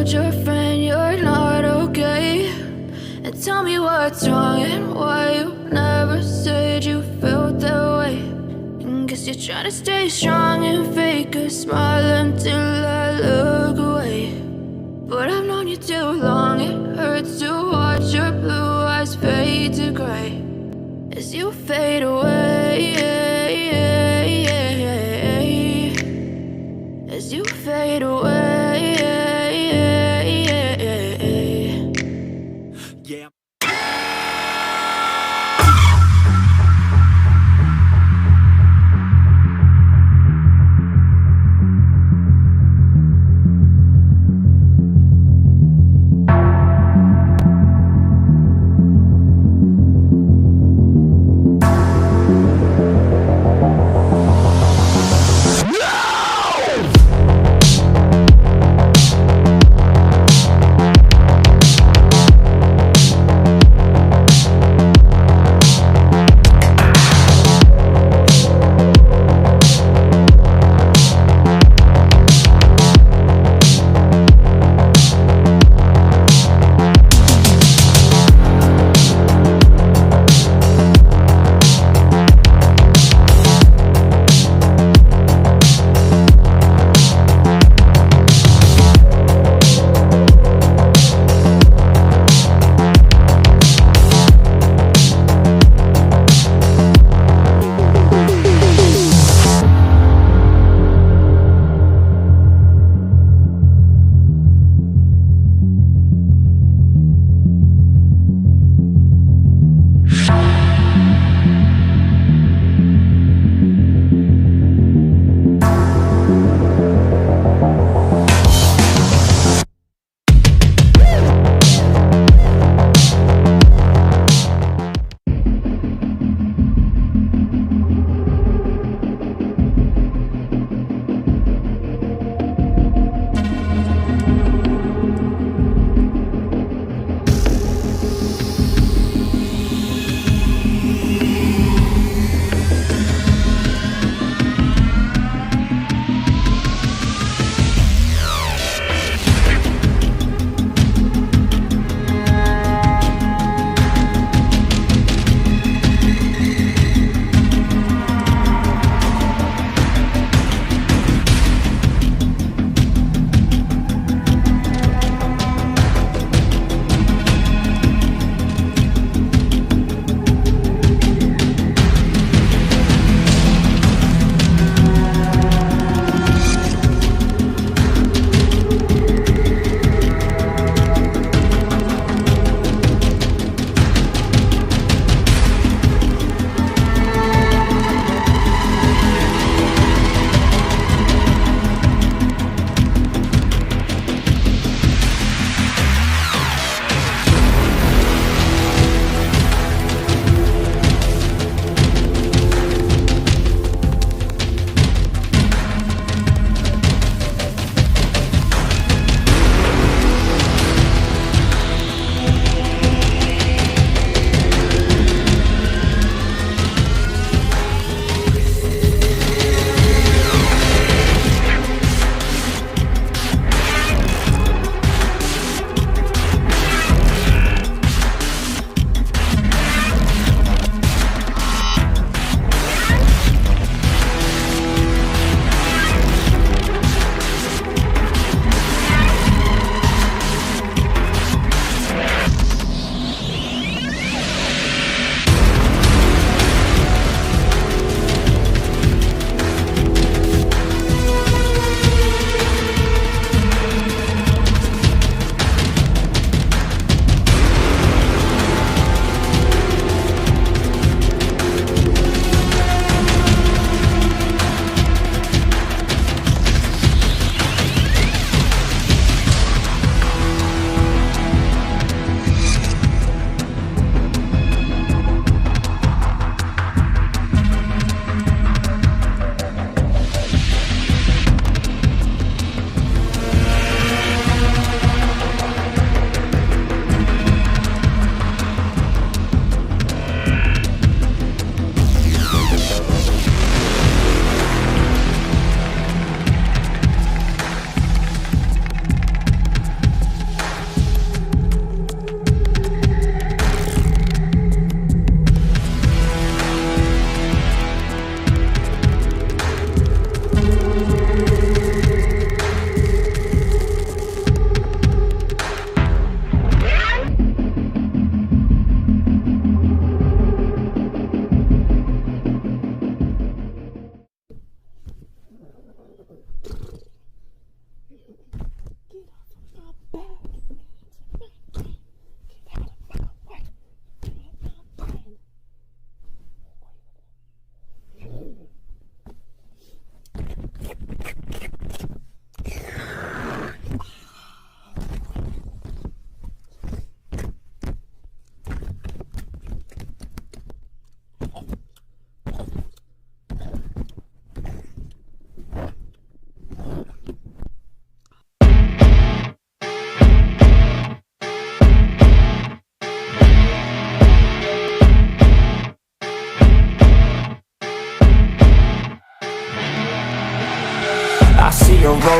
told your friend you're not okay, and tell me what's wrong and why you never said you felt that way. And guess you're trying to stay strong and fake a smile until I look away. But I've known you too long, it hurts to watch your blue eyes fade to gray as you fade away, as you fade away. Yeah.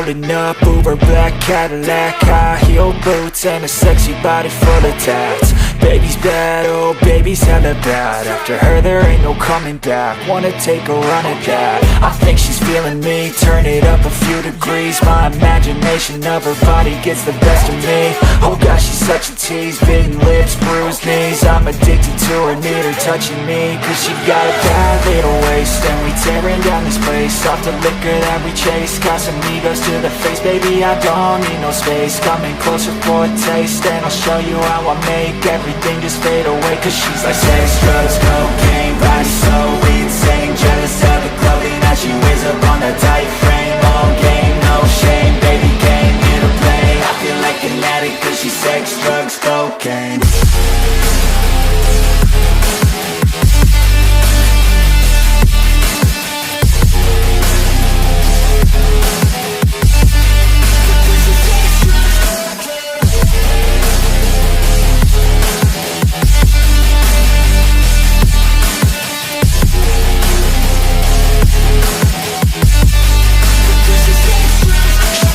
loading up, Uber black Cadillac, high heel boots, and a sexy body full of tats. Baby's bad, oh baby's hella bad. After her there ain't no coming back. Wanna take a run at that. I think she's feeling me, turn it up a few degrees. My imagination of her body gets the best of me. Oh gosh, she's such a tease, bitten lips, bruised knees. I'm addicted to her, need her touching me, cause she got a bad little waist. And we tearing down this place, off the liquor that we chase. Got some egos to the face, baby I don't need no space. Coming closer for a taste, and I'll show you how I make everything just fade away. Cause she's like sex, drugs, cocaine, body so insane. Jealous of the clothing that she wears up on a tight frame. All game, no shame, baby came here to play. I feel like an addict cause she's sex, drugs, cocaine.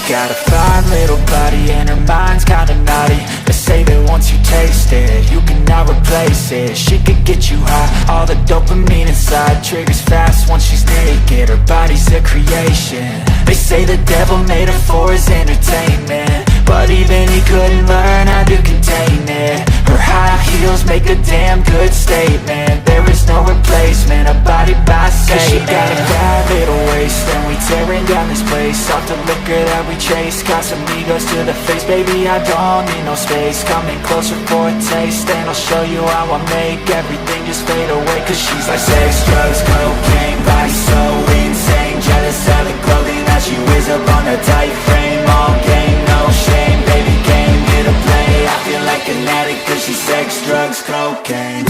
Got a fine little body and her mind's kinda naughty. They say that once you taste it, you cannot replace it. She could get you high, all the dopamine inside triggers fast once she's naked. Her body's a creation. They say the devil made her for his entertainment, but even he couldn't learn how to contain it. Her high heels make a damn good statement. There is no replacement, a body by Satan. She got a bad little waist, and we tearing down this place. Off the liquor that we chase, got some egos to the face. Baby, I don't need no space. Coming closer for a taste, and I'll show you how I make everything just fade away. Cause she's like sex, drugs, cocaine, body so insane. Jealous of the clothing that she wears up on a tight frame. All game, no shame, baby came here to play. I feel like an addict cause she's sex, drugs, cocaine.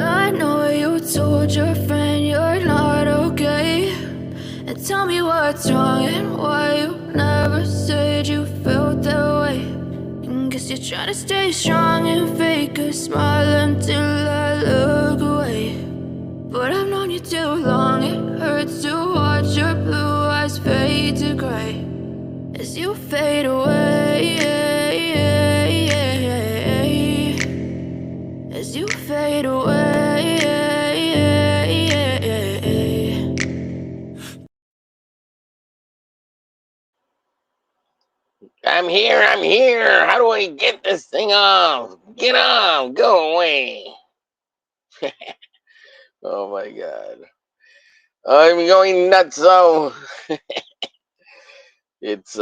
I know you told your friend you're not okay, and tell me what's wrong and why you never said you felt that way. And guess you're trying to stay strong and fake a smile until I look away. But I've known you too long, it hurts to watch your blue eyes fade to gray as you fade away, as you fade away. I'm here, I'm here. How do I get this thing off? Get off, go away. Oh my god. I'm going nuts, so it's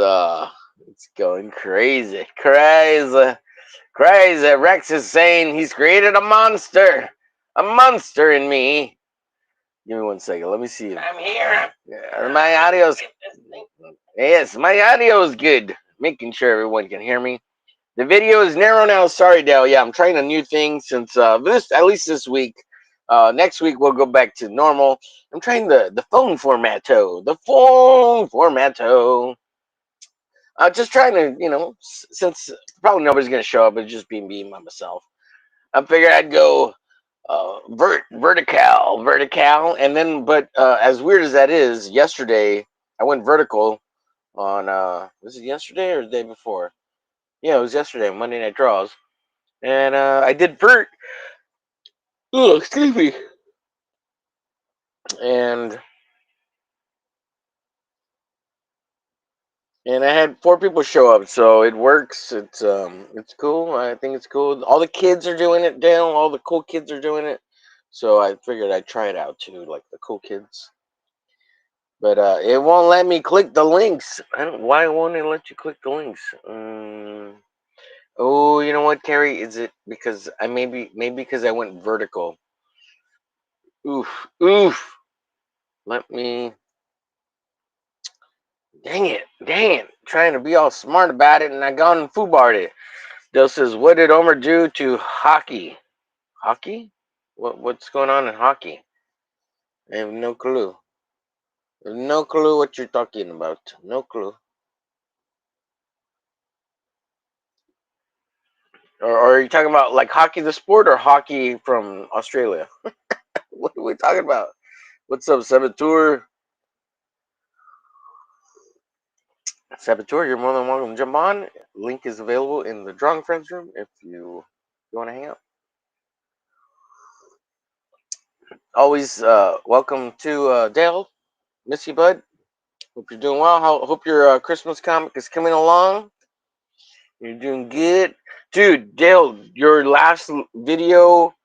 going crazy. Crazy. Rex is saying he's created a monster in me. Give me 1 second. Let me see. I'm here. Yeah, my audio's. Yes, my audio is good. Making sure everyone can hear me. The video is narrow now. Sorry, Dale. Yeah, I'm trying a new thing since at least this week. Next week we'll go back to normal. I'm trying the phone formato. The phone formato. Just trying to, since probably nobody's gonna show up, it's just being me by myself. I figured I'd go vertical, and then, but as weird as that is, yesterday I went vertical on was it yesterday or the day before? Yeah, it was yesterday, Monday Night Draws, and I did vert. Oh, excuse me. And I had 4 people show up, so it works. It's cool. I think it's cool. All the kids are doing it down. All the cool kids are doing it. So I figured I'd try it out too, like the cool kids. But it won't let me click the links. Why won't it let you click the links? Oh, you know what, Carrie? Is it because maybe because I went vertical? Oof. Let me. Dang it. Trying to be all smart about it, and I gone and foobarred it. Dale says, what did Omer do to hockey? Hockey? What's going on in hockey? I have no clue. No clue what you're talking about. No clue. Or are you talking about like hockey the sport or hockey from Australia? What are we talking about? What's up, Saboteur? Saboteur, you're more than welcome to jump on. Link is available in the Drawing Friends room if you want to hang out. Always welcome to Dale. Miss you, bud. Hope you're doing well. Hope your Christmas comic is coming along. You're doing good. Dude, Dale, your last video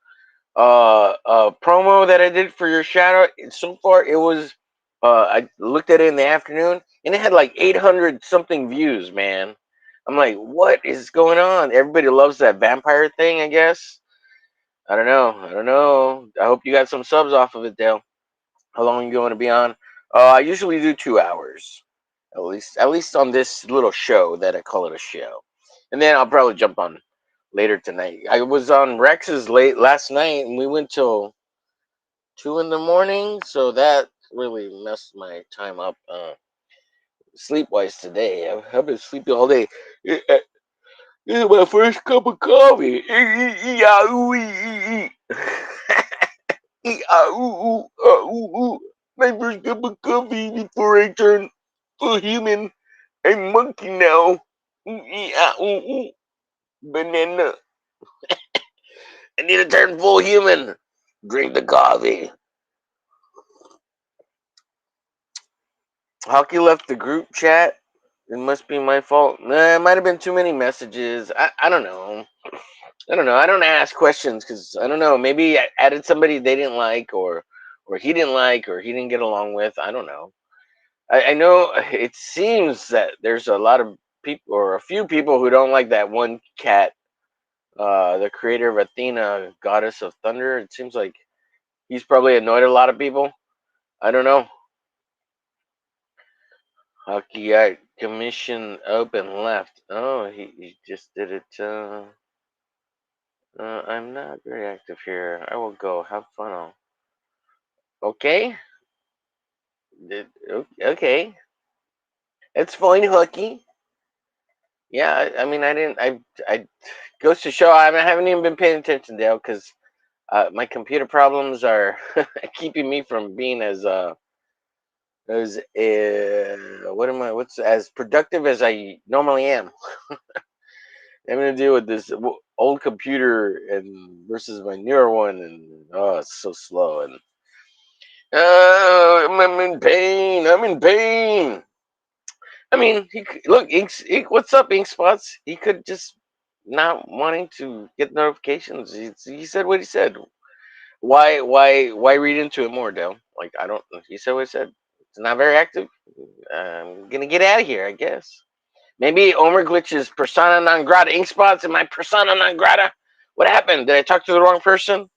promo that I did for your shadow, so far it was I looked at it in the afternoon and it had like 800 something views, man. I'm like, what is going on? Everybody loves that vampire thing, I guess. I don't know. I don't know. I hope you got some subs off of it, Dale. How long you going to be on? I usually do 2 hours, at least on this little show that I call it a show, and then I'll probably jump on later tonight. I was on Rex's late last night, and we went till 2 in the morning, so that really messed my time up sleep wise today. I've been sleepy all day. This is my first cup of coffee. My first cup of coffee before I turn full human. I'm monkey now. Banana. I need to turn full human. Drink the coffee. Hockey left the group chat. It must be my fault. Nah, it might have been too many messages. I don't know. I don't know. I don't ask questions because I don't know. Maybe I added somebody they didn't like, or he didn't like, or he didn't get along with. I don't know. I know it seems that there's a lot of people, or a few people, who don't like that one cat, the creator of Athena, goddess of thunder. It seems like he's probably annoyed a lot of people. I don't know. Hockey Art Commission open left. Oh, he just did it. I'm not very active here. I will go. Have fun. Okay. Okay. It's fine, Hooky. Yeah, I mean, I didn't. I goes to show I haven't even been paying attention, Dale, because my computer problems are keeping me from being as what's as productive as I normally am. I'm gonna deal with this old computer and versus my newer one, and oh, it's so slow, and I'm in pain. I'm in pain. I mean, look, what's up, Ink Spots? He could just not wanting to get notifications. He said what he said. Why read into it more, Dale? Like, I don't. He said what he said. It's not very active. I'm gonna get out of here, I guess. Maybe omerglitch is persona non grata. Ink Spots, am I persona non grata? What happened? Did I talk to the wrong person?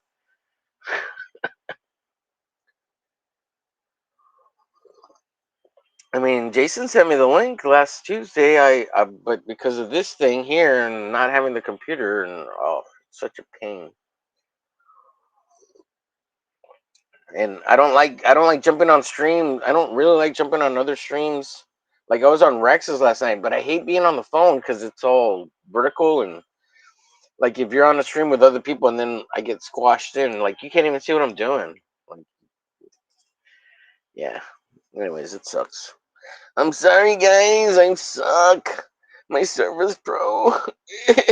I mean, Jason sent me the link last Tuesday. But because of this thing here and not having the computer, and oh, it's such a pain. And I don't like jumping on stream. I don't really like jumping on other streams. Like I was on Rex's last night, but I hate being on the phone because it's all vertical, and like if you're on a stream with other people and then I get squashed in, like you can't even see what I'm doing. Like, yeah. Anyways, it sucks. I'm sorry, guys. I suck. My server's pro.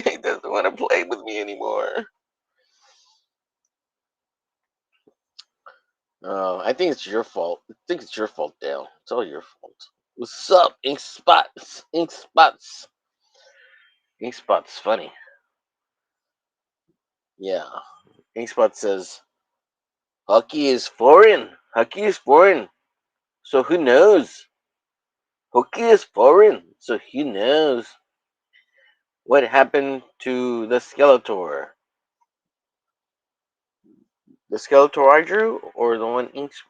He doesn't want to play with me anymore. I think it's your fault. I think it's your fault, Dale. It's all your fault. What's up, Ink Spots? Ink Spots. Ink Spots funny. Yeah. Ink Spots says, Hockey is foreign. Hockey is foreign. So who knows? Hockey is foreign. So who knows what happened to the Skeletor? The Skeletor I drew, or the one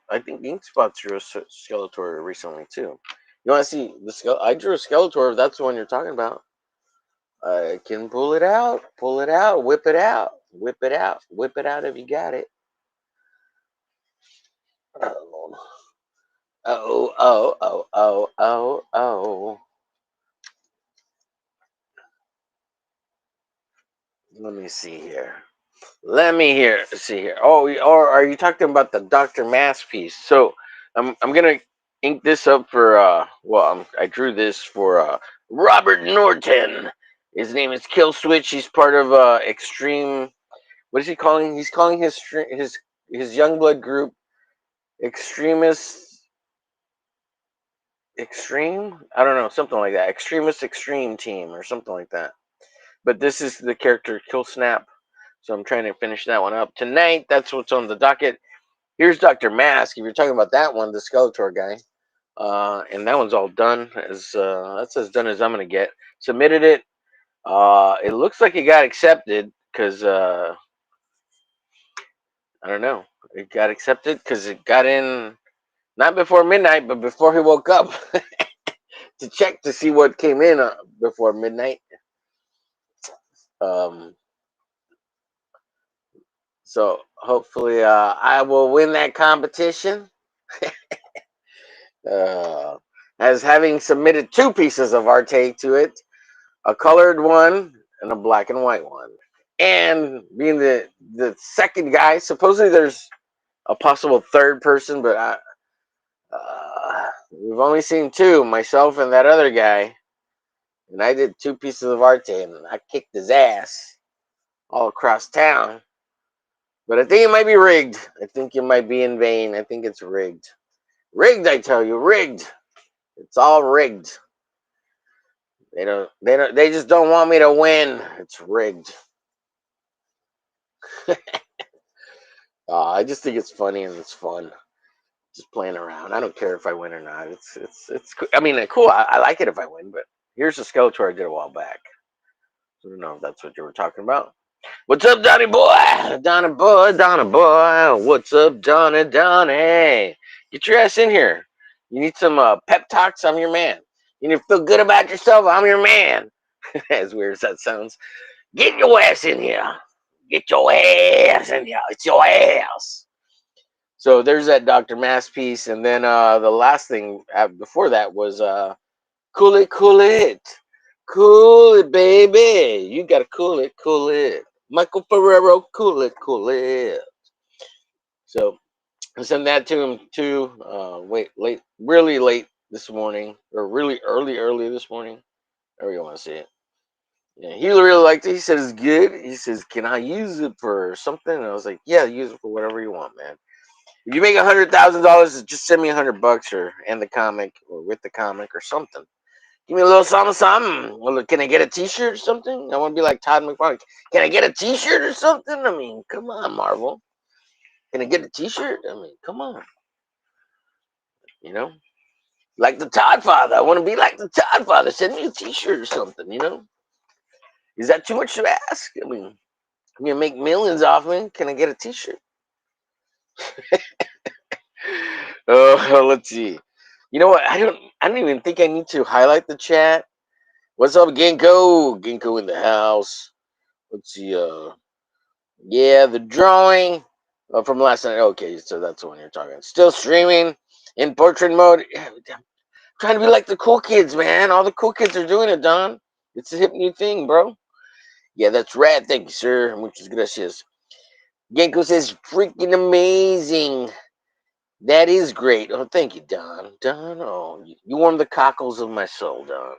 I think Ink Spots drew a Skeletor recently too. You want to see the I drew a Skeletor. If that's the one you're talking about, I can pull it out, whip it out, whip it out, whip it out if you got it. Oh, oh, oh, oh, oh, oh, oh. Let me see here. See here. Oh, or are you talking about the Dr. Mass piece? So I'm gonna ink this up for I drew this for Robert Norton. His name is Kill Switch. He's part of Extreme. What is he calling? He's calling his Youngblood group Extremist Extreme. I don't know, something like that. Extremist Extreme Team or something like that. But this is the character Kill Snap. So I'm trying to finish that one up tonight. That's what's on the docket. Here's Dr. Mask. If you're talking about that one, the Skeletor guy, and that one's all done. That's as done as I'm gonna get. Submitted it. It looks like it got accepted because I don't know. It got accepted because it got in not before midnight, but before he woke up to check to see what came in before midnight. Um, so hopefully, I will win that competition. uh, as having submitted two pieces of arte to it, a colored one and a black and white one. And being the second guy, supposedly there's a possible third person, but we've only seen two, myself and that other guy. And I did two pieces of arte, and I kicked his ass all across town. But I think it might be rigged. I think it might be in vain. I think it's rigged. Rigged, I tell you, rigged. It's all rigged. They just don't want me to win. It's rigged. I just think it's funny and it's fun. Just playing around. I don't care if I win or not. It's I mean, cool. I like it if I win, but here's the Skeletor I did a while back. So I don't know if that's what you were talking about. What's up, Donnie boy? Donnie boy. What's up, Donnie? Get your ass in here. You need some pep talks? I'm your man. You need to feel good about yourself? I'm your man. As weird as that sounds. Get your ass in here. Get your ass in here. It's your ass. So there's that Dr. Mass piece. And then the last thing before that was cool it, cool it. Cool it, baby. You got to cool it, cool it. Michael Ferrero, cool it, cool it. So I sent that to him too. Really late this morning, or really early this morning. There we go. Want to see it? Yeah, he really liked it. He said it's good. He says, "Can I use it for something?" And I was like, "Yeah, use it for whatever you want, man. If you make $100,000, just send me $100 or and the comic or with the comic or something. Give me a little something, something. Well, can I get a T-shirt or something? I want to be like Todd McFarlane. Can I get a T-shirt or something? I mean, come on, Marvel. Can I get a T-shirt? I mean, come on. You know, like the Todd Father. I want to be like the Todd Father. Send me a T-shirt or something. You know, is that too much to ask? I mean, I'm gonna make millions off me. Can I get a T-shirt? Oh, let's see. You know what? I don't even think I need to highlight the chat. What's up, Ginkgo? Ginkgo in the house. Let's see. Yeah, the drawing from last night. Okay, so that's the one you're talking. Still streaming in portrait mode. Yeah, I'm trying to be like the cool kids, man. All the cool kids are doing it, Don. It's a hip new thing, bro. Yeah, that's rad. Thank you, sir. Muchas gracias. Genko says, freaking amazing. That is great. Oh, thank you, Don. Don, oh, you warm the cockles of my soul, Don.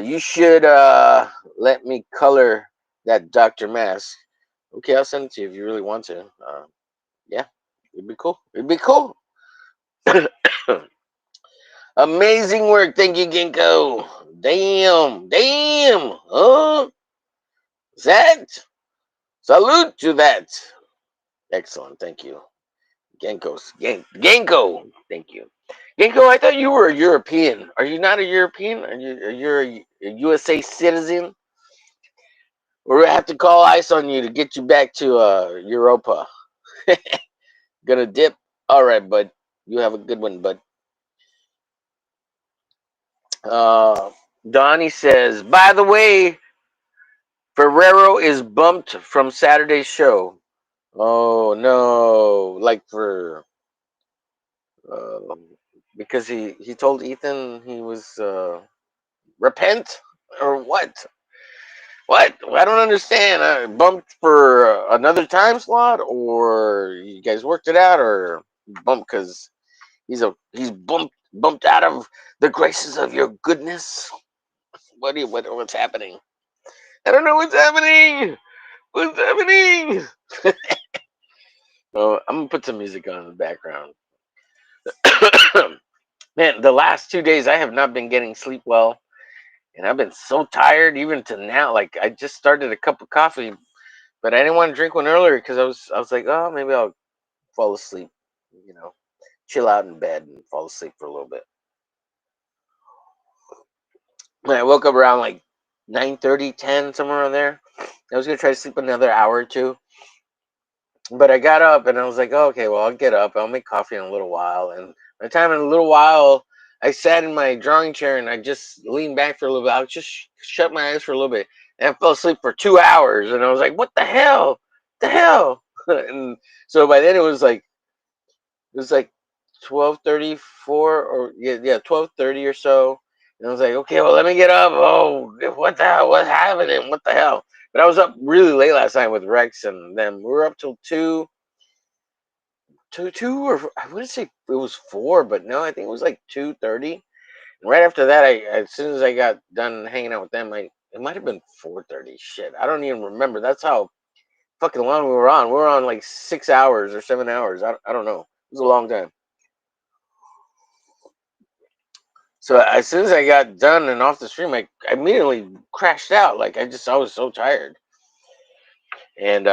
You should let me color that Dr. Mask. Okay, I'll send it to you if you really want to. Yeah, it'd be cool. It'd be cool. Amazing work. Thank you, Ginkgo. Damn. That. Salute to that. Excellent. Thank you. Genko. Thank you. Genko, I thought you were a European. Are you not a European? You're a USA citizen? Or we have to call ICE on you to get you back to Europa. Gonna dip? All right, bud. You have a good one, bud. Donnie says, by the way, Ferrero is bumped from Saturday's show. Oh no! Like for because he told Ethan he was repent or what? What? I don't understand. Bumped for another time slot, or you guys worked it out, or bumped because he's bumped out of the graces of your goodness. What's happening? I don't know what's happening. What's happening? Oh, I'm gonna put some music on in the background. Man, the last 2 days I have not been getting sleep well, and I've been so tired even to now. Like I just started a cup of coffee, but I didn't want to drink one earlier because I was like, oh, maybe I'll fall asleep, you know, chill out in bed and fall asleep for a little bit. When I woke up around like 9:30, 10, somewhere around there. I was gonna try to sleep another hour or two, but I got up and I was like, oh, okay, well, I'll get up. I'll make coffee in a little while. And by the time in a little while, I sat in my drawing chair and I just leaned back for a little bit. I just shut my eyes for a little bit, and I fell asleep for 2 hours. And I was like, what the hell? The hell? And so by then it was like 12:34 or yeah 12:30 or so, and I was like, okay, well, let me get up. Oh, what the hell? What's happening? What the hell? But I was up really late last night with Rex and them. We were up till two, or I wouldn't say it was 4, but no, I think it was like 2:30. And right after that, as soon as I got done hanging out with them, it might have been 4:30. Shit, I don't even remember. That's how fucking long we were on. We were on like 6 hours or 7 hours. I don't know. It was a long time. So as soon as I got done and off the stream, I immediately crashed out. Like I was so tired. And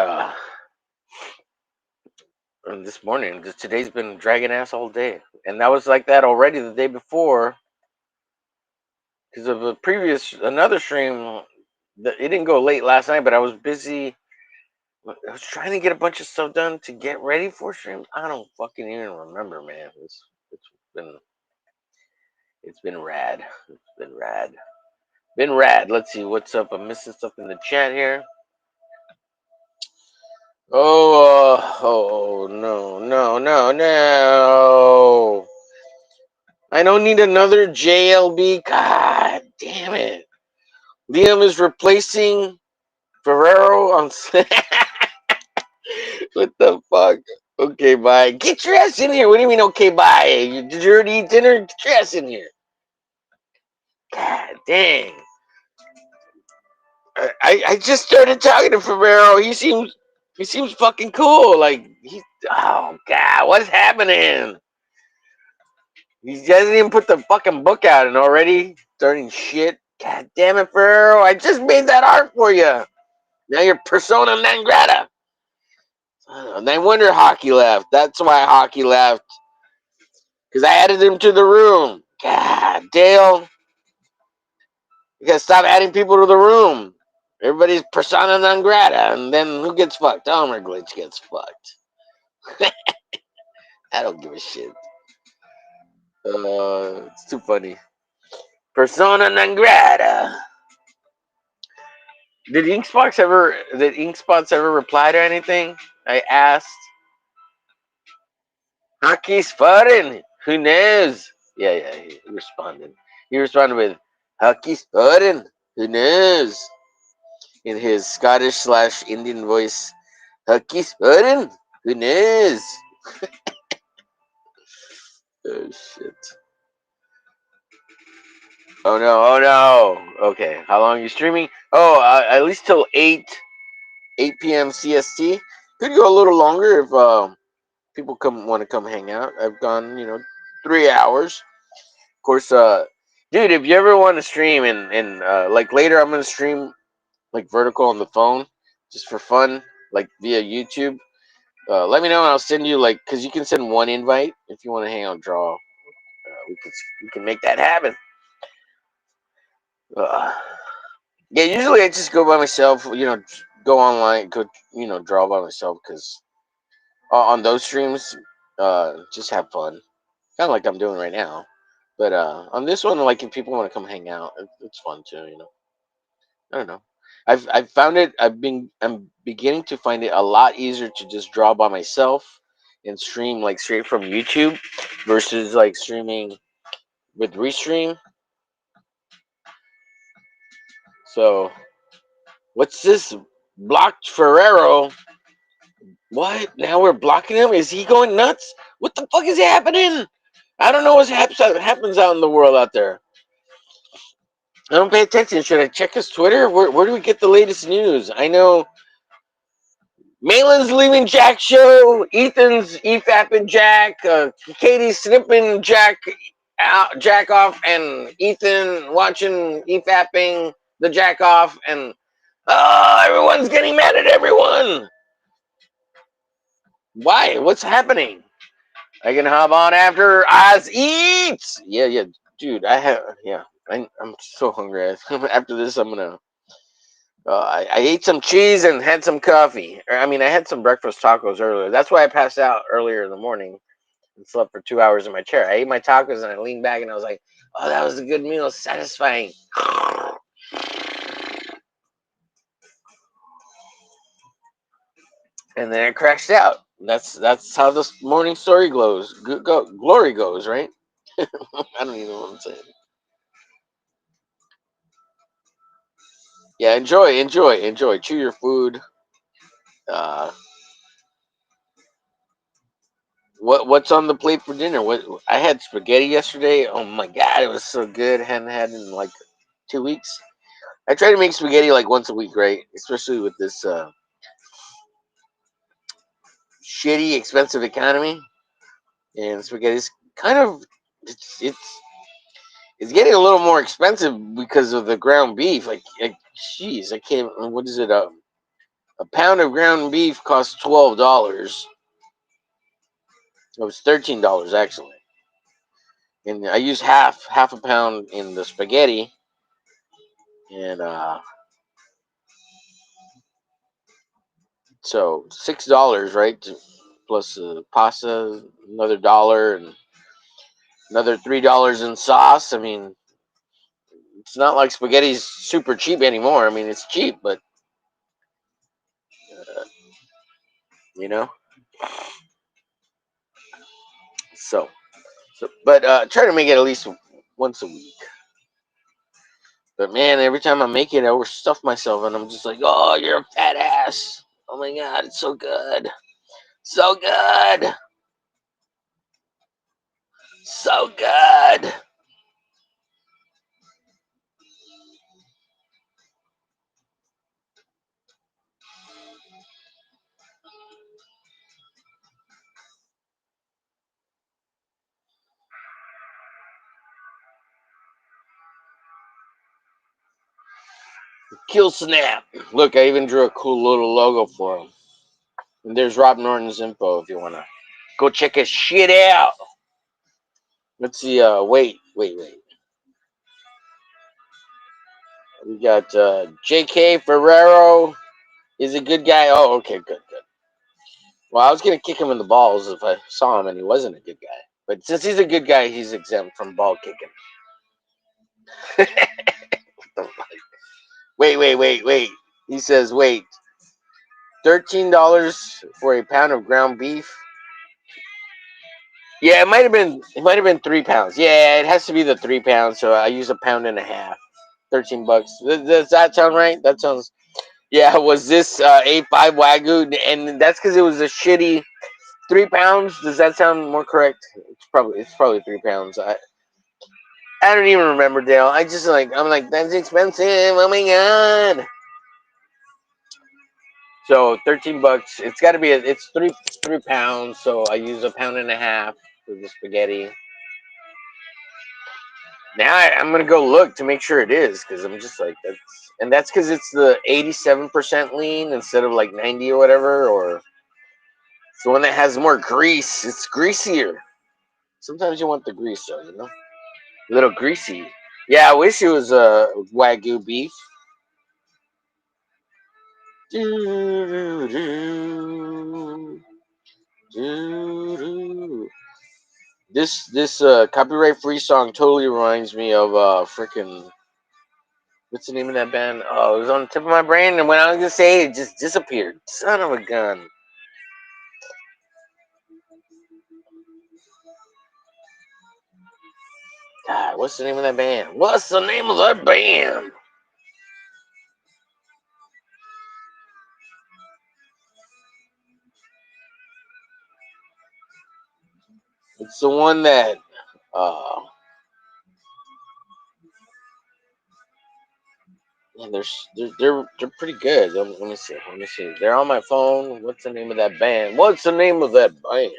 this morning, today's been dragging ass all day, and that was like that already the day before because of another stream. It didn't go late last night, but I was busy. I was trying to get a bunch of stuff done to get ready for streams. I don't fucking even remember, man. It's been it's been rad. It's been rad. Been rad. Let's see what's up. I'm missing stuff in the chat here. Oh, no, no, no, no. I don't need another JLB. God damn it. Liam is replacing Ferrero on. What the fuck? Okay, bye. Get your ass in here. What do you mean, okay, bye? Did you already eat dinner? Get your ass in here. God dang. I just started talking to Ferrero. He seems fucking cool. Like oh god, what's happening? He hasn't even put the fucking book out and already starting shit. God damn it, Ferrero! I just made that art for you. Now you're persona non grata. No wonder Hockey left. That's why Hockey left. Because I added him to the room. God, Dale, you gotta stop adding people to the room. Everybody's persona non grata, and then who gets fucked? Omerglitch gets fucked. I don't give a shit. It's too funny. Persona non grata. Did Inkspots ever reply to anything? I asked. Hockey's fun. Who knows? Yeah, he responded. He responded with Hockey's fun. Who knows? In his Scottish/Indian voice. Hockey's fun. Who knows? Oh shit. Oh no, oh no. Okay, how long are you streaming? Oh, at least till 8 p.m. CST. Could go a little longer if people want to come hang out. I've gone, 3 hours. Of course, dude, if you ever want to stream and like later, I'm gonna stream like vertical on the phone just for fun, like via YouTube. Let me know and I'll send you because you can send one invite if you want to hang out, and draw. We can make that happen. Uh, yeah, usually I just go by myself. Go online, go draw by myself because on those streams, just have fun, kind of like I'm doing right now. But on this one, like if people want to come hang out, it's fun too. I don't know. I've found it. I'm beginning to find it a lot easier to just draw by myself and stream like straight from YouTube versus like streaming with Restream. So what's this? Blocked Ferrero. What? Now we're blocking him? Is he going nuts? What the fuck is happening? I don't know what happens out in the world out there. I don't pay attention. Should I check his Twitter? Where do we get the latest news? I know Malin's leaving Jack show. Ethan's EFAPing Jack. Katie's snipping Jack off, and Ethan watching EFAPing the Jack off, and everyone's getting mad at everyone. Why? What's happening? I can hop on after Oz eats. Yeah, dude. I'm so hungry. After this, I'm gonna. I ate some cheese and had some coffee. I had some breakfast tacos earlier. That's why I passed out earlier in the morning and slept for 2 hours in my chair. I ate my tacos and I leaned back and I was like, "Oh, that was a good meal, satisfying." And then I crashed out. That's how this morning story glory goes, right? I don't even know what I'm saying. Yeah, enjoy. Chew your food. Uh, what's on the plate for dinner? What I had spaghetti yesterday. Oh my god, it was so good. Hadn't had in like 2 weeks. I try to make spaghetti like once a week, right? Especially with this shitty, expensive economy. And spaghetti's kind of it's getting a little more expensive because of the ground beef. Jeez, I can't. What is it? A pound of ground beef costs $12. It was $13 actually, and I use half a pound in the spaghetti, and so $6, right? Plus pasta, another dollar, and another $3 in sauce. It's not like spaghetti's super cheap anymore. It's cheap, but uh, you know. So, but try to make it at least once a week. But man, every time I make it, I overstuff myself, and I'm just like, "Oh, you're a fat ass." Oh my god, it's so good, so good, so good. Kill Snap. Look, I even drew a cool little logo for him. And there's Rob Norton's info if you wanna go check his shit out. Let's see. Wait. We got J.K. Ferrero. Is a good guy. Oh, okay, good. Well, I was gonna kick him in the balls if I saw him and he wasn't a good guy. But since he's a good guy, he's exempt from ball kicking. Wait. He says, wait, $13 for a pound of ground beef. Yeah, it might have been 3 pounds. Yeah, it has to be the 3 pounds. So I use a pound and a half. $13. Does that sound right? That sounds. Yeah. Was this A5 Wagyu? And that's because it was a shitty 3 pounds. Does that sound more correct? It's probably 3 pounds. I don't even remember, Dale. I'm like, that's expensive. Oh my god. So $13. It's got to be. It's 3 pounds. So I use a pound and a half for the spaghetti. Now I'm gonna go look to make sure it is, because I'm just like that's because it's the 87% lean instead of like 90 or whatever, or it's the one that has more grease. It's greasier. Sometimes you want the grease, though, a little greasy. Yeah, I wish it was Wagyu beef. This copyright free song totally reminds me of freaking what's the name of that band? Oh, it was on the tip of my brain, and when I was gonna say it, just disappeared. Son of a gun. God, what's the name of that band? What's the name of that band? It's the one that uh man, they're pretty good. Let me see. Let me see. They're on my phone. What's the name of that band? What's the name of that band?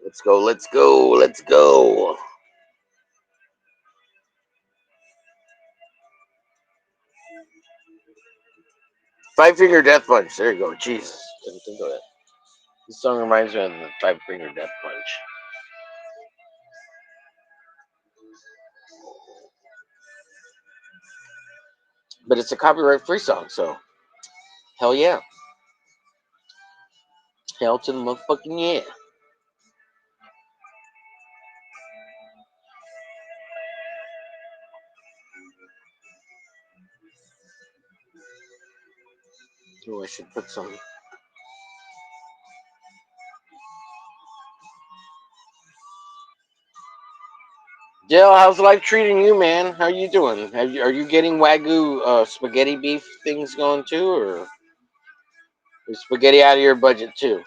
Let's go. Let's go. Let's go. Five Finger Death Punch. There you go. Jesus. Didn't think of that. This song reminds me of the Five Finger Death Punch. But it's a copyright free song, so hell yeah. Hell to the motherfucking yeah. Oh, I should put some. Dale, how's life treating you, man? How you doing? Are you getting Wagyu spaghetti beef things going too, or is spaghetti out of your budget too?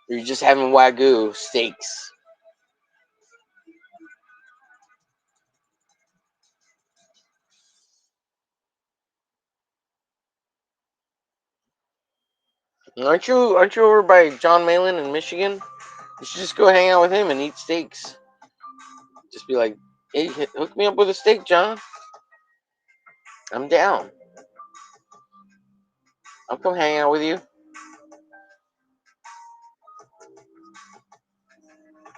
Or you just having Wagyu steaks? Aren't you over by John Malin in Michigan? You should just go hang out with him and eat steaks. Just be like, hey, hook me up with a steak, John. I'm down. I'll come hang out with you.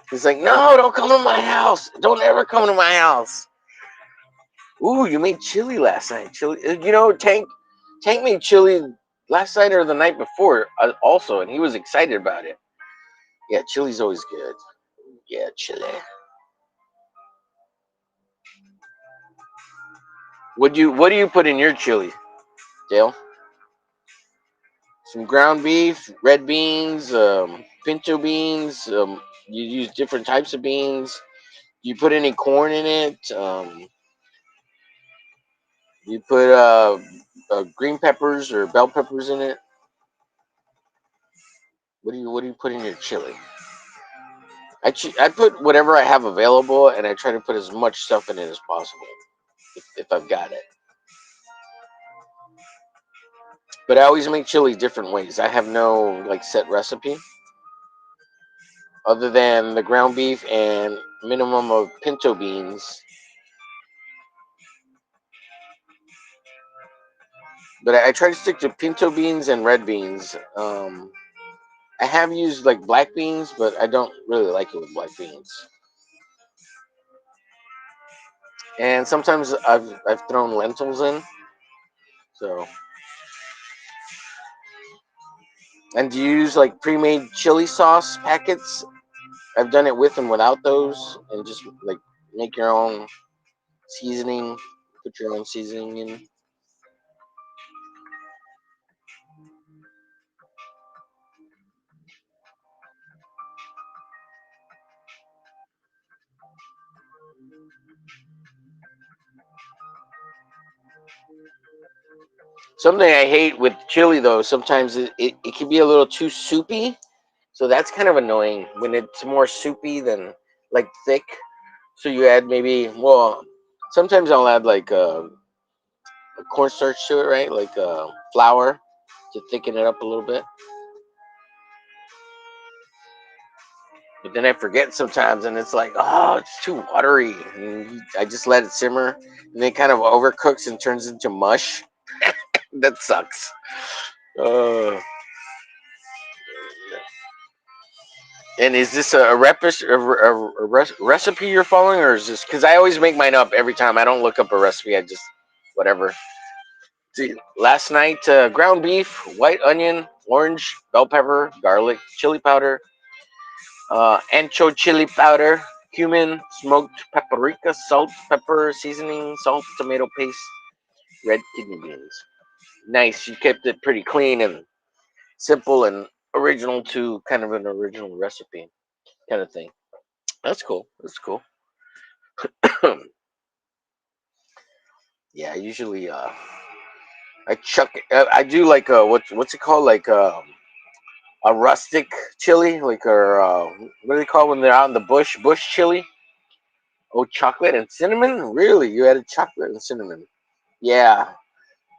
He's like, no, don't come to my house. Don't ever come to my house. Ooh, you made chili last night. Chili, Tank made chili last night or the night before also, and he was excited about it. Yeah, chili's always good. Yeah, chili. What do you put in your chili, Dale? Some ground beef, red beans, pinto beans. You use different types of beans. You put any corn in it? You put green peppers or bell peppers in it. What do you put in your chili? I put whatever I have available, and I try to put as much stuff in it as possible if I've got it. But I always make chili different ways. I have no like set recipe other than the ground beef and minimum of pinto beans. But I try to stick to pinto beans and red beans. I have used like black beans, but I don't really like it with black beans. And sometimes I've thrown lentils in. So, and do you use like pre-made chili sauce packets? I've done it with and without those, and just like make your own seasoning. Put your own seasoning in. Something I hate with chili though, sometimes it can be a little too soupy. So that's kind of annoying when it's more soupy than like thick. So you add maybe, well, sometimes I'll add like a cornstarch to it, right? Like flour to thicken it up a little bit. But then I forget sometimes, and it's like, oh, it's too watery. And I just let it simmer, and it kind of overcooks and turns into mush. That sucks. Uh, and is this a recipe you're following, or is this because I always make mine up every time? I don't look up a recipe. I just whatever. See, last night, ground beef, white onion, orange, bell pepper, garlic, chili powder, ancho chili powder, cumin, smoked paprika, salt, pepper, seasoning, salt, tomato paste, red kidney beans. Nice. You kept it pretty clean and simple and original to kind of an original recipe kind of thing. That's cool. That's cool. Yeah, usually I chuck. I do like what's it called? Like a rustic chili, like what do they call when they're out in the bush? Bush chili. Oh, chocolate and cinnamon. Really, you added chocolate and cinnamon? Yeah,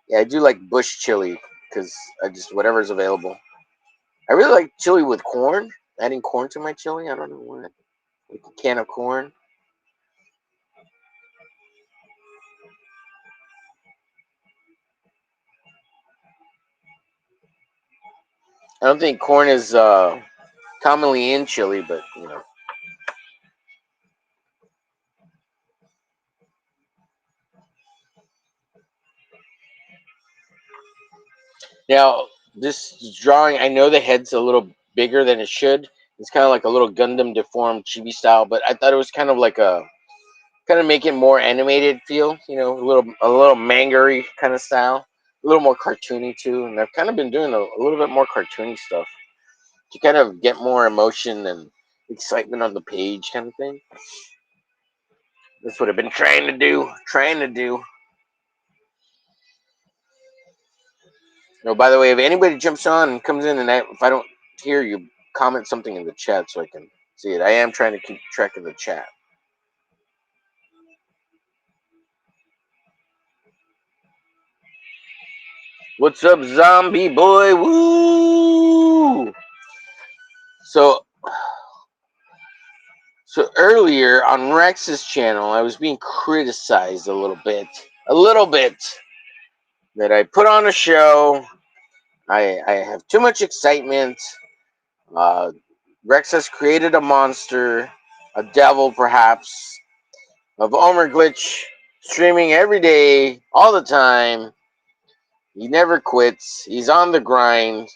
yeah. I do like bush chili because I just whatever's available. I really like chili with corn. Adding corn to my chili. I don't know why. Like a can of corn. I don't think corn is commonly in chili, but you know. Now this drawing, I know the head's a little bigger than it should. It's kind of like a little Gundam deformed chibi style, but I thought it was kind of like a kind of make it more animated feel. You know, a little mangery kind of style, a little more cartoony too. And I've kind of been doing a little bit more cartoony stuff to kind of get more emotion and excitement on the page, kind of thing. That's what I've been trying to do. Trying to do. No, by the way, if anybody jumps on and comes in, and if I don't hear you, comment something in the chat so I can see it. I am trying to keep track of the chat. What's up, zombie boy? Woo! So earlier on Rex's channel, I was being criticized a little bit, that I put on a show. I have too much excitement. Uh, Rex has created a monster, a devil perhaps, of omerglitch, streaming every day, all the time. He never quits. He's on the grind.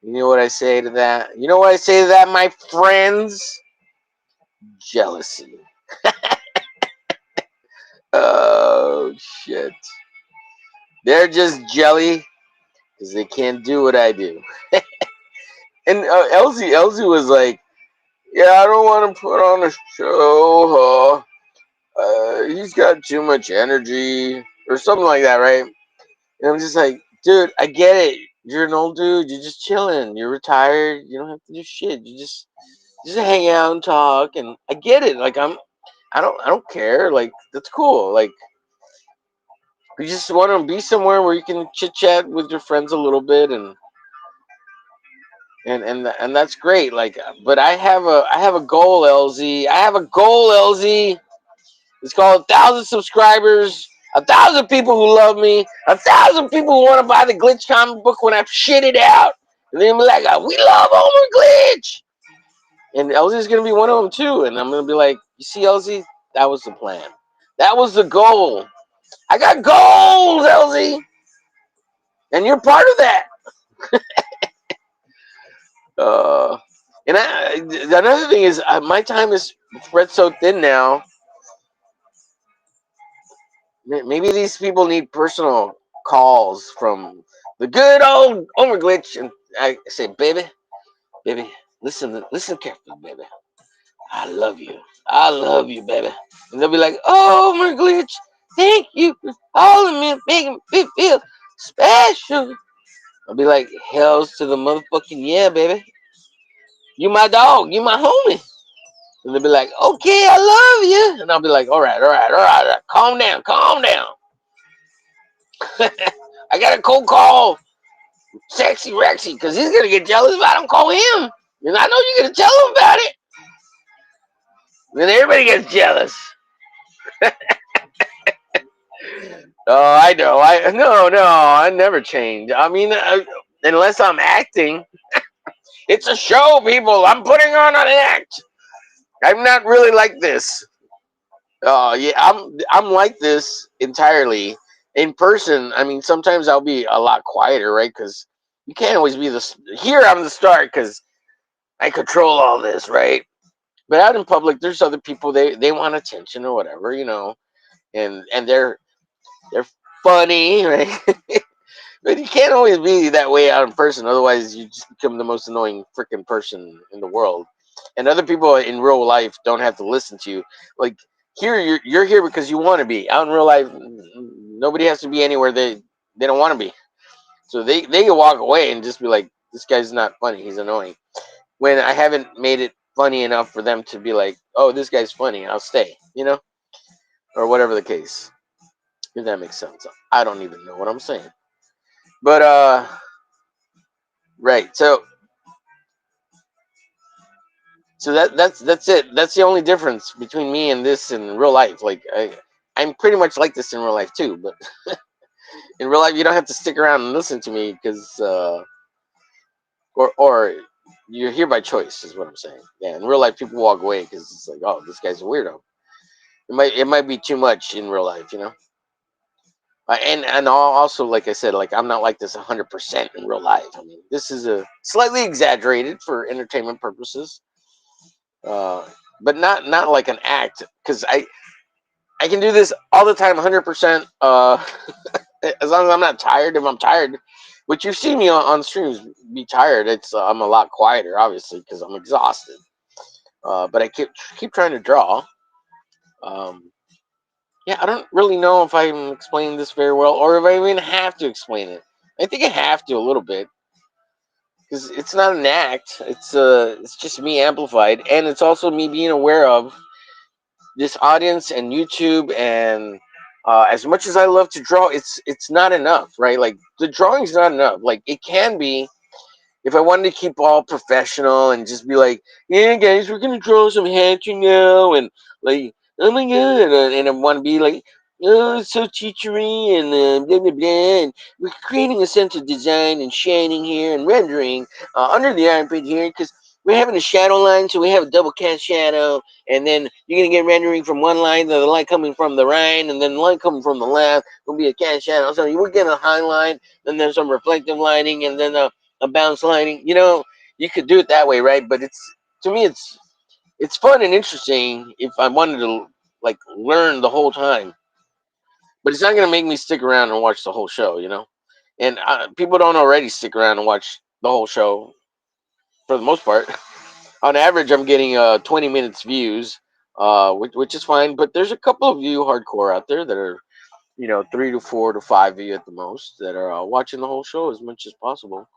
You know what I say to that? You know what I say to that, my friends? Jealousy. Oh, shit. They're just jelly because they can't do what I do. And Elsie was like, yeah, I don't want to put on a show. He's got too much energy or something like that, right? And I'm just like, dude, I get it. You're an old dude. You're just chilling. You're retired. You don't have to do shit. You just hang out and talk. And I get it. Like I don't care. Like that's cool. Like you just want to be somewhere where you can chit chat with your friends a little bit, and that's great. Like, but I have a goal, LZ. I have a goal, LZ. It's called 1,000 subscribers, 1,000 people who love me, 1,000 people who want to buy the Glitch comic book when I shit it out, and then be like, "We love Homer Glitch," and LZ's gonna be one of them too. And I'm gonna be like, "You see, LZ, that was the plan. That was the goal. I got goals, LZ, and you're part of that." Uh, and another thing is, my time is spread so thin now. Maybe these people need personal calls from the good old Omerglitch, and I say, baby, listen carefully, baby. I love you, baby. And they'll be like, oh, Omerglitch, thank you for calling me and making me feel special. I'll be like, hells to the motherfucking yeah, baby. You my dog, you my homie. And they'll be like, okay, I love you. And I'll be like, all right. Calm down. I got a cold call Sexy Rexy because he's going to get jealous if I don't call him. And I know you're going to tell him about it. Then everybody gets jealous. Oh, I know. I never change. I mean, unless I'm acting. It's a show, people. I'm putting on an act. I'm not really like this. Yeah, I'm like this entirely. In person, I mean, sometimes I'll be a lot quieter, right? Because you can't always be here. I'm the star because I control all this, right? But out in public, there's other people. They want attention or whatever, and they're funny, right? But you can't always be that way out in person. Otherwise, you just become the most annoying freaking person in the world. And other people in real life don't have to listen to you. Like here, you're here because you want to be. Out in real life, nobody has to be anywhere they don't want to be. So they can walk away and just be like, this guy's not funny. He's annoying. When I haven't made it funny enough for them to be like, oh, this guy's funny. I'll stay. Or whatever the case. If that makes sense. I don't even know what I'm saying. But right. So that's it. That's the only difference between me and this in real life. Like I'm pretty much like this in real life too, but in real life you don't have to stick around and listen to me because or you're here by choice is what I'm saying. Yeah, in real life people walk away because it's like, oh, this guy's a weirdo. It might be too much in real life. And also, like I said, like I'm not like this 100% in real life. I mean, this is a slightly exaggerated for entertainment purposes, but not like an act. Because I can do this all the time, 100%. As long as I'm not tired. If I'm tired, which you see me on streams be tired, it's I'm a lot quieter, obviously, because I'm exhausted. But I keep trying to draw. Um, Yeah, I don't really know if I'm explaining this very well or if I even have to explain it. I think I have to a little bit because it's not an act. It's just me amplified, and it's also me being aware of this audience and YouTube. And as much as I love to draw, it's not enough, right? Like the drawing's not enough. Like it can be if I wanted to keep all professional and just be like, yeah, guys, we're gonna draw some hatching now, and like, oh my god, and I want to be like, oh, it's so teachery and blah blah blah. And we're creating a sense of design and shading here and rendering under the armpit here because we're having a shadow line, so we have a double cast shadow, and then you're gonna get rendering from one line, the light coming from the right, and then the light coming from the left will be a cast shadow. So you will get a high line, then there's some reflective lighting, and then a bounce lighting. You could do it that way, right? But to me, it's fun and interesting if I wanted to like learn the whole time. But it's not gonna make me stick around and watch the whole show. And people don't already stick around and watch the whole show for the most part. On average, I'm getting 20 minutes views, which is fine. But there's a couple of you hardcore out there that are 3 to 4 to 5 of you at the most that are watching the whole show as much as possible,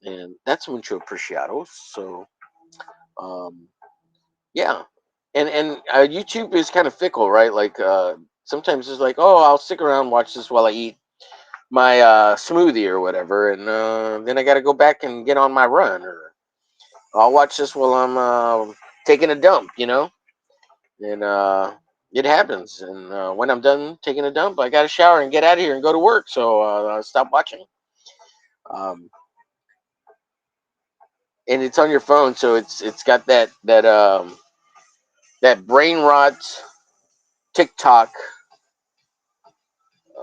and that's mucho appreciado. So, um, yeah, and YouTube is kind of fickle, right? Like sometimes it's like, oh, I'll stick around, watch this while I eat my smoothie or whatever, and then I got to go back and get on my run, or I'll watch this while I'm taking a dump. And it happens. And when I'm done taking a dump, I got to shower and get out of here and go to work. So I'll stop watching. Um, and it's on your phone, so it's got that brain rot TikTok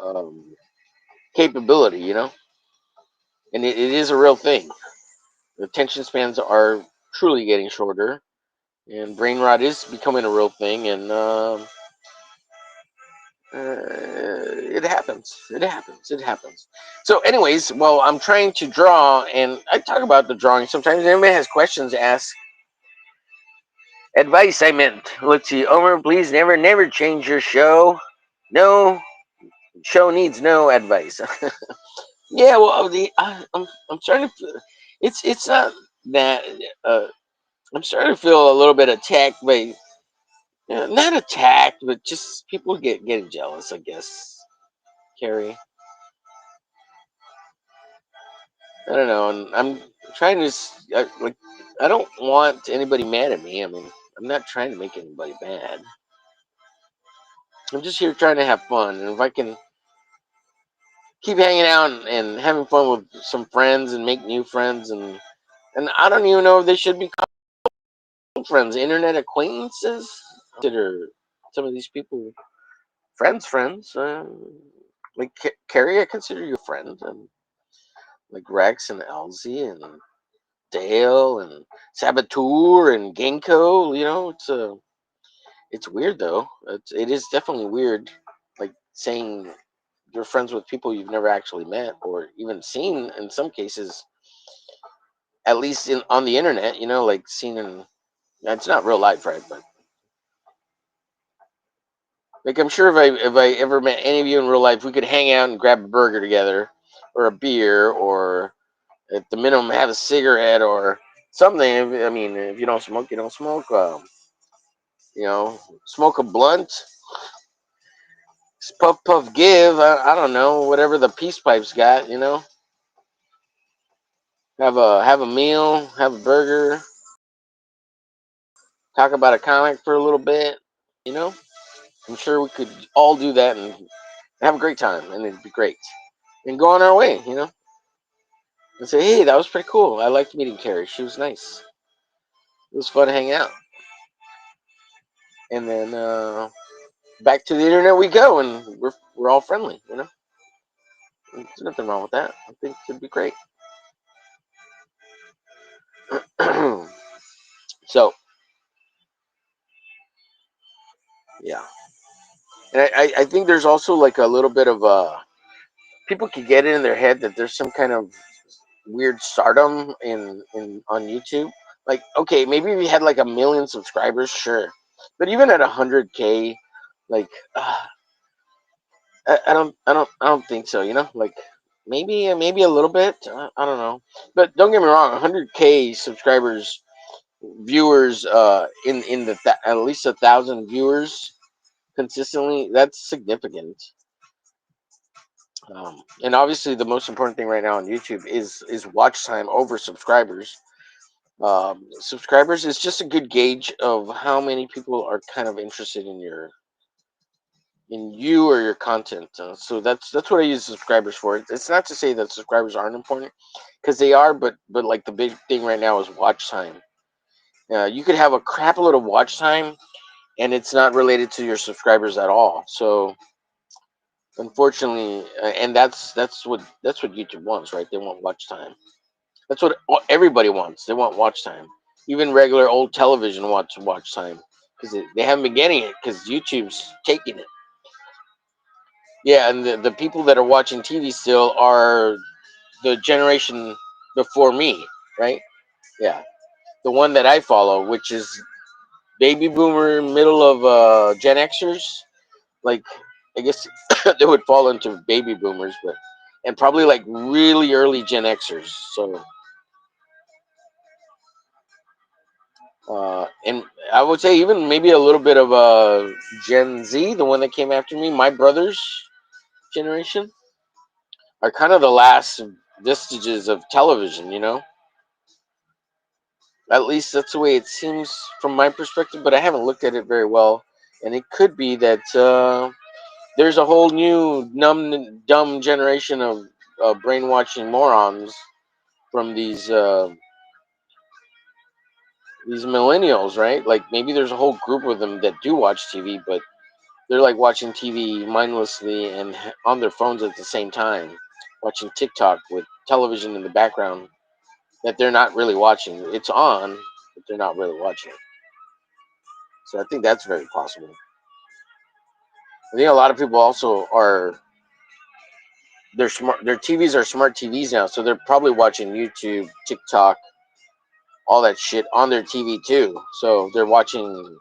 um, capability. And it is a real thing. The attention spans are truly getting shorter, and brain rot is becoming a real thing. And it happens. It happens. It happens. So, anyways, well, I'm trying to draw, and I talk about the drawing sometimes. If anybody has questions, ask. Advice, I meant. Let's see, Omer, please never change your show. No show needs no advice. Yeah, well, I'm starting to. It's not that. I'm starting to feel a little bit attacked by, not attacked, but just people getting jealous, I guess. Carrie, I don't know, and I'm trying to like. I don't want anybody mad at me. I mean, I'm not trying to make anybody mad. I'm just here trying to have fun, and if I can keep hanging out and having fun with some friends and make new friends, and I don't even know if they should be called friends, internet acquaintances. Consider some of these people friends. Like Carrie, I consider you a friend, and like Rex and Elsie and Dale and Saboteur and Ginkgo. It's weird though. It is definitely weird, like saying you're friends with people you've never actually met or even seen in some cases, at least in on the internet. You know, like seen in. It's not real life, right? But like I'm sure if I ever met any of you in real life, we could hang out and grab a burger together, or a beer, or at the minimum have a cigarette or something. I mean, if you don't smoke, you don't smoke. You know, smoke a blunt, puff puff give. I don't know, whatever the peace pipes got. You know, have a meal, have a burger, talk about a comic for a little bit. You know, I'm sure we could all do that and have a great time, and it'd be great. And go on our way. You know, and say, hey, that was pretty cool. I liked meeting Carrie. She was nice. It was fun to hang out. And then back to the internet we go, and we're all friendly. You know, there's nothing wrong with that. I think it'd be great. So yeah, and I think there's also like a little bit of people could get it in their head that there's some kind of weird stardom in on YouTube. Like, okay, maybe if you had like 1 million subscribers, sure, but even at 100K, like I don't think so. You know, like maybe a little bit. I don't know, but don't get me wrong. 100K subscribers, viewers, in the at least 1,000 viewers consistently. That's significant. And obviously, the most important thing right now on YouTube is watch time over subscribers. Subscribers is just a good gauge of how many people are kind of interested in you or your content. So that's what I use subscribers for. It's not to say that subscribers aren't important, because they are, but like the big thing right now is watch time. You could have a crap load of watch time, and it's not related to your subscribers at all. So unfortunately, and that's what YouTube wants, right? They want watch time. That's what everybody wants. They want watch time. Even regular old television wants watch time because they haven't been getting it because YouTube's taking it. Yeah, and the people that are watching TV still are the generation before me, right? Yeah, the one that I follow, which is baby boomer, middle of Gen Xers. Like, I guess they would fall into baby boomers, but and probably like really early Gen Xers. So, and I would say even maybe a little bit of Gen Z, the one that came after me, my brother's generation, are kind of the last vestiges of television. You know, at least that's the way it seems from my perspective. But I haven't looked at it very well, and it could be that there's a whole new dumb generation of brainwashing morons from these millennials, right? Like maybe there's a whole group of them that do watch TV, but they're like watching TV mindlessly and on their phones at the same time, watching TikTok with television in the background that they're not really watching. It's on, but they're not really watching it. So I think that's very possible. I think a lot of people also are they're smart. Their TVs are smart TVs now, so they're probably watching YouTube, TikTok, all that shit on their TV too. So they're watching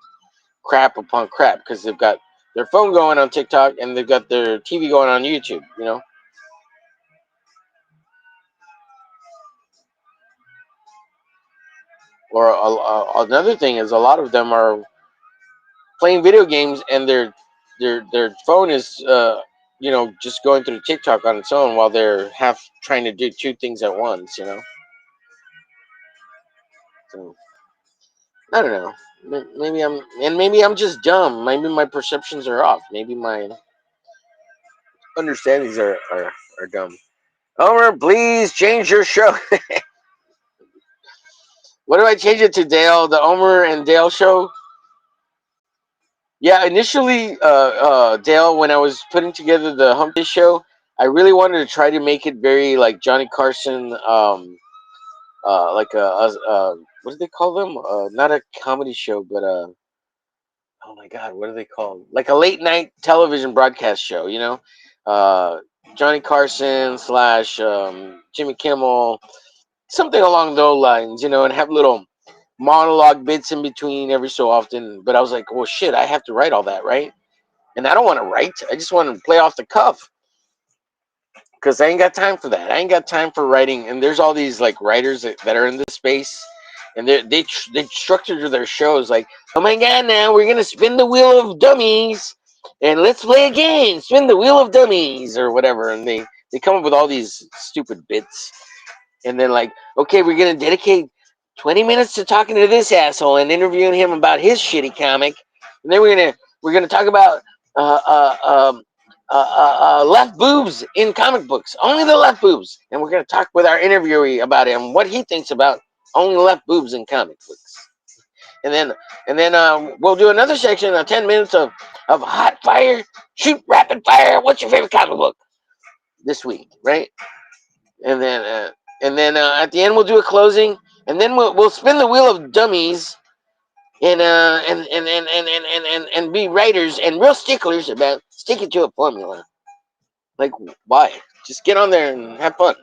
crap upon crap because they've got their phone going on TikTok and they've got their TV going on YouTube. You know, or another thing is a lot of them are playing video games and their phone is just going through TikTok on its own while they're half trying to do two things at once. You know, so I don't know. Maybe I'm just dumb. Maybe my perceptions are off. Maybe my understandings are dumb. Homer, please change your show. What do I change it to, Dale? The Homer and Dale show? Yeah, initially, Dale, when I was putting together the Hump Day show, I really wanted to try to make it very like Johnny Carson, like what do they call them? Not a comedy show, but oh my God, what are they called? Like a late night television broadcast show, you know? Johnny Carson slash Jimmy Kimmel, something along those lines, you know, and have little monologue bits in between every so often. But I was like, well, shit, I have to write all that, right? And I don't want to write. I just want to play off the cuff because I ain't got time for that. I ain't got time for writing. And there's all these like writers that are in this space, and they structure their shows like, oh my God, now we're gonna spin the wheel of dummies, and let's play a game, spin the wheel of dummies or whatever. And they come up with all these stupid bits, and then like, okay, we're gonna dedicate 20 minutes to talking to this asshole and interviewing him about his shitty comic, and then we're gonna talk about uh, uh, um, left boobs in comic books, only the left boobs, and we're gonna talk with our interviewee about him, what he thinks about only left boobs in comic books, and then we'll do another section of 10 minutes of hot fire, shoot rapid fire. What's your favorite comic book this week, right? And then at the end we'll do a closing, and then we'll spin the wheel of dummies and be writers and real sticklers about sticking to a formula. Like, why? Just get on there and have fun.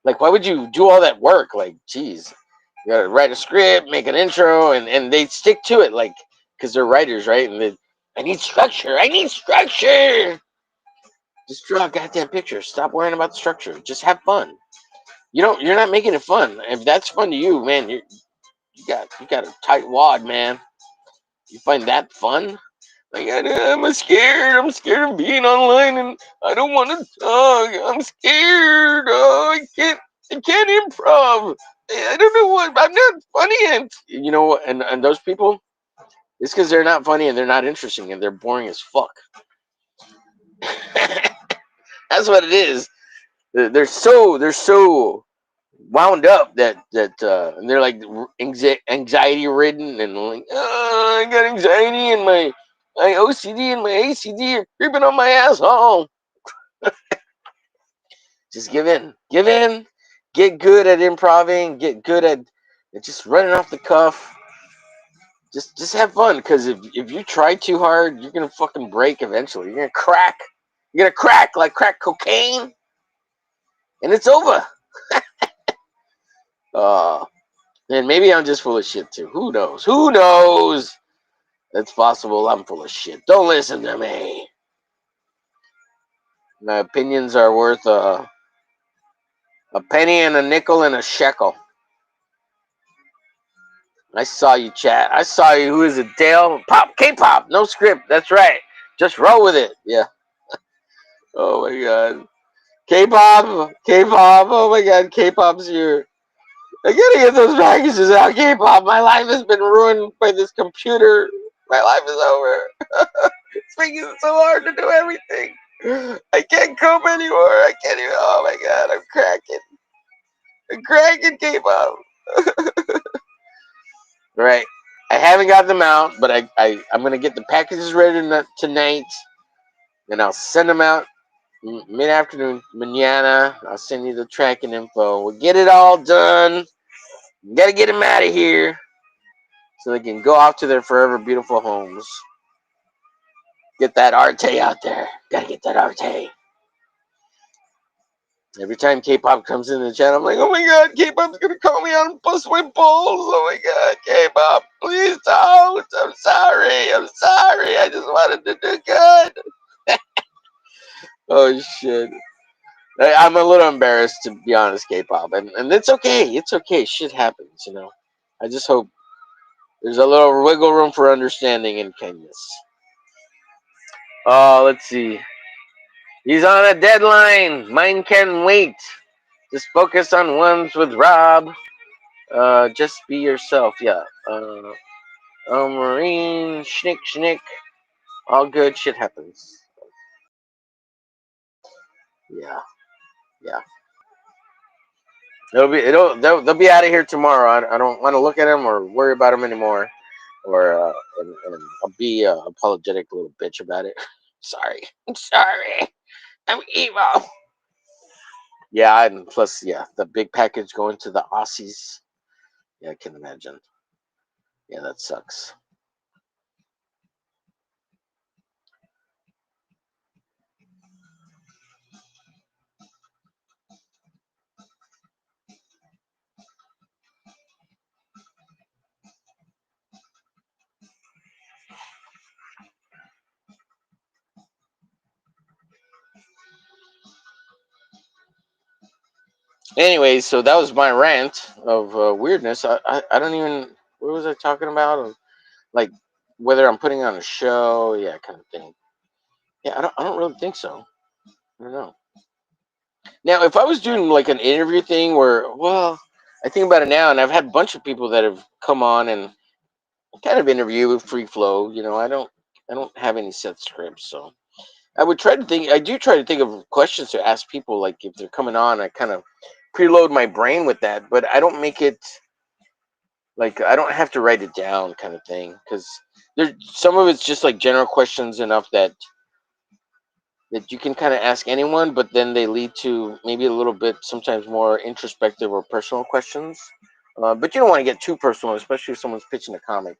Like, why would you do all that work? Like, geez, you gotta write a script, make an intro, and they stick to it, like, because they're writers, right? And I need structure. I need structure. Just draw a goddamn picture. Stop worrying about the structure. Just have fun. You're not making it fun. If that's fun to you, man, you got a tight wad, man. You find that fun? Like, I'm scared. I'm scared of being online, and I don't want to talk. I'm scared. Oh, I can't improv. I don't know what. I'm not funny, and you know what? And those people, it's because they're not funny and they're not interesting and they're boring as fuck. That's what it is. They're so wound up that and they're like anxiety ridden and like, I got anxiety and my OCD and my ACD are creeping on my asshole. Just give in, get good at improving, get good at just running off the cuff. Just have fun, because if you try too hard, you're gonna fucking break eventually. You're gonna crack. You're gonna crack like crack cocaine, and it's over. uh and maybe I'm just full of shit too. Who knows? Who knows? It's possible I'm full of shit. Don't listen to me. My opinions are worth a penny and a nickel and a shekel. I saw you, chat. I saw you. Who is it? Dale? Pop, K-pop. No script. That's right. Just roll with it. Yeah. Oh my god. K-pop. K-pop. Oh my god. K-pop's here. I gotta get those packages out. K-pop. My life has been ruined by this computer. My life is over. It's making it so hard to do everything. I can't cope anymore. I can't even. Oh my god. I'm cracking. I'm cracking K-pop. Right. I haven't got them out, but I'm gonna get the packages ready tonight, and I'll send them out mid-afternoon, mañana. I'll send you the tracking info. We'll get it all done. Gotta get them out of here so they can go off to their forever beautiful homes. Get that arte out there. Gotta get that arte. Every time K-pop comes in the chat, I'm like, oh my god, K-pop's gonna call me out and bust my balls. Oh my god, K-pop, please don't. I'm sorry. I'm sorry. I just wanted to do good. Oh shit. I'm a little embarrassed, to be honest, K-pop, and it's okay. It's okay. Shit happens, you know. I just hope there's a little wiggle room for understanding in kindness. Oh, let's see. He's on a deadline. Mine can wait. Just focus on ones with Rob. Just be yourself. Yeah. Marine, schnick. All good. Shit happens. Yeah. Yeah. They'll be out of here tomorrow. I don't want to look at them or worry about them anymore. And I'll be apologetic little bitch about it. Sorry. I'm sorry. I'm evil. Yeah, and plus, yeah, the big package going to the Aussies. Yeah, I can imagine. Yeah, that sucks. Anyway, so that was my rant of weirdness. I don't even, what was I talking about? Like whether I'm putting on a show, yeah, kind of thing. Yeah, I don't really think so. I don't know. Now, if I was doing like an interview thing where, well, I think about it now, and I've had a bunch of people that have come on and kind of interview free flow. I don't have any set scripts, so I would try to think. I do try to think of questions to ask people, like if they're coming on. I kind of preload my brain with that, but I don't make it like I don't have to write it down, kind of thing, because there's some of it's just like general questions enough that you can kind of ask anyone, but then they lead to maybe a little bit sometimes more introspective or personal questions. But you don't want to get too personal, especially if someone's pitching a comic.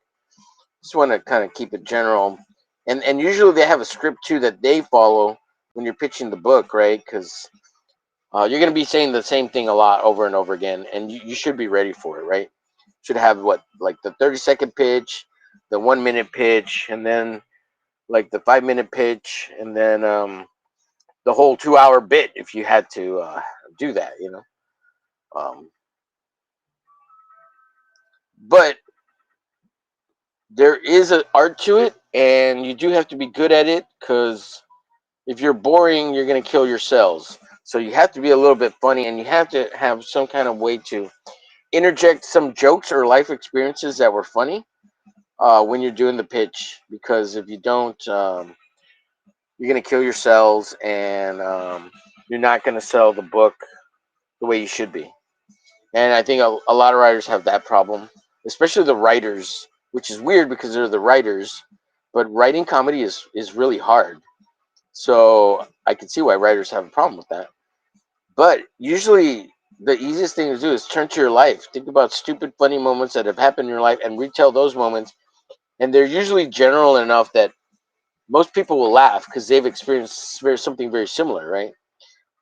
Just want to kind of keep it general, and usually they have a script too that they follow when you're pitching the book, right? Because you're going to be saying the same thing a lot over and over again, and you should be ready for it, right? Should have what, like the 30-second pitch, the 1 minute pitch, and then like the 5 minute pitch, and then the whole 2 hour bit if you had to do that, but there is an art to it, and you do have to be good at it, because if you're boring, you're going to kill your sales. So you have to be a little bit funny, and you have to have some kind of way to interject some jokes or life experiences that were funny when you're doing the pitch, because if you don't, you're going to kill your sales, and you're not going to sell the book the way you should be. And I think a lot of writers have that problem, especially the writers, which is weird because they're the writers. But writing comedy is really hard. So I can see why writers have a problem with that. But usually the easiest thing to do is turn to your life. Think about stupid, funny moments that have happened in your life and retell those moments. And they're usually general enough that most people will laugh because they've experienced something very similar, right?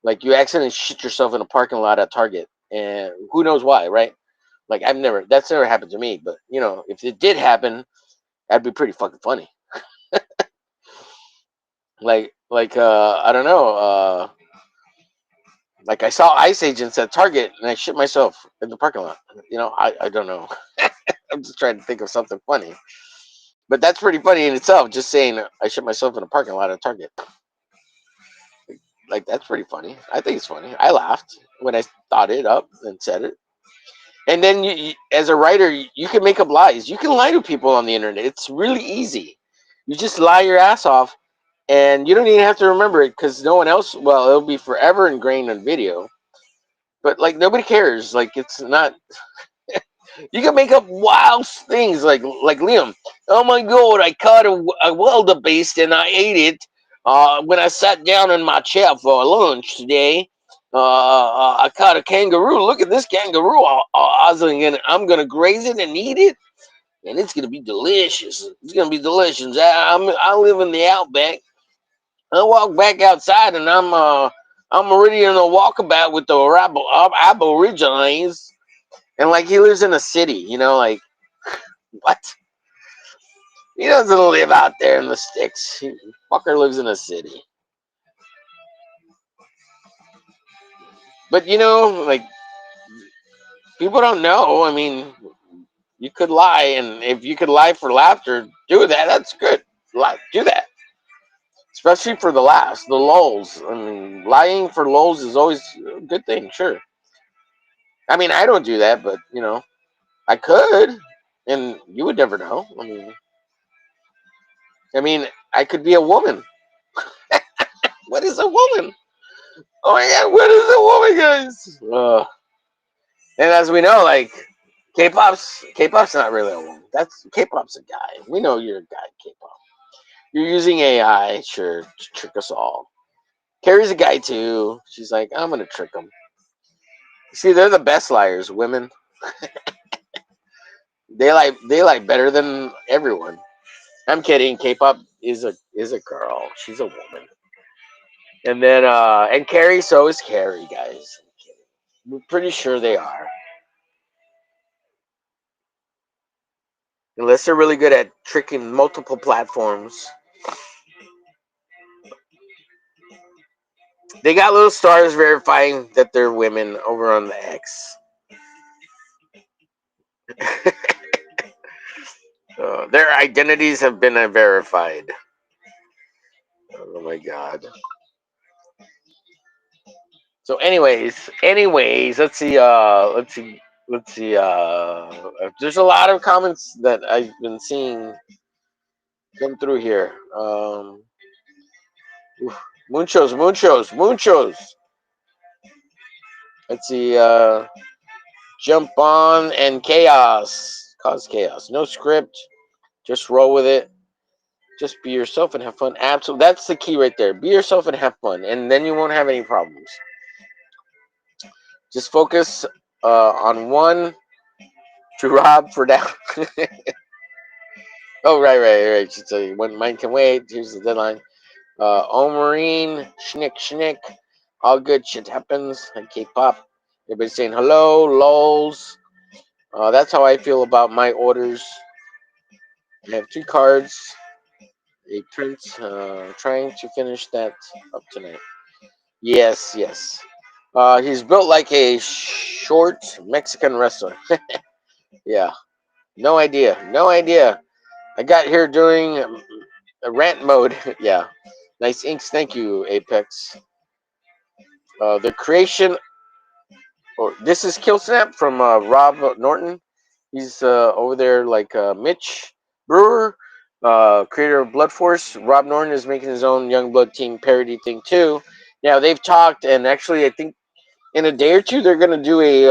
Like you accidentally shit yourself in a parking lot at Target, and who knows why, right? Like that's never happened to me, but if it did happen, that'd be pretty fucking funny. I don't know, like I saw ice agents at Target and I shit myself in the parking lot. I don't know. I'm just trying to think of something funny, but that's pretty funny in itself. Just saying I shit myself in a parking lot at Target, like that's pretty funny. I think it's funny. I laughed when I thought it up and said it. And then as a writer, you can make up lies. You can lie to people on the internet. It's really easy. You just lie your ass off, and you don't even have to remember it because no one else. Well, it'll be forever ingrained in video. But like nobody cares. Like it's not. You can make up wild things like Liam. Oh my god! I caught a wildebeest and I ate it. When I sat down in my chair for lunch today, I caught a kangaroo. Look at this kangaroo! I'm gonna graze it and eat it, and it's gonna be delicious. It's gonna be delicious. I live in the outback. I walk back outside, and I'm already in a walkabout with the aborigines, and like he lives in a city, like what? He doesn't live out there in the sticks. Fucker lives in a city. But like people don't know. I mean, you could lie, and if you could lie for laughter, do that. That's good. Do that, especially for the laughs, the lulls. I mean, lying for lulls is always a good thing. Sure. I mean, I don't do that, but I could, and you would never know. I mean, I could be a woman. What is a woman? Oh my god, what is a woman, guys? And as we know, like K-pop's not really a woman. That's K-pop's a guy. We know you're a guy, K-pop. You're using AI, sure, to trick us all. Carrie's a guy too. She's like, I'm gonna trick them. See, they're the best liars, women. They lie better than everyone. I'm kidding. K-pop is a girl. She's a woman. And then and Carrie, so is Carrie, guys. I'm kidding. We're pretty sure they are. Unless they're really good at tricking multiple platforms. They got little stars verifying that they're women over on the X. Their identities have been verified. Oh my god. So, anyways, let's see. There's a lot of comments that I've been seeing come through here. Oof, muchos. Let's see. Jump on and cause chaos. No script, just roll with it. Just be yourself and have fun. Absolutely, that's the key right there. Be yourself and have fun, and then you won't have any problems. Just focus on one to rob for down. Oh, right. Should say when mine can wait. Here's the deadline. Omarine, schnick. All good shit happens. And K-pop. Everybody's saying hello, lols. That's how I feel about my orders. I have 2 cards. A prince. Trying to finish that up tonight. Yes. He's built like a short Mexican wrestler. Yeah. No idea. I got here doing a rant mode. Yeah. Nice inks. Thank you, Apex. The creation, or this is Kill Snap from Rob Norton. He's over there like Mitch Brewer, creator of Blood Force. Rob Norton is making his own Youngblood Team parody thing too. Now they've talked, and actually I think in a day or two they're gonna do a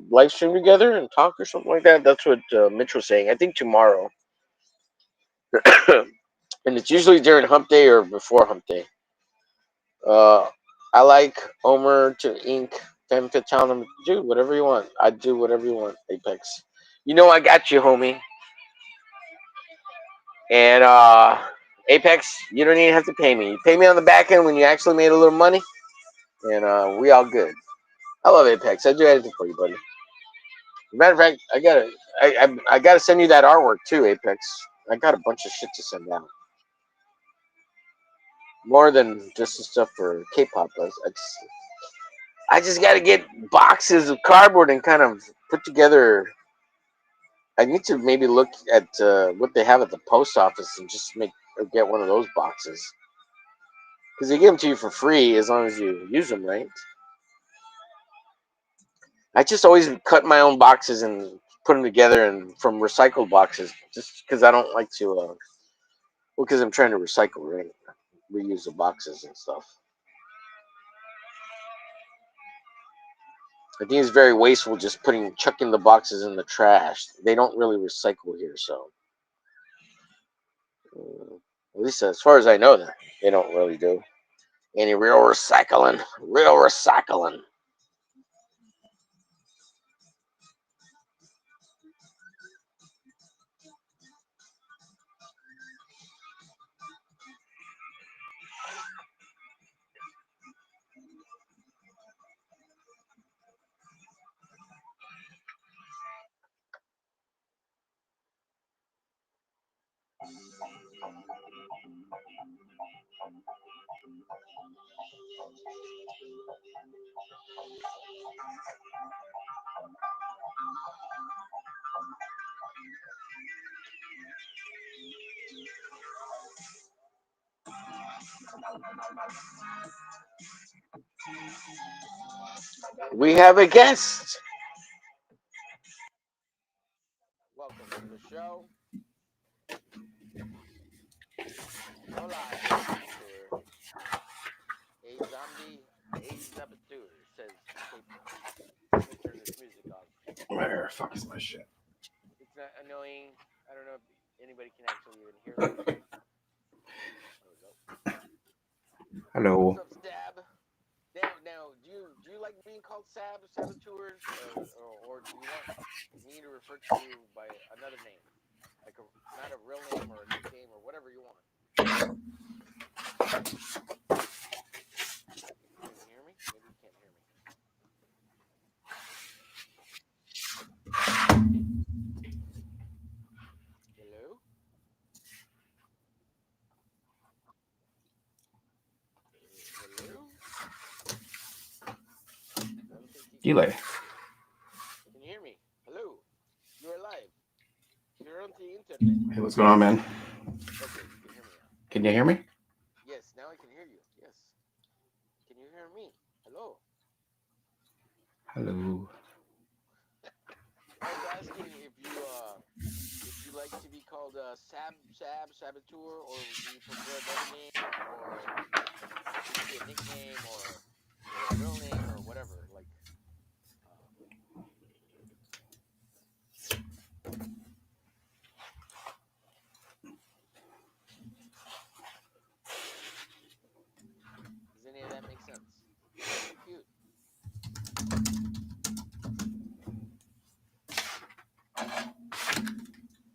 live stream together and talk or something like that. That's what Mitch was saying. I think tomorrow, and it's usually during Hump Day or before Hump Day. I like Omer to ink FemFit challenge. Do whatever you want. I do whatever you want, Apex. You know I got you, homie. And Apex, you don't even have to pay me. You pay me on the back end when you actually made a little money, and we all good. I love Apex. I do anything for you, buddy. Matter of fact, I gotta send you that artwork too, Apex. I got a bunch of shit to send out. More than just the stuff for K-pop. I just gotta get boxes of cardboard and kind of put together. I need to maybe look at what they have at the post office and just make or get one of those boxes, because they give them to you for free as long as you use them right. I just always cut my own boxes and put them together and from recycled boxes, just because I don't like to. Well, because I'm trying to recycle, right? Reuse the boxes and stuff. I think it's very wasteful just chucking the boxes in the trash. They don't really recycle here, so at least as far as I know, that they don't really do any real recycling. We have a guest. Welcome to the show. Hola, saboteur. A zombie, a saboteur, says K-pop. I'm gonna turn this music off. Where the fuck is my shit? It's not annoying. I don't know if anybody can actually even hear this. There we go. What's Hello. up, Stab? Now, do you like being called Saboteur, or do you want me to refer to you by another name, like not a real name or a nickname or whatever you want? Can you hear me? Maybe you can't hear me. Hello? Hello? Delay. Can you hear me? Hello. You're alive. You're on the internet. Hey, what's going on, man? Okay, you can hear me now. Can you hear me? Yes, now I can hear you. Yes. Can you hear me? Hello. Hello. I was asking if you like to be called Saboteur, or do you prefer another name, or give you a nickname, or a real name, or whatever. Like, does any of that make sense? So cute.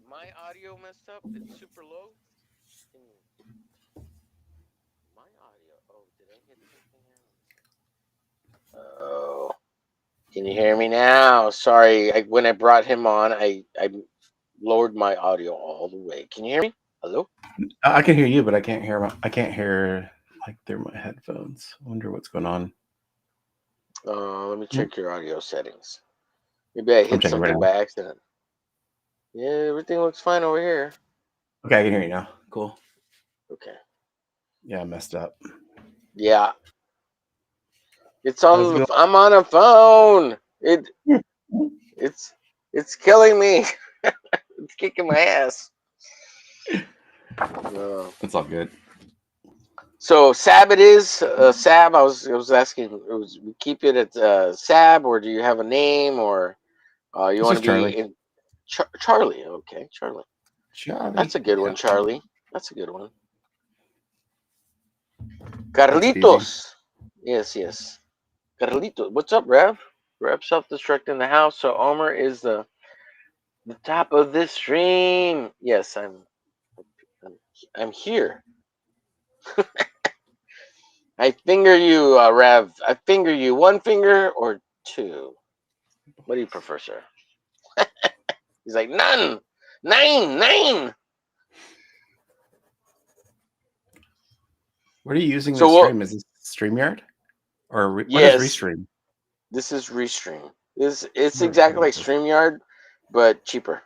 My audio messed up. It's super low. My audio. Oh, did I hit something here? Oh, can you hear me now? Sorry, when I brought him on, I lowered my audio all the way. Can you hear me? Hello? I can hear you, but I can't hear. I can't hear like through my headphones. I wonder what's going on. Let me check your audio settings. Maybe I hit something by accident. Yeah, everything looks fine over here. Okay, I can hear you now. Cool. Okay. Yeah, I messed up. Yeah. It's on. I'm on a phone. It's killing me. It's kicking my ass. No. It's all good. So Sab it is. Sab. I was asking. We keep it at Sab, or do you have a name, or you want to be Charlie. in Charlie? Okay, Charlie. Charlie. That's a good one, Charlie. That's a good one. That's Carlitos. Yes. Carlitos. What's up, Rev? Rev self-destruct in the house. So Omer is the top of this stream. Yes, I'm here. I finger you, Rev. I finger you. One finger or two? What do you prefer, sir? He's like, none. Nine. What are you using So this stream? Is this StreamYard? Or what is Restream? This is Restream. It's exactly like StreamYard, but cheaper.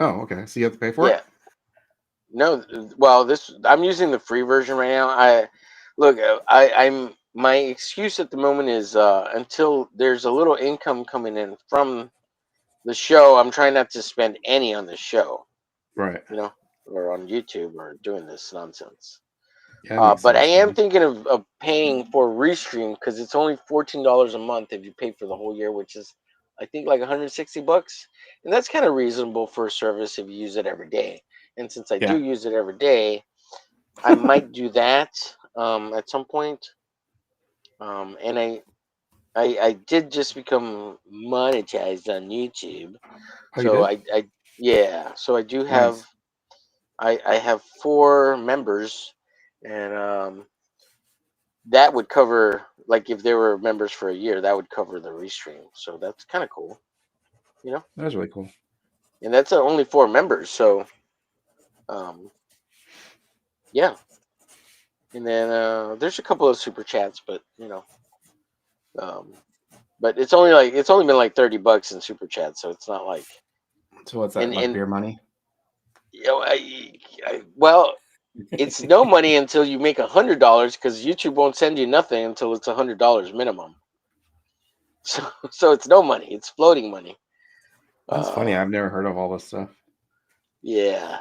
Oh, okay. So you have to pay for it? No, well, I'm using the free version right now. I'm my excuse at the moment is until there's a little income coming in from the show, I'm trying not to spend any on the show. Right. Or on YouTube or doing this nonsense. Yeah, but I am thinking of paying for Restream because it's only $14 a month if you pay for the whole year, which is I think like $160, and that's kind of reasonable for a service if you use it every day. And since I do use it every day, I might do that at some point. And I did just become monetized on YouTube, so so I do have I have 4 members, and that would cover, like, if they were members for a year, that would cover the Restream. So that's kind of cool, That's really cool. And that's only 4 members, so yeah. And then there's a couple of super chats, but but it's only been like $30 in super chats, so it's not like. So what's that, like beer money? Well, it's no money until you make $100, because YouTube won't send you nothing until it's $100 minimum. So it's no money. It's floating money. That's funny. I've never heard of all this stuff. Yeah.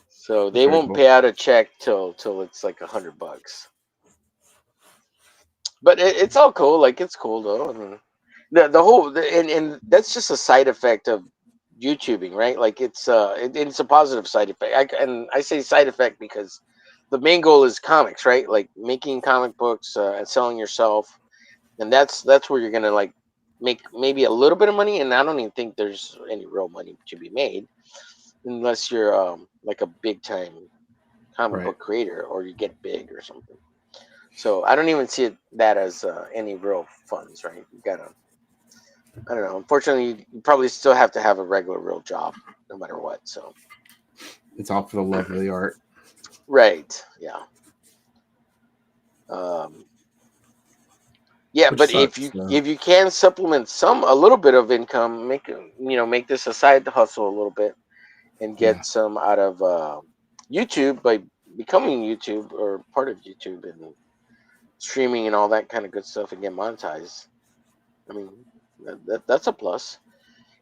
So they won't pay out a check till it's like $100. But it's all cool. Like, it's cool though. I mean, the whole and that's just a side effect of YouTubing, right? Like, it's a positive side effect. I say side effect because the main goal is comics, right? Like making comic books and selling yourself, and that's where you're gonna like make maybe a little bit of money. And I don't even think there's any real money to be made unless you're like a big time comic book creator, or you get big or something. So I don't even see that as any real funds, right? You gotta, I don't know. Unfortunately, you probably still have to have a regular real job, no matter what. So it's all for the love of the art, right? Yeah. Yeah, which but sucks. if you can supplement a little bit of income, make this a side hustle a little bit, and Yeah. get some out of YouTube by becoming YouTube or part of YouTube and streaming and all that kind of good stuff and get monetized. I mean, that's a plus.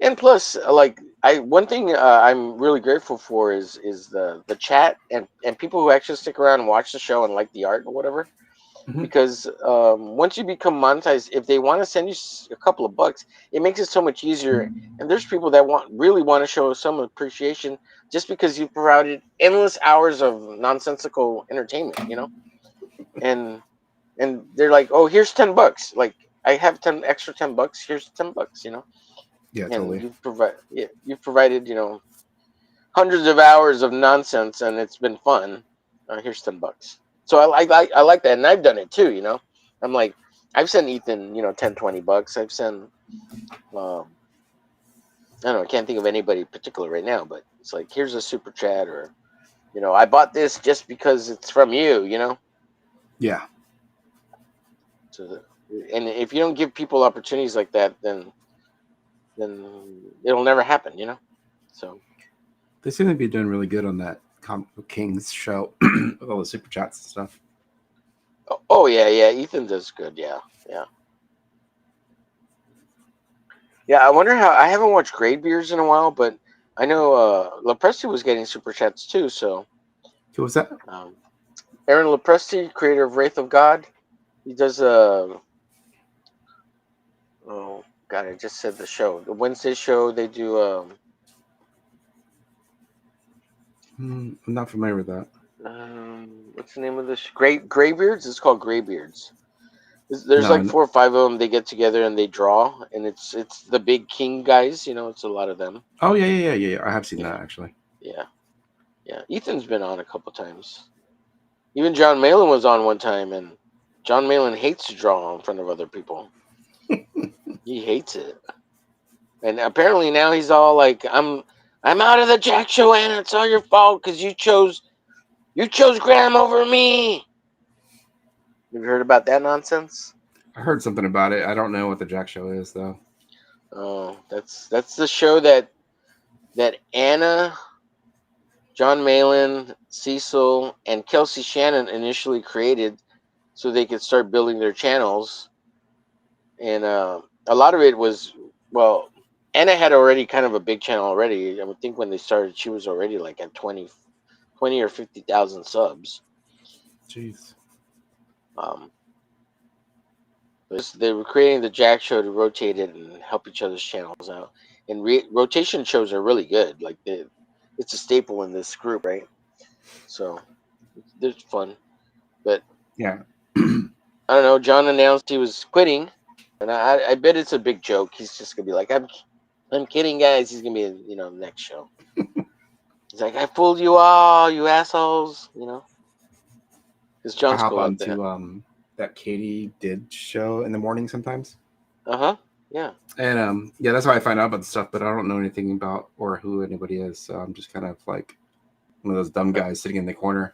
And plus, like one thing I'm really grateful for is the chat and people who actually stick around and watch the show and like the art or whatever. Hmm. Because once you become monetized, if they want to send you a couple of bucks, it makes it so much easier. And there's people that really want to show some appreciation just because you provided endless hours of nonsensical entertainment, and they're like, oh, here's $10. Like I have 10 extra $10. Here's $10. Yeah, And totally. you've provided hundreds of hours of nonsense, and it's been fun. Here's $10. So I like that, and I've done it too. I'm like, I've sent Ethan 10-20 bucks. I've sent I don't know, I can't think of anybody particular right now, but it's like, here's a super chat, or I bought this just because it's from you. Yeah. So and if you don't give people opportunities like that, then it'll never happen. So They seem to be doing really good on that Comic Book Kings show with all the super chats and stuff. oh yeah, Ethan does good. Yeah. Yeah, I wonder how. I haven't watched Greybeards in a while, but I know Lepresti was getting super chats too. So Who was that? um, Aaron Lepresti, creator of Wraith of God, he does oh God, I just said the show, the Wednesday show. They do I'm not familiar with that. what's the name of this? Greybeards. It's called Greybeards. There's like No. 4 or 5 of them. They get together and they draw, and it's the big king guys. It's a lot of them. Oh yeah. I have seen Yeah, that actually. yeah. Ethan's been on a couple times. Even John Malin was on one time, and John Malin hates to draw in front of other people. He hates it, and apparently now he's all like, I'm out of the Jack show, Anna. It's all your fault because you chose Graham over me." Have you heard about that nonsense? I heard something about it. I don't know what the Jack show is though. Oh, that's the show that Anna, John Malin, Cecil, and Kelsey Shannon initially created so they could start building their channels. And a lot of it was, well, Anna had already kind of a big channel already. I would think when they started, she was already like at 20 or 50,000 subs. Jeez. Um, they were creating the Jack show to rotate it and help each other's channels out. And rotation shows are really good. Like it's a staple in this group, right? So it's fun. But Yeah. I don't know. John announced he was quitting, and I bet it's a big joke. He's just gonna be like, I'm kidding, guys. He's gonna be in the next show. He's like, I fooled you all, you assholes. Because I John's hop cool like on that. to that Katie did show in the morning sometimes. Yeah. And yeah, that's how I find out about the stuff, but I don't know anything about or who anybody is. So I'm just kind of like one of those dumb guys sitting in the corner,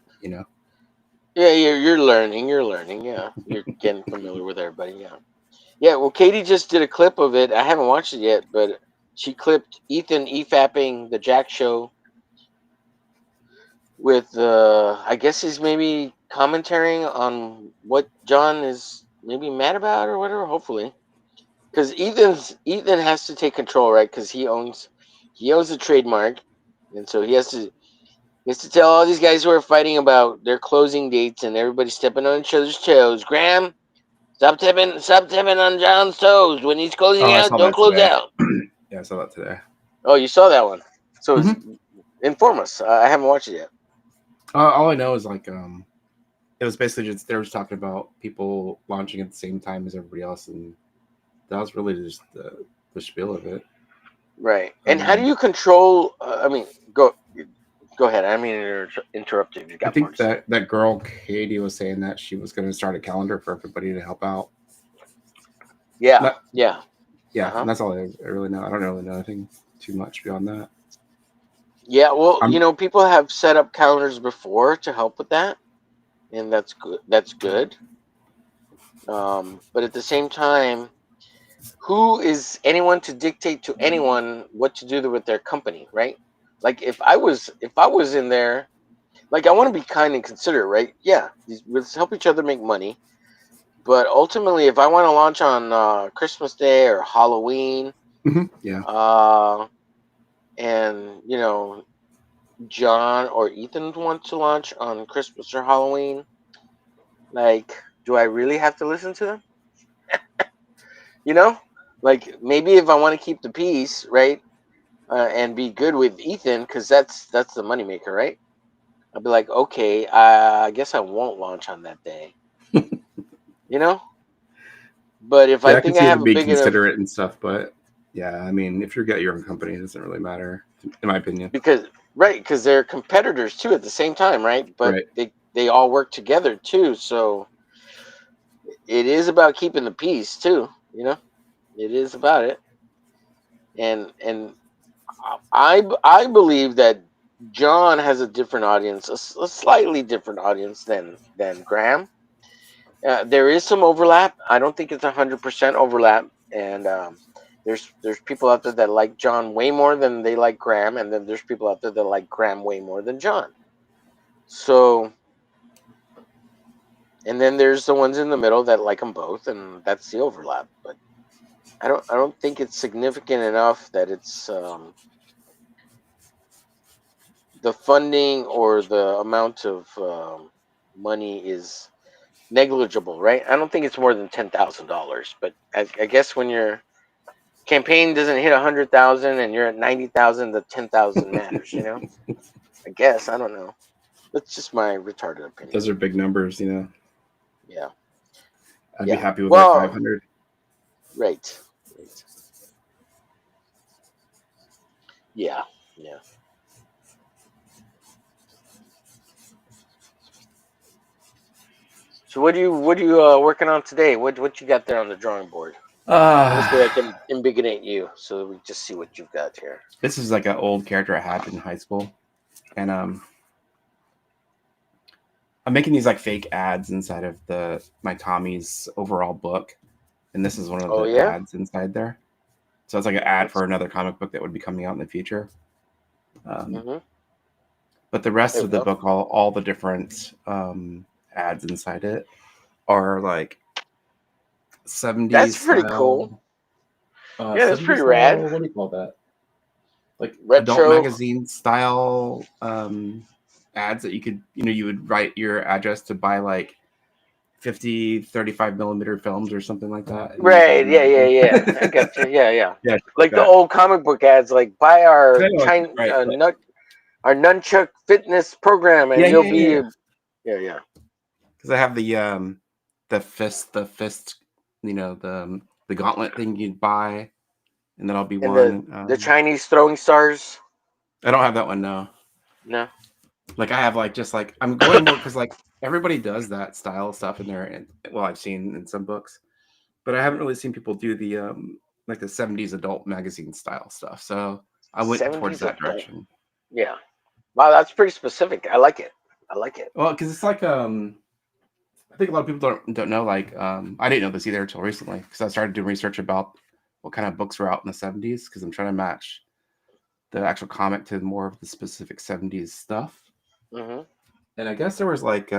Yeah, you're learning. You're learning. Yeah, you're getting familiar with everybody. Yeah. Yeah. Well, Katie just did a clip of it. I haven't watched it yet, but she clipped Ethan efapping the Jack show with I guess he's maybe commentating on what John is maybe mad about or whatever. Hopefully, because Ethan has to take control, right? Because he owns the trademark, and so he has to tell all these guys who are fighting about their closing dates and everybody stepping on each other's toes. Graham, stop stepping on John's toes when he's Oh, closing I out. saw Don't that close today. out. Yeah, I saw that today. Oh, you saw that one. So Mm-hmm. inform us. I haven't watched it yet. All I know is like it was basically just they were just talking about people launching at the same time as everybody else, and that was really just the spiel of it. Right. And how do you control? I mean, go ahead. I mean, interrupt you. If you I got more think to say. that girl Katie was saying that she was going to start a calendar for everybody to help out. Yeah. That, Yeah. yeah, Uh-huh. and that's all I really know. I don't really know anything too much beyond that. Yeah. Well, I'm people have set up calendars before to help with that, and that's good. That's good. But at the same time, who is anyone to dictate to anyone what to do with their company, right? Like if I was in there, like I want to be kind and considerate, right? Yeah, let's help each other make money. But ultimately, if I want to launch on Christmas Day or Halloween, Yeah. uh, and John or Ethan want to launch on Christmas or Halloween, like, do I really have to listen to them? You know, like maybe if I want to keep the peace, right, and be good with Ethan, because that's the moneymaker, right? I'll be like, okay, I guess I won't launch on that day, you know. But if I Yeah, I can think I see it have a being big enough, considerate and stuff, but yeah, I mean, if you've got your own company, it doesn't really matter, in my opinion. because right, because they're competitors too at the same time, right? But Right. they all work together too, so it is about keeping the peace too. It is about it, and I believe that John has a different audience, a slightly different audience than Graham. There is some overlap. I don't think it's 100% overlap, and there's people out there that like John way more than they like Graham, and then there's people out there that like Graham way more than John. So, and then there's the ones in the middle that like them both, and that's the overlap. But I don't think it's significant enough that it's the funding or the amount of money is negligible, right? I don't think it's more than $10,000, but I guess when your campaign doesn't hit 100,000 and you're at 90,000, the 10,000 matters. I guess I don't know. That's just my retarded opinion. Those are big numbers, Yeah, I'd be yeah. happy with like Well, 500. right, right. Yeah, yeah. So what are you working on today? What you got there on the drawing board? Let me see if I can embiggenate you so that we just see what you've got here. This is like an old character I had in high school, and I'm making these like fake ads inside of my Tommy's overall book, and this is one of Oh the yeah, ads inside there. So it's like an ad that's for another comic book that would be coming out in the future. Um, mm-hmm. but the rest There we of the go. book, all the different ads inside it are like That's 70s pretty cool. style. Yeah, that's 70s pretty rad. style. What do you call that? Like adult Retro. magazine style ads that you would write your address to buy like 50 35 millimeter films or something like that, and you put Right. them in Yeah. the Yeah. Yeah. I magazine. got you. Yeah. Yeah. Yeah, Like the that old comic book ads, like buy our kind of like that, right, but our nunchuck fitness program, and yeah, you'll yeah, yeah, be yeah. yeah. Yeah. Because I have the fist, the gauntlet thing you'd buy, and then I'll be And the one. Chinese throwing stars. I don't have that one, no. No. Like I have like just like I'm going more because like everybody does that style of stuff in there, and well, I've seen in some books, but I haven't really seen people do the like the 70s adult magazine style stuff. So I went towards 70s that adult. direction. Yeah. Wow, that's pretty specific. I like it. I like it. Well, because it's like I think a lot of people don't know, like I didn't know this either until recently because I started doing research about what kind of books were out in the 70s because I'm trying to match the actual comic to more of the specific 70s stuff. Hmm. And I guess there was like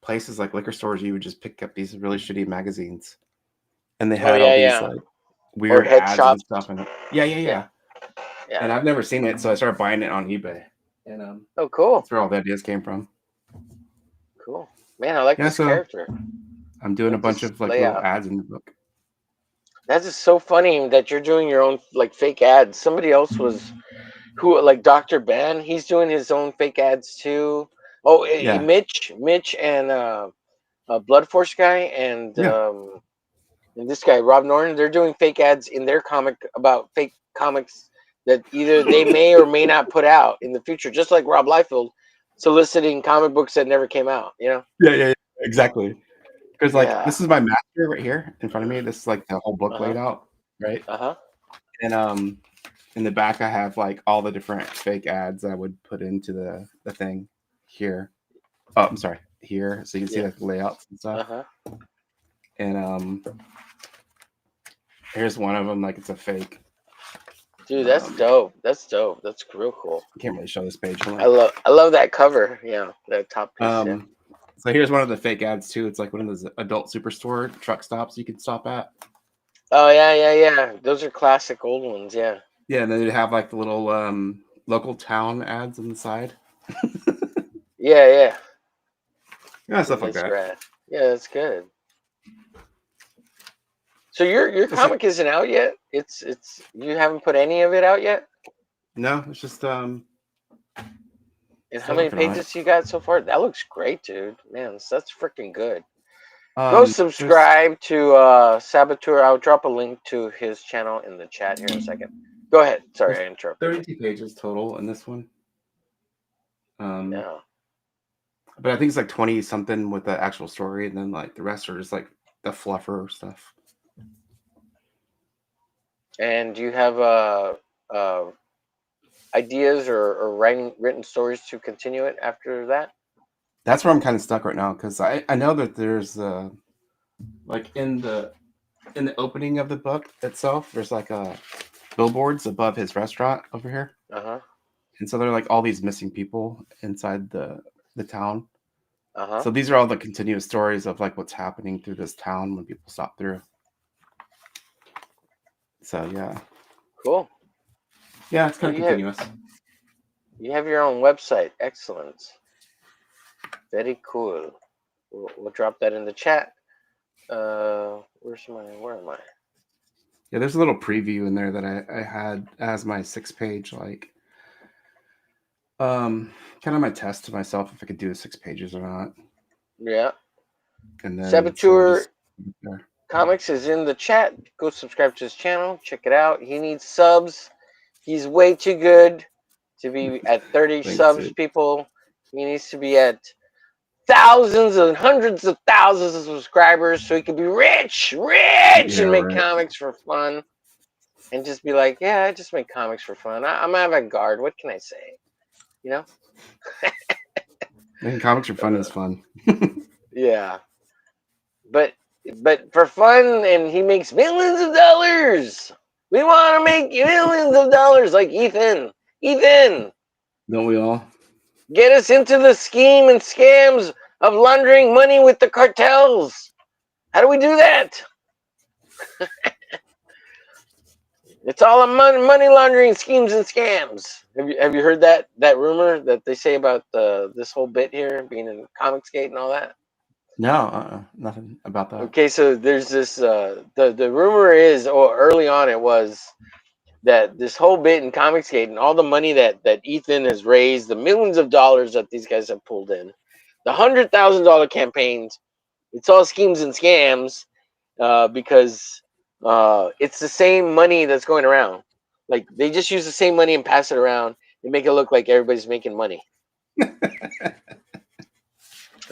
places like liquor stores you would just pick up these really shitty magazines, and they Oh had all yeah, these yeah. like Or weird head ads and shops. stuff in it. Yeah, yeah, Yeah. yeah. Yeah. And I've never seen it, so I started buying it on eBay, and Oh, cool. that's where all the ideas came from. Cool. Man, I like Yeah, this so character. I'm I doing a like bunch this of like little layout. ads in the book. That's just so funny that you're doing your own like fake ads. Somebody else was who like Dr. Ben, he's doing his own fake ads too. Oh, Yeah, Mitch and Blood Force guy yeah, and this guy Rob Norton, they're doing fake ads in their comic about fake comics that either they may or may not put out in the future, just like Rob Liefeld soliciting comic books that never came out. yeah, exactly. Because like Yeah. this is my master right here in front of me. This is like the whole book laid Uh-huh. out, right? Uh-huh. And in the back I have like all the different fake ads I would put into the thing here. Oh, I'm sorry, here, so you can see Yeah. like the layouts and stuff. Uh-huh. And here's one of them. Like it's a fake. Dude, that's dope. That's dope. That's real cool. I can't really show this page. I love that cover. Yeah, that top piece. So here's one of the fake ads too. It's like one of those adult superstore truck stops you can stop at. Oh yeah. Those are classic old ones. Yeah. Yeah, and then they have like the little local town ads on the side. Yeah. Yeah, stuff like that. Rad. Yeah, that's good. So your comic isn't out yet? It's you haven't put any of it out yet? No, it's just And how many pages you got so far? That looks great, dude. Man, that's freaking good. Go subscribe to Saboteur. I'll drop a link to his channel in the chat here in a second. Go ahead. Sorry, I interrupted. 32 pages total in this one. Yeah. But I think it's like 20 something with the actual story, and then like the rest are just like the fluffer stuff. And do you have ideas or written stories to continue it after that? That's where I'm kind of stuck right now, because I know that there's like in the opening of the book itself, there's like billboards above his restaurant over here. And so there are like all these missing people inside the town. So these are all the continuous stories of like what's happening through this town when people stop through. So yeah. Cool. Yeah, it's kind of continuous. You have your own website. Excellent. Very cool. We'll drop that in the chat. Where am I? Yeah, there's a little preview in there that I had as my 6-page, like kind of my test to myself if I could do the 6 pages or not. Yeah. And then Saboteur Comics is in the chat. Go subscribe to his channel. Check it out. He needs subs. He's way too good to be at 30 subs, people. He needs to be at thousands and hundreds of thousands of subscribers so he can be rich, and make comics for fun. And just be like, yeah, I just make comics for fun. I'm avant-garde. What can I say? You know? Making comics for fun is fun. Yeah. But for fun, and he makes millions of dollars. We want to make millions of dollars like Ethan. Don't we all? Get us into the scheme and scams of laundering money with the cartels. How do we do that? It's all a money laundering schemes and scams. Have you heard that rumor that they say about this whole bit here being in Comicsgate and all that? No, nothing about that. Okay, so there's this. The rumor is, or early on it was, that this whole bit in Comicsgate and all the money that Ethan has raised, the millions of dollars that these guys have pulled in, the $100,000 campaigns, it's all schemes and scams, because it's the same money that's going around. Like they just use the same money and pass it around and make it look like everybody's making money.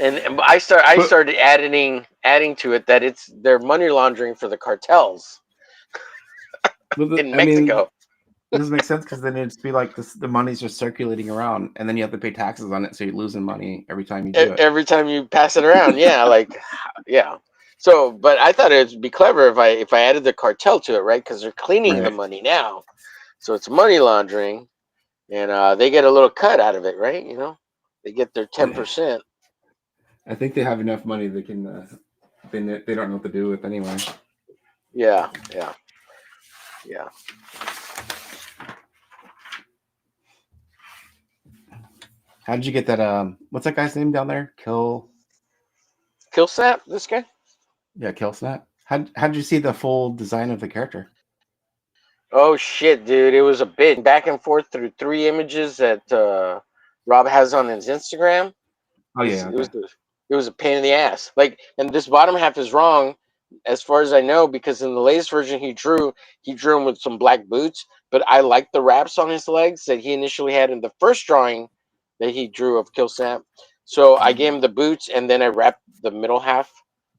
And I started adding to it that they're money laundering for the cartels in Mexico. It doesn't make sense because then it'd be like the money's just circulating around, and then you have to pay taxes on it, so you're losing money every time you do it. Every time you pass it around, yeah, like yeah. So, but I thought it'd be clever if I added the cartel to it, right? Because they're cleaning the money now, so it's money laundering, and they get a little cut out of it, right? You know, they get their 10%. I think they have enough money they can. They don't know what to do with anyway. Yeah. How did you get that? What's that guy's name down there? Killsnap. This guy. Yeah, Killsnap. How did you see the full design of the character? Oh shit, dude! It was a bit back and forth through 3 images that Rob has on his Instagram. Oh yeah. It was a pain in the ass. Like, and this bottom half is wrong, as far as I know, because in the latest version he drew him with some black boots. But I like the wraps on his legs that he initially had in the first drawing that he drew of Killsnap. So I gave him the boots, and then I wrapped the middle half.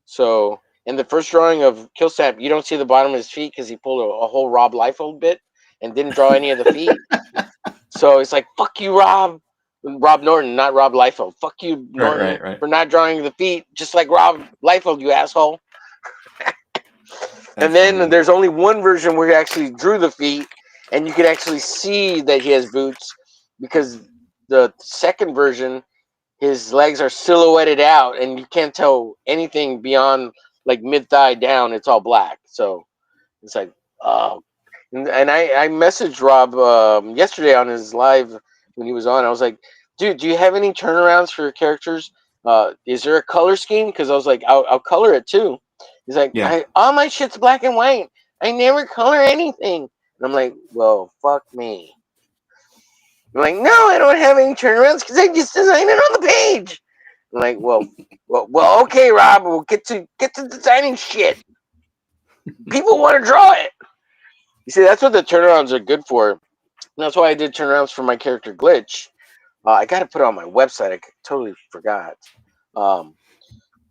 So in the first drawing of Killsnap, you don't see the bottom of his feet because he pulled a whole Rob Liefeld bit and didn't draw any of the feet. So it's like, fuck you, Rob Norton, not Rob Liefeld. Fuck you, Norton, right. for not drawing the feet, just like Rob Liefeld, you asshole. And That's then funny. there's only one version where he actually drew the feet, and you could actually see that he has boots, because the second version, his legs are silhouetted out, and you can't tell anything beyond like mid thigh down. It's all black. So it's like, oh. And I messaged Rob yesterday on his live when he was on. I was like, dude, do you have any turnarounds for your characters? Is there a color scheme? Because I was like, I'll color it too. He's like, Yeah. all my shit's black and white. I never color anything. And I'm like, well, fuck me. I'm like, no, I don't have any turnarounds because I just designed it on the page. I'm like, well, okay, Rob, we'll get to designing shit. People want to draw it. You see, that's what the turnarounds are good for. And that's why I did turnarounds for my character Glitch. I got to put it on my website. I totally forgot.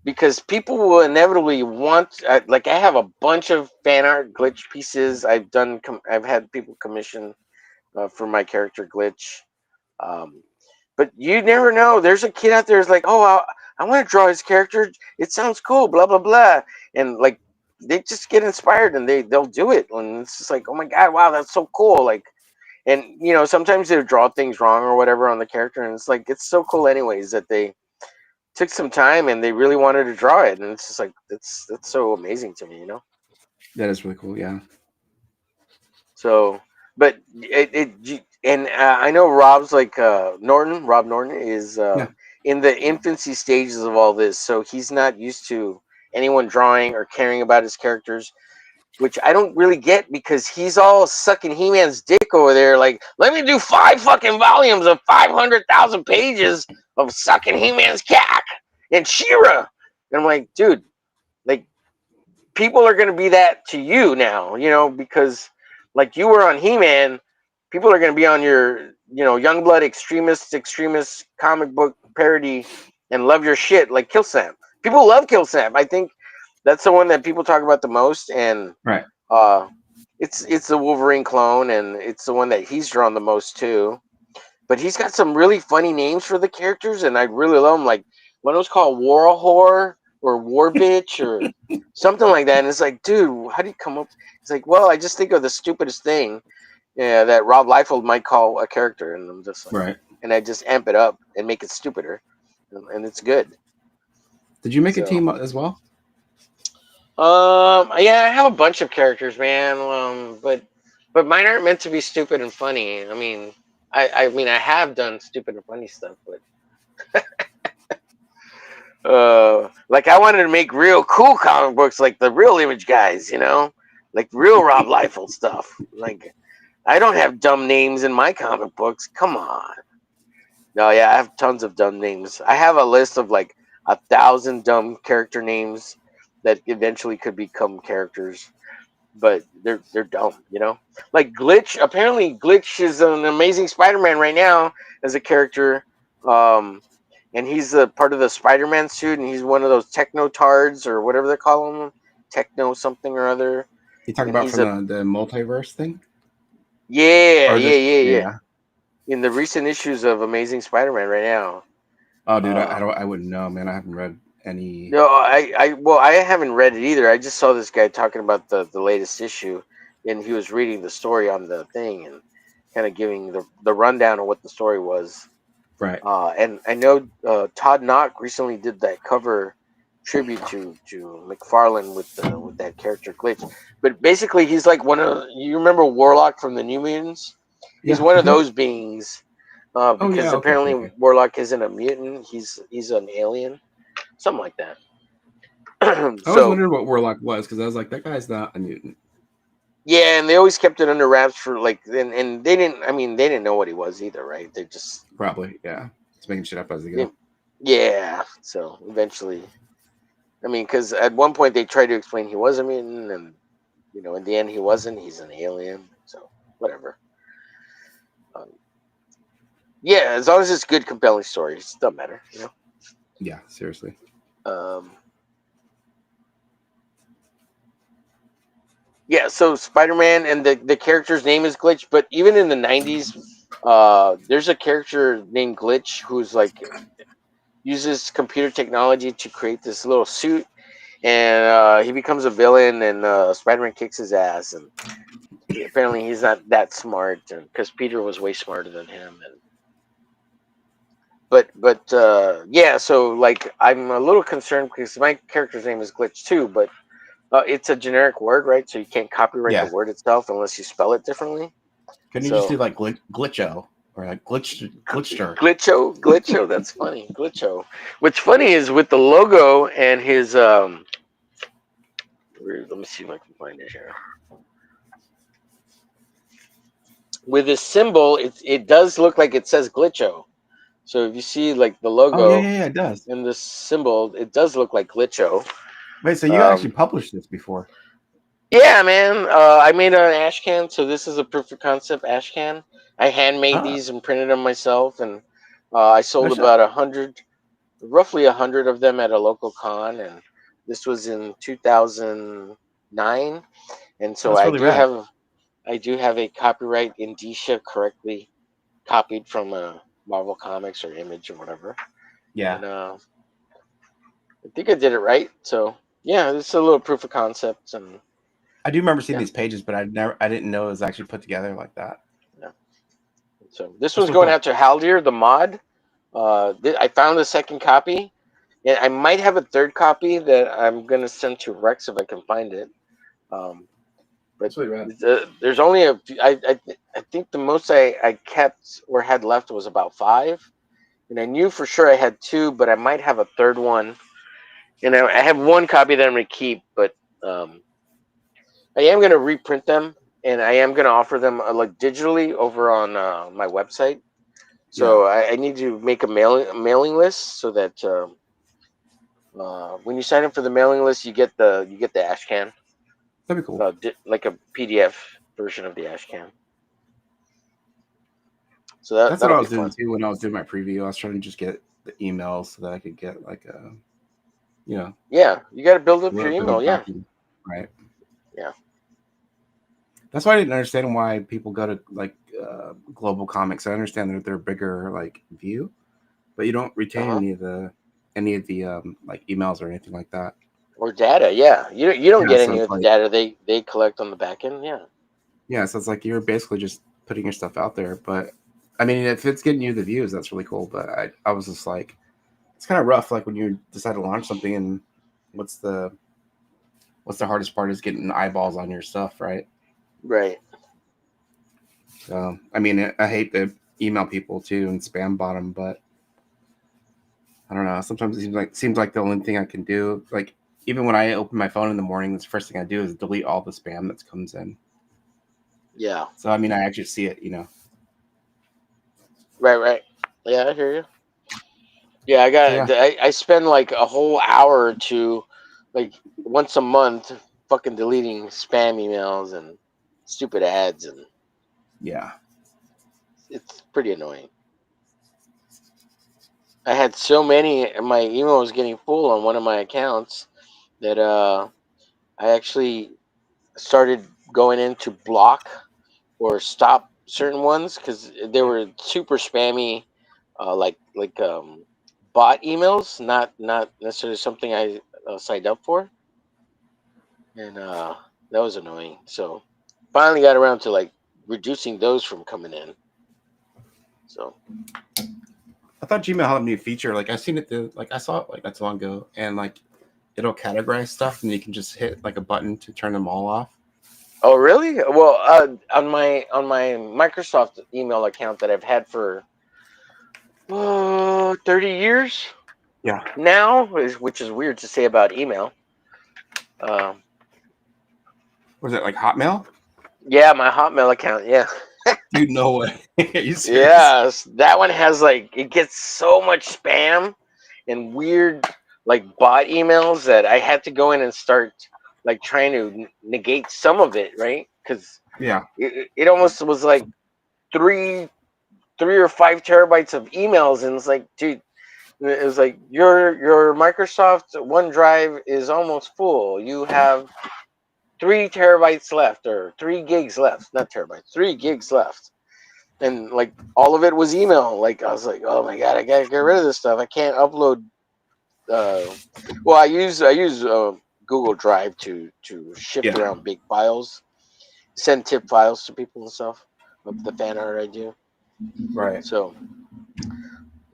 Because people will inevitably want, like, I have a bunch of fan art Glitch pieces. I've had people commission for my character Glitch. But you never know. There's a kid out there who's like, oh, I want to draw his character. It sounds cool, blah, blah, blah. And like, they just get inspired and they'll do it. And it's just like, oh my God, wow, that's so cool. Like, and sometimes they draw things wrong or whatever on the character. And it's like, it's so cool anyways that they took some time and they really wanted to draw it. And it's just like, that's so amazing to me, That is really cool. Yeah. So, but I know Rob's like Rob Norton is Yeah. in the infancy stages of all this, so he's not used to anyone drawing or caring about his characters, which I don't really get because he's all sucking He-Man's dick over there. Like, let me do 5 fucking volumes of 500,000 pages of sucking He-Man's cack and She-Ra. And I'm like, dude, like, people are going to be that to you now, because like you were on He-Man, people are going to be on your, Youngblood extremist comic book parody and love your shit like Kill Sam. People love Kill Sam. I think that's the one that people talk about the most, and Right. it's the Wolverine clone, and it's the one that he's drawn the most too. But he's got some really funny names for the characters, and I really love them. Like one was called War Whore or War Bitch or something like that. And it's like, dude, how do you come up? It's like, well, I just think of the stupidest thing, that Rob Liefeld might call a character, and I'm just like, Right. and I just amp it up and make it stupider, and it's good. Did you make a So, team as well? yeah, I have a bunch of characters, man. But mine aren't meant to be stupid and funny. I mean, I mean, I have done stupid and funny stuff, but like I wanted to make real cool comic books, like the real Image guys, like real Rob Liefeld stuff. Like, I don't have dumb names in my comic books. Come on. No, yeah, I have tons of dumb names. I have a list of like 1,000 dumb character names that eventually could become characters, but they're dumb, Like Glitch. Apparently, Glitch is an Amazing Spider-Man right now as a character. And he's a part of the Spider-Man suit, and he's one of those techno-tards or whatever they call them, techno something or other. You talking And about he's from the multiverse thing? yeah, Or yeah, just yeah, yeah. yeah. In the recent issues of Amazing Spider-Man right now. Oh, dude, I wouldn't know, man. I haven't read any. No, I haven't read it either. I just saw this guy talking about the latest issue, and he was reading the story on the thing and kind of giving the rundown of what the story was. Right. And I know Todd Knock recently did that cover tribute to McFarlane with that character Glitch. But basically, he's like you remember Warlock from the New Mutants? He's Yeah. one of those beings. Oh Because yeah. Okay. apparently Warlock isn't a mutant; he's an alien, something like that. I was So wondering what Warlock was because I was like, that guy's not a mutant. yeah, and they always kept it under wraps for like, and they didn't. I mean, they didn't know what he was either, right? They just Probably, yeah. Just making shit up as they go. yeah. So eventually, I mean, because at one point they tried to explain he was a mutant, and in the end he wasn't. He's an alien. So whatever. Yeah, as long as it's good, compelling stories, it doesn't matter. Yeah, seriously. Yeah, so Spider-Man and the character's name is Glitch, but even in the 90s, there's a character named Glitch who's like uses computer technology to create this little suit, and he becomes a villain, and Spider-Man kicks his ass, and apparently he's not that smart, because Peter was way smarter than him. But yeah, so like I'm a little concerned because my character's name is Glitch too, but it's a generic word, right? So you can't copyright the Yeah. word itself unless you spell it differently. Couldn't you just do like glitcho or like glitchter? Glitcho, that's funny. Glitcho. What's funny is with the logo and his let me see if I can find it here. With his symbol, it does look like it says Glitcho. So if you see like the Oh yeah, logo yeah, yeah, it does. and the symbol, it does look like Glitcho. Wait, so you actually published this before? Yeah, man. I made an ash can, so this is a proof of concept ash can. I handmade Ah, these and printed them myself, and I sold no shit. about roughly 100 of them at a local con, and this was in 2009. And so That's really rad. I do have a copyright indicia correctly copied from a Marvel Comics or Image or whatever, Yeah, and I think I did it right. So yeah, this is a little proof of concept, and I do remember seeing yeah, these pages, but I didn't know it was actually put together like that. yeah. So this That's one's so going cool. out to Haldir, the mod. I found the second copy, and I might have a third copy that I'm gonna send to Rex if I can find it. Um, but That's really rad. there's only a few, I think the most I kept or had left was about 5, and I knew for sure I had 2, but I might have a third one, and I have one copy that I'm gonna keep, but um, I am gonna reprint them, and I am gonna offer them like digitally over on my website. Yeah, So I need to make a mailing list so that when you sign up for the mailing list, you get the ash can, that'd be cool. like a PDF version of the ash can. So That's what that'll I be was doing fun. too when I was doing my preview. I was trying to just get the emails so that I could get like a, you know, Yeah, you got to build a up your little bit of email. Yeah, backing, right? yeah, That's why I didn't understand why people go to like global comics. I understand that they're bigger like view, but you don't uh retain huh. any of the like emails or anything like that. Or data. Yeah, you don't Yeah, get so any it's of the like data they collect on the back end. Yeah, so it's like you're basically just putting your stuff out there. But I mean, if it's getting you the views, that's really cool. But I was just like, it's kind of rough. Like when you decide to launch something, and what's the hardest part is getting eyeballs on your stuff, right? right. So I mean, I hate to email people too and spam bot them, but I don't know. Sometimes it seems like the only thing I can do. Like even when I open my phone in the morning, the first thing I do is delete all the spam that comes in. Yeah, So I mean, I actually see it, you know. right, right. Yeah, I hear you. Yeah, So yeah, I spend like a whole hour or two, like once a month, fucking deleting spam emails and stupid ads, and yeah, it's pretty annoying. I had so many, and my email was getting full on one of my accounts that I actually started going in to block or stop certain ones because they were super spammy, like bot emails, not necessarily something I signed up for, and that was annoying. So finally got around to like reducing those from coming in. So I thought Gmail had a new feature. Like I seen it, like I saw it like not too long ago, and like it'll categorize stuff, and you can just hit like a button to turn them all off. oh really? Well, on my Microsoft email account that I've had for 30 years Yeah. now, which is weird to say about email. Um, Was it like Hotmail? yeah, my Hotmail account. Yeah, Dude, no way. Are you serious? yes, that one has like it gets so much spam and weird like bot emails that I had to go in and start like trying to negate some of it, right? Because Yeah. it almost was like three 3 or 5 terabytes of emails, and it's like, dude, it was like your Microsoft OneDrive is almost full. You have 3 terabytes left, or 3 gigs left, not terabytes, 3 gigs left, and like all of it was email. Like I was like, oh my god, I gotta get rid of this stuff. I can't upload. Uh, well, I use Google Drive to shift Yeah. around big files, send tip files to people and stuff. Of the fan art I do. Right. So,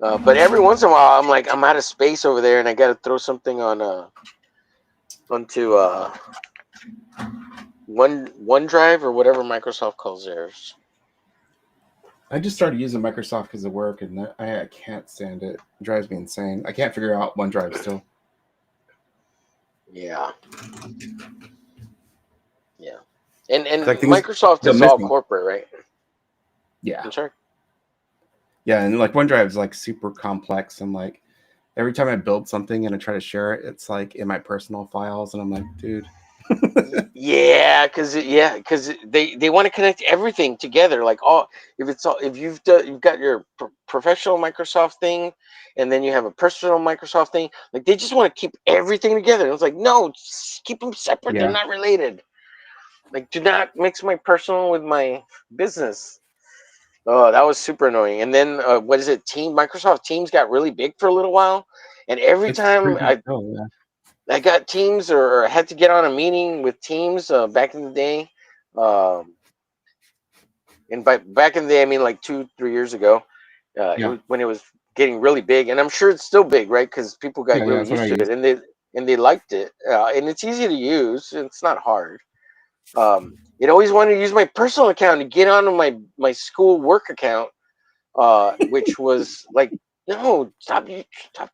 but every once in a while, I'm like, I'm out of space over there, and I got to throw something on onto OneDrive or whatever Microsoft calls theirs. I just started using Microsoft because of work, and I can't stand it. It drives me insane. I can't figure out OneDrive still. Yeah, yeah, and Like things Microsoft go is all missing. corporate, right? Yeah. I'm sorry. Yeah, and like OneDrive is like super complex, and like every time I build something and I try to share it, it's like in my personal files, and I'm like, dude. Yeah, because they want to connect everything together. Like all, if you've got your professional Microsoft thing, and then you have a personal Microsoft thing. Like they just want to keep everything together. And it's like no, just keep them separate. They're Yeah. not related. Like do not mix my personal with my business. Oh, that was super annoying. And then what is it? Microsoft Teams got really big for a little while, and every It's time pretty big still, yeah. I got Teams or had to get on a meeting with Teams back in the day. Um, and by back in the day, I mean like 2-3 years ago. Yeah. When it was getting really big, and I'm sure it's still big, right? Because people got Yeah, really that's what I used to use. it, and they liked it, and it's easy to use. It's not hard. It always wanted to use my personal account to get onto my school work account, which was like, no, stop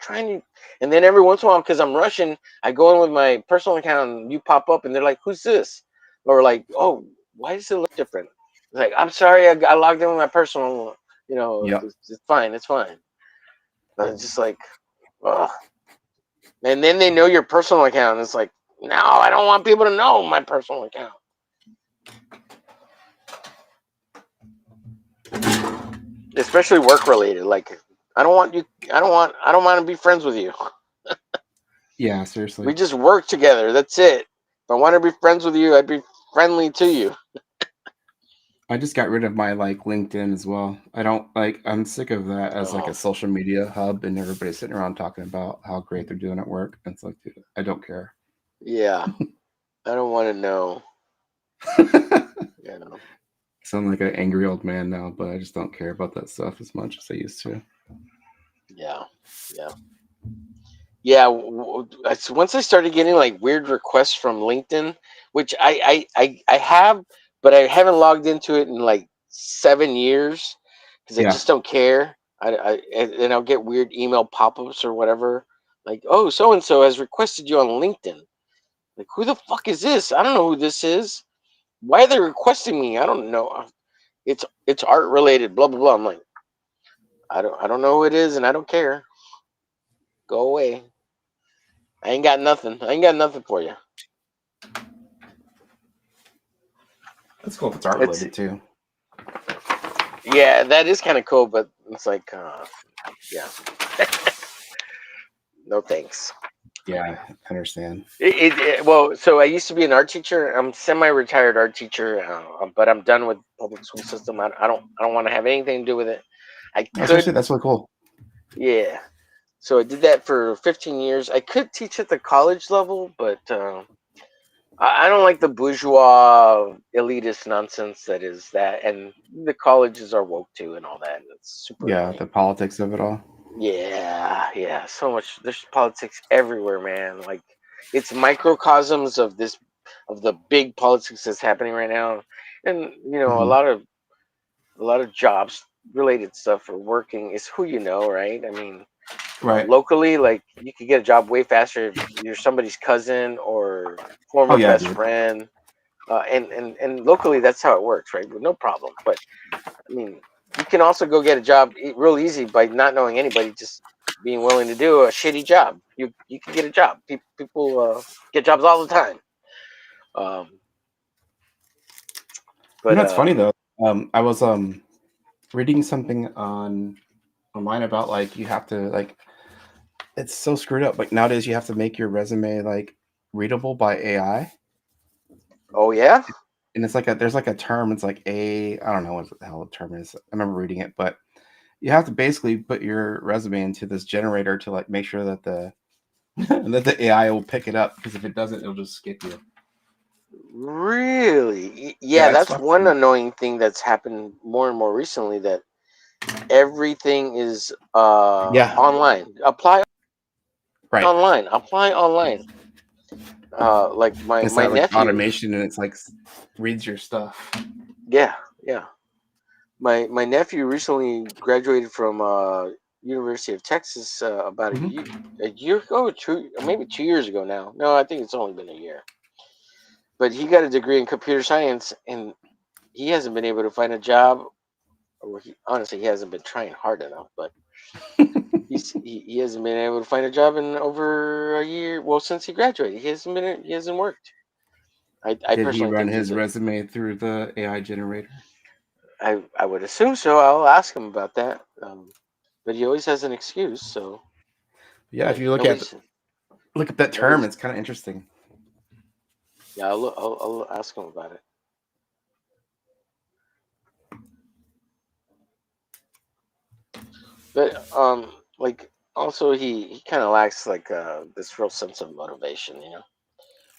trying to. And then every once in a while, because I'm Russian, I go in with my personal account and you pop up and they're like, who's this? Or like, oh, why does it look different? It's like, I'm sorry, I logged in with my personal, Yep. it's fine, it's fine. But it's just like, ugh. And then they know your personal account. And it's like, no, I don't want people to know my personal account. Especially work related. Like, I don't want to be friends with you. Yeah, seriously. We just work together. That's it. If I want to be friends with you, I'd be friendly to you. I just got rid of my like LinkedIn as well. I don't like I'm sick of that as like Oh, a social media hub and everybody's sitting around talking about how great they're doing at work. It's like, dude, I don't care. yeah. I don't want to know. You know. Sound like an angry old man now, but I just don't care about that stuff as much as I used to. Yeah. Yeah. Yeah. Once I started getting like weird requests from LinkedIn, which I have, but I haven't logged into it in like 7 years because I Yeah. just don't care. And I'll get weird email pop-ups or whatever. Like, oh, so and so has requested you on LinkedIn. Like, who the fuck is this? I don't know who this is. Why are they requesting me? I don't know. It's art related. Blah blah blah. I'm like, I don't know who it is, and I don't care. Go away. I ain't got nothing. I ain't got nothing for you. That's cool if it's art It's related too. Yeah, that is kind of cool, but it's like, yeah, no thanks. Yeah, I understand. Well, so I used to be an art teacher. I'm semi-retired art teacher, but I'm done with public school system. I don't want to have anything to do with it. I Especially could, that's really cool. yeah. So I did that for 15 years. I could teach at the college level, but I don't like the bourgeois elitist nonsense that is that, and the colleges are woke too, and all that. It's super Yeah, annoying. the politics of it all. Yeah, yeah, so much. There's politics everywhere, man. Like it's microcosms of the big politics that's happening right now, and Mhm. a lot of jobs related stuff for working is who you know, right? I mean, Right. locally, like you could get a job way faster if you're somebody's cousin or Oh former yeah, best dude. friend, and locally that's how it works, right? With no problem. But I mean, you can also go get a job real easy by not knowing anybody, just being willing to do a shitty job. You can get a job. People get jobs all the time. Um, You but know, it's funny though. I was reading something online about like you have to like it's so screwed up. Like nowadays you have to make your resume like readable by AI. oh yeah, And it's like there's like a term, it's like I don't know what the hell the term is. I remember reading it, but you have to basically put your resume into this generator to like make sure that and that the AI will pick it up, because if it doesn't, it'll just skip you. Really? Yeah, Yeah, it's that's one fucking. annoying thing that's happened more and more recently, that everything is Yeah, online. right. Apply online. Like It's my that like nephew. automation, and it's like reads your stuff. Yeah, yeah. My nephew recently graduated from University of Texas about a year ago, maybe 2 years ago now. No, I think it's only been a year. But he got a degree in computer science, and he hasn't been able to find a job. Or honestly, he hasn't been trying hard enough. But he hasn't been able to find a job in over a year. Well, since he graduated, he hasn't worked. I Did he personally run think his resume through the AI generator? I would assume so. I'll ask him about that. But he always has an excuse. So Yeah, if you look at nobody's that term, nobody's. it's kind of interesting. Yeah, I'll ask him about it. But like also he kind of lacks like this real sense of motivation.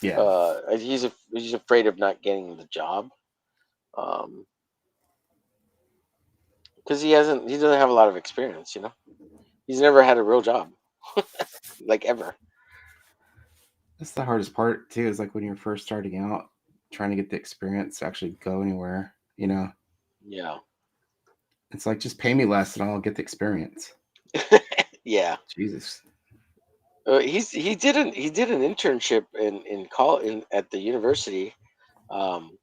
Yeah, He's afraid of not getting the job. Um, because he doesn't have a lot of experience. He's never had a real job, like ever. that's the hardest part too. Is like when you're first starting out, trying to get the experience to actually go anywhere. Yeah. It's like, just pay me less and I'll get the experience. Yeah. Jesus. He did an internship at the university, um,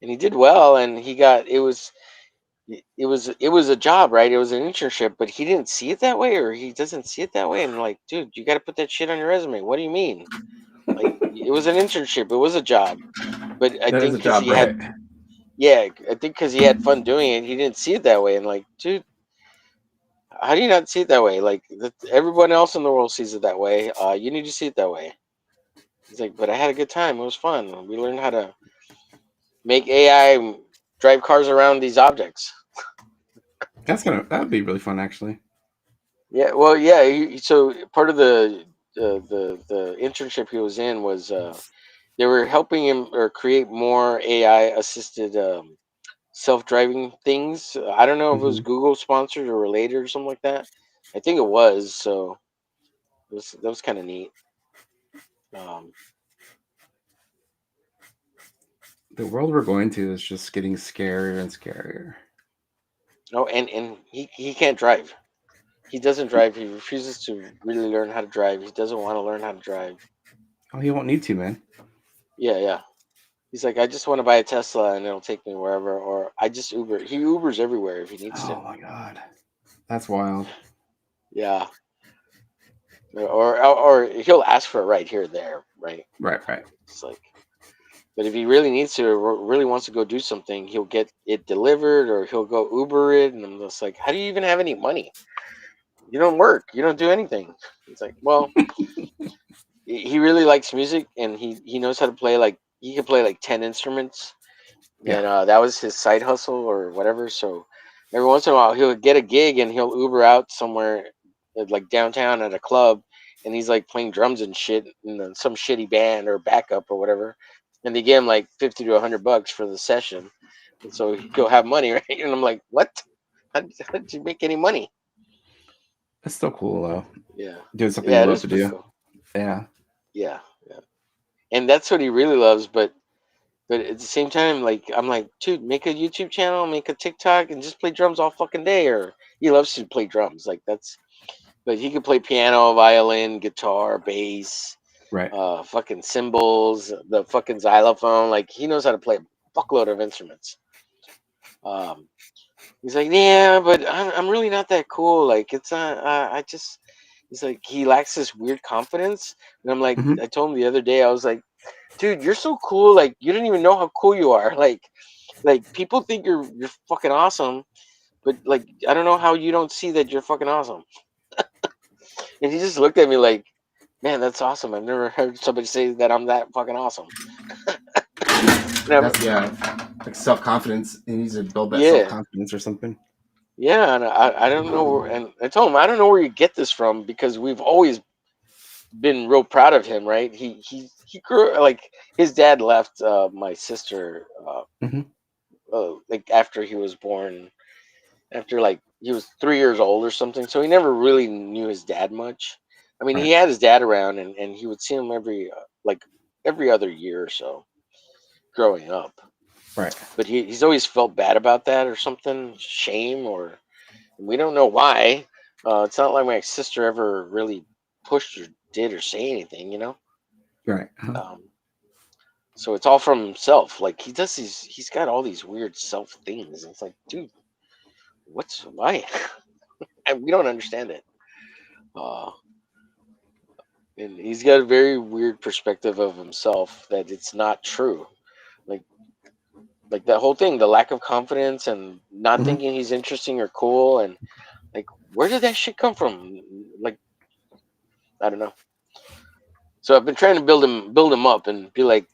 and he did well, and it was a job, right? It was an internship, but he didn't see it that way, or he doesn't see it that way. And I'm like, dude, you got to put that shit on your resume. What do you mean? Like, it was an internship, it was a job, but I That is think a because job, he had, right? yeah, I think because he had fun doing it, he didn't see it that way. And like, dude, how do you not see it that way? Like, everyone else in the world sees it that way. You need to see it that way. He's like, but I had a good time. It was fun. We learned how to make AI drive cars around these objects. That would be really fun, actually. Yeah, well, yeah. So part of the internship he was in was they were helping him or create more AI assisted self driving things. I don't know if it was Hmm. Google sponsored or related or something like that. I think it was. So that was kind of neat. Um, The world we're going to is just getting scarier and scarier. oh, and he can't drive. He doesn't drive. He refuses to really learn how to drive. He doesn't want to learn how to drive. Oh, he won't need to, man. Yeah, yeah. He's like, I just want to buy a Tesla and it'll take me wherever, or I just Uber. He Ubers everywhere if he needs to. Oh my god, that's wild. Yeah, or he'll ask for a ride here or there, right? Right, right. It's like, but if he really needs to, or really wants to go do something, he'll get it delivered, or he'll go Uber it. And I'm just like, how do you even have any money? You don't work. You don't do anything. It's like, well, he really likes music, and he knows how to play, like he can play like 10 instruments, Yeah. and that was his side hustle or whatever. So every once in a while he'll get a gig and he'll Uber out somewhere like downtown at a club, and he's like playing drums and shit in some shitty band or backup or whatever, and they give him like 50 to $100 for the session, and so he'll have money, right? And I'm like, what? How did you make any money? It's still cool though. Yeah, Doing something yeah, you it love is to pretty do. cool. Yeah. Yeah, yeah, and that's what he really loves. But at the same time, like, I'm like, dude, make a YouTube channel, make a TikTok, and just play drums all fucking day. Or he loves to play drums, like that's. But he can play piano, violin, guitar, bass, Right. fucking cymbals, the fucking xylophone. Like, he knows how to play a fuckload of instruments. Um, he's like, yeah, but I'm really not that cool. Like, it's not. I just. He's like, he lacks this weird confidence, and I'm like, Hmm. I told him the other day, I was like, dude, you're so cool. Like, you don't even know how cool you are. Like people think you're fucking awesome, but like I don't know how you don't see that you're fucking awesome. And he just looked at me like, man, that's awesome. I've never heard somebody say that I'm that fucking awesome. And I'm, That's like self confidence. He needs to build that self yeah, confidence or something. yeah, and I don't know, and I told him I don't know where you get this from because we've always been real proud of him, right? He grew like his dad left my sister Hmm. like after he was born, after like he was 3 years old or something. So he never really knew his dad much. I mean, he Right. had his dad around, and he would see him every like every other year or so growing up. Right. But he's always felt bad about that or something, shame, or we don't know why. It's not like my sister ever really pushed or did or say anything, you know. Right. Uh-huh. So it's all from himself. Like he does these, he's got all these weird self things. And it's like, dude, what's why? And we don't understand it. Uh, and he's got a very weird perspective of himself that it's not true. Like like that whole thing, the lack of confidence and not Hmm. thinking he's interesting or cool, and like where did that shit come from? Like I don't know. So I've been trying to build him up and be like,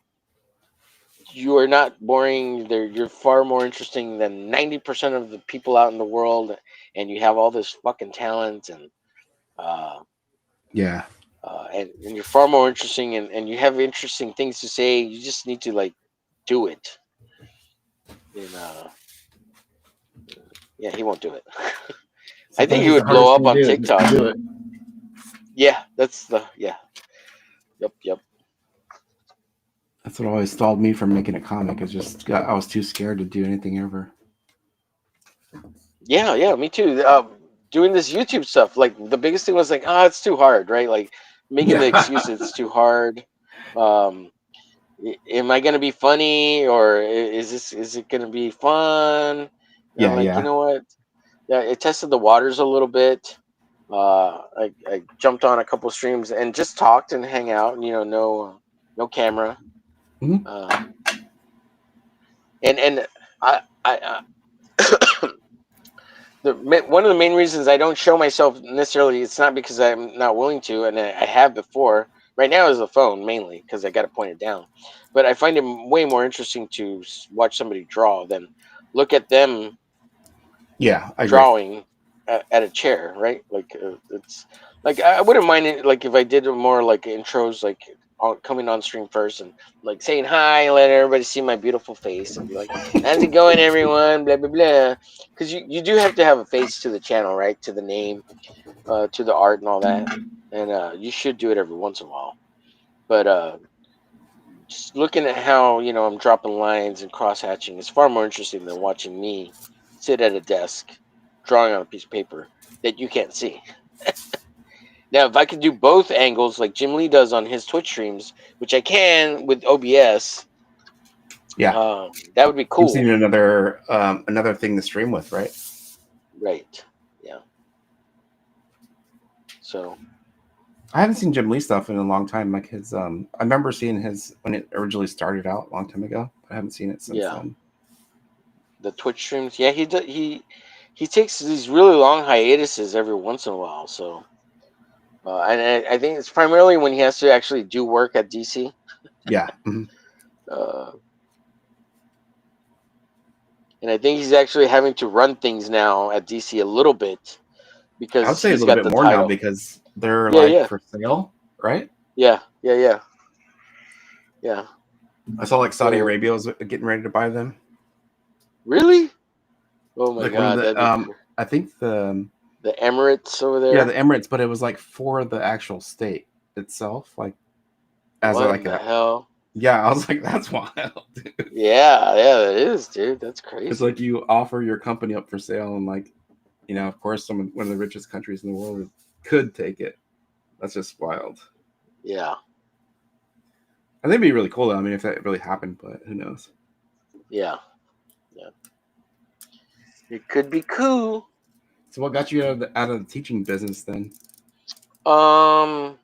you are not boring. You're far more interesting than 90% of the people out in the world, and you have all this fucking talent, and uh, Yeah. and you're far more interesting, and you have interesting things to say. You just need to like do it. And yeah, he won't do it. I think Sometimes he it's the would hardest blow up thing to on do. Just TikTok. do it. Yeah, that's the yeah. Yep. That's what always stalled me from making a comic. Is just I was too scared to do anything ever. Yeah, me too. Doing this YouTube stuff, like the biggest thing was like, it's too hard, right? Like making the Yeah. excuse it's too hard. Um, am I gonna be funny, or is it gonna be fun? And I'm Yeah. like, you Yeah. know what? Yeah, it tested the waters a little bit. I jumped on a couple streams and just talked and hang out. You know, no camera. Hmm. Uh, and I one of the main reasons I don't show myself necessarily, it's not because I'm not willing to, and I have before. Right now is the phone mainly because I got to point it down. But I find it way more interesting to watch somebody draw than look at them Yeah. I agree. drawing at a chair, right? Like it's like I wouldn't mind it, like if I did more like intros, like coming on stream first and like saying hi and let everybody see my beautiful face and be like, "How's it going, everyone?" Blah blah blah. Because you do have to have a face to the channel, right? To the name, to the art and all that, and you should do it every once in a while. But just looking at how I'm dropping lines and cross hatching is far more interesting than watching me sit at a desk drawing on a piece of paper that you can't see. Now, if I could do both angles like Jim Lee does on his Twitch streams, which I can with OBS, Yeah. that would be Gives cool. you another thing to stream with, right? Right. Yeah. So, I haven't seen Jim Lee stuff in a long time. Like his I remember seeing his when it originally started out a long time ago, but I haven't seen it since yeah, then. the Twitch streams. Yeah, he takes these really long hiatuses every once in a while. So, and I think it's primarily when he has to actually do work at DC. Yeah. Hmm. Uh, and I think he's actually having to run things now at DC a little bit I would because say a he's little got bit the more now title. because they're Yeah, like yeah, for sale, right? yeah. I saw like Saudi The Arabia was getting ready to buy them. really? Oh my Like one of God, the that'd be cool. I think The Emirates over yeah, the there. Emirates, but it was like for the actual state itself, like as a, What like in the a hell? yeah. I was like, that's wild, dude. Yeah, that is, dude. That's It's crazy. like you offer your company up for sale, and like of course, one of the richest countries in the world could take it. That's just wild. Yeah, I think it'd be really cool though. I mean, if that really happened, but who knows? yeah. It could be cool. So, what got you out of the teaching business then? Um,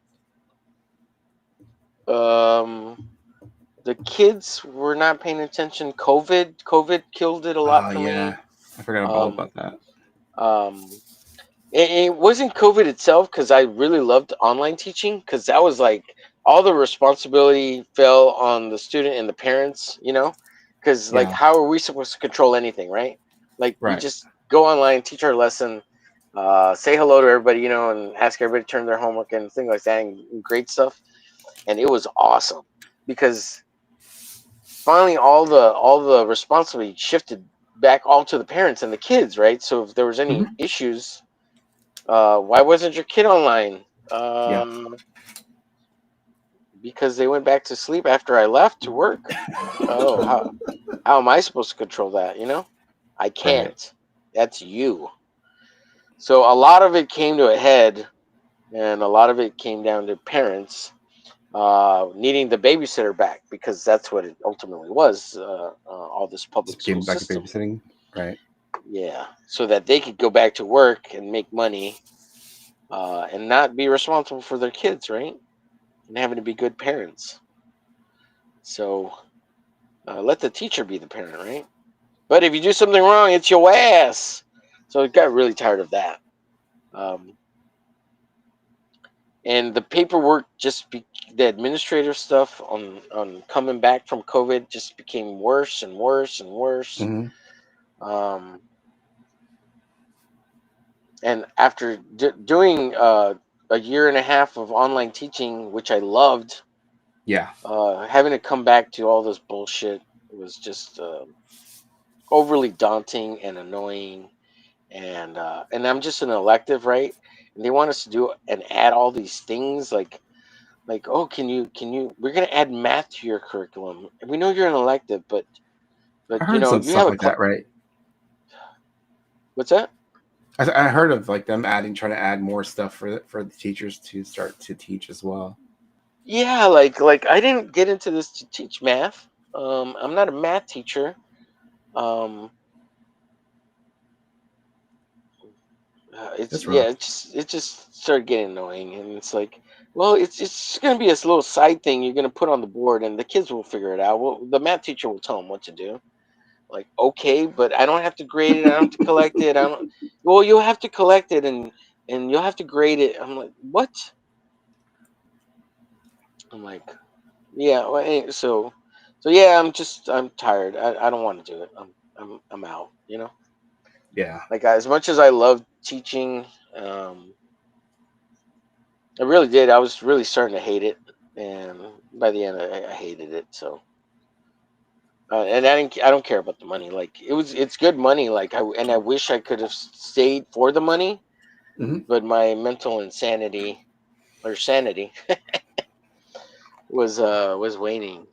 um, the kids were not paying attention. COVID killed it a lot Oh for yeah, me. I forgot all Um, about that. um, it wasn't COVID itself because I really loved online teaching because that was like all the responsibility fell on the student and the parents, because like Yeah, how are we supposed to control anything, right? Like we right. just go online, teach our lesson, say hello to everybody, and ask everybody to turn their homework and things like that, and great stuff. And it was awesome because finally all the responsibility shifted back all to the parents and the kids, right? So if there was any Mhm. issues, why wasn't your kid online? Yeah. Because they went back to sleep after I left to work. Oh, how am I supposed to control that? I Right. can't. That's you. So a lot of it came to a head, and a lot of it came down to parents needing the babysitter back, because that's what it ultimately was. All this public Just school came back to system, babysitting. Right. yeah, so that they could go back to work and make money, and not be responsible for their kids, right? And having to be good parents. So let the teacher be the parent, right? But if you do something wrong, it's your ass. So I got really tired of that. Um, and the paperwork the administrative stuff on coming back from COVID just became worse and worse and worse. Hmm. Um, and after doing a year and a half of online teaching, which I loved, Yeah. having to come back to all this bullshit was just overly daunting and annoying. And I'm just an elective, right? And they want us to do and add all these things like, oh, can you we're gonna add math to your curriculum. And we know you're an elective, but I heard some you have stuff a like that, right? what's that? I heard of like them trying to add more stuff for the teachers to start to teach as well. Yeah, like I didn't get into this to teach math. I'm not a math teacher. Um, it's That's yeah, rough. it just started getting annoying, and it's like, well, it's gonna be this little side thing you're gonna put on the board, and the kids will figure it out. Well, the math teacher will tell them what to do. Like, okay, but I don't have to grade it. I don't have to collect it. I don't. Well, you'll have to collect it, and you'll have to grade it. I'm like, what? I'm like, yeah. Well, so yeah. I'm tired. I don't want to do it. I'm out. Yeah. Like, as much as I love teaching, um, I really did. I was really starting to hate it, and by the end, I hated it. So. And I don't care about the money. Like, it's good money. Like, I wish I could have stayed for the money, Hmm. but my mental insanity or sanity was waning.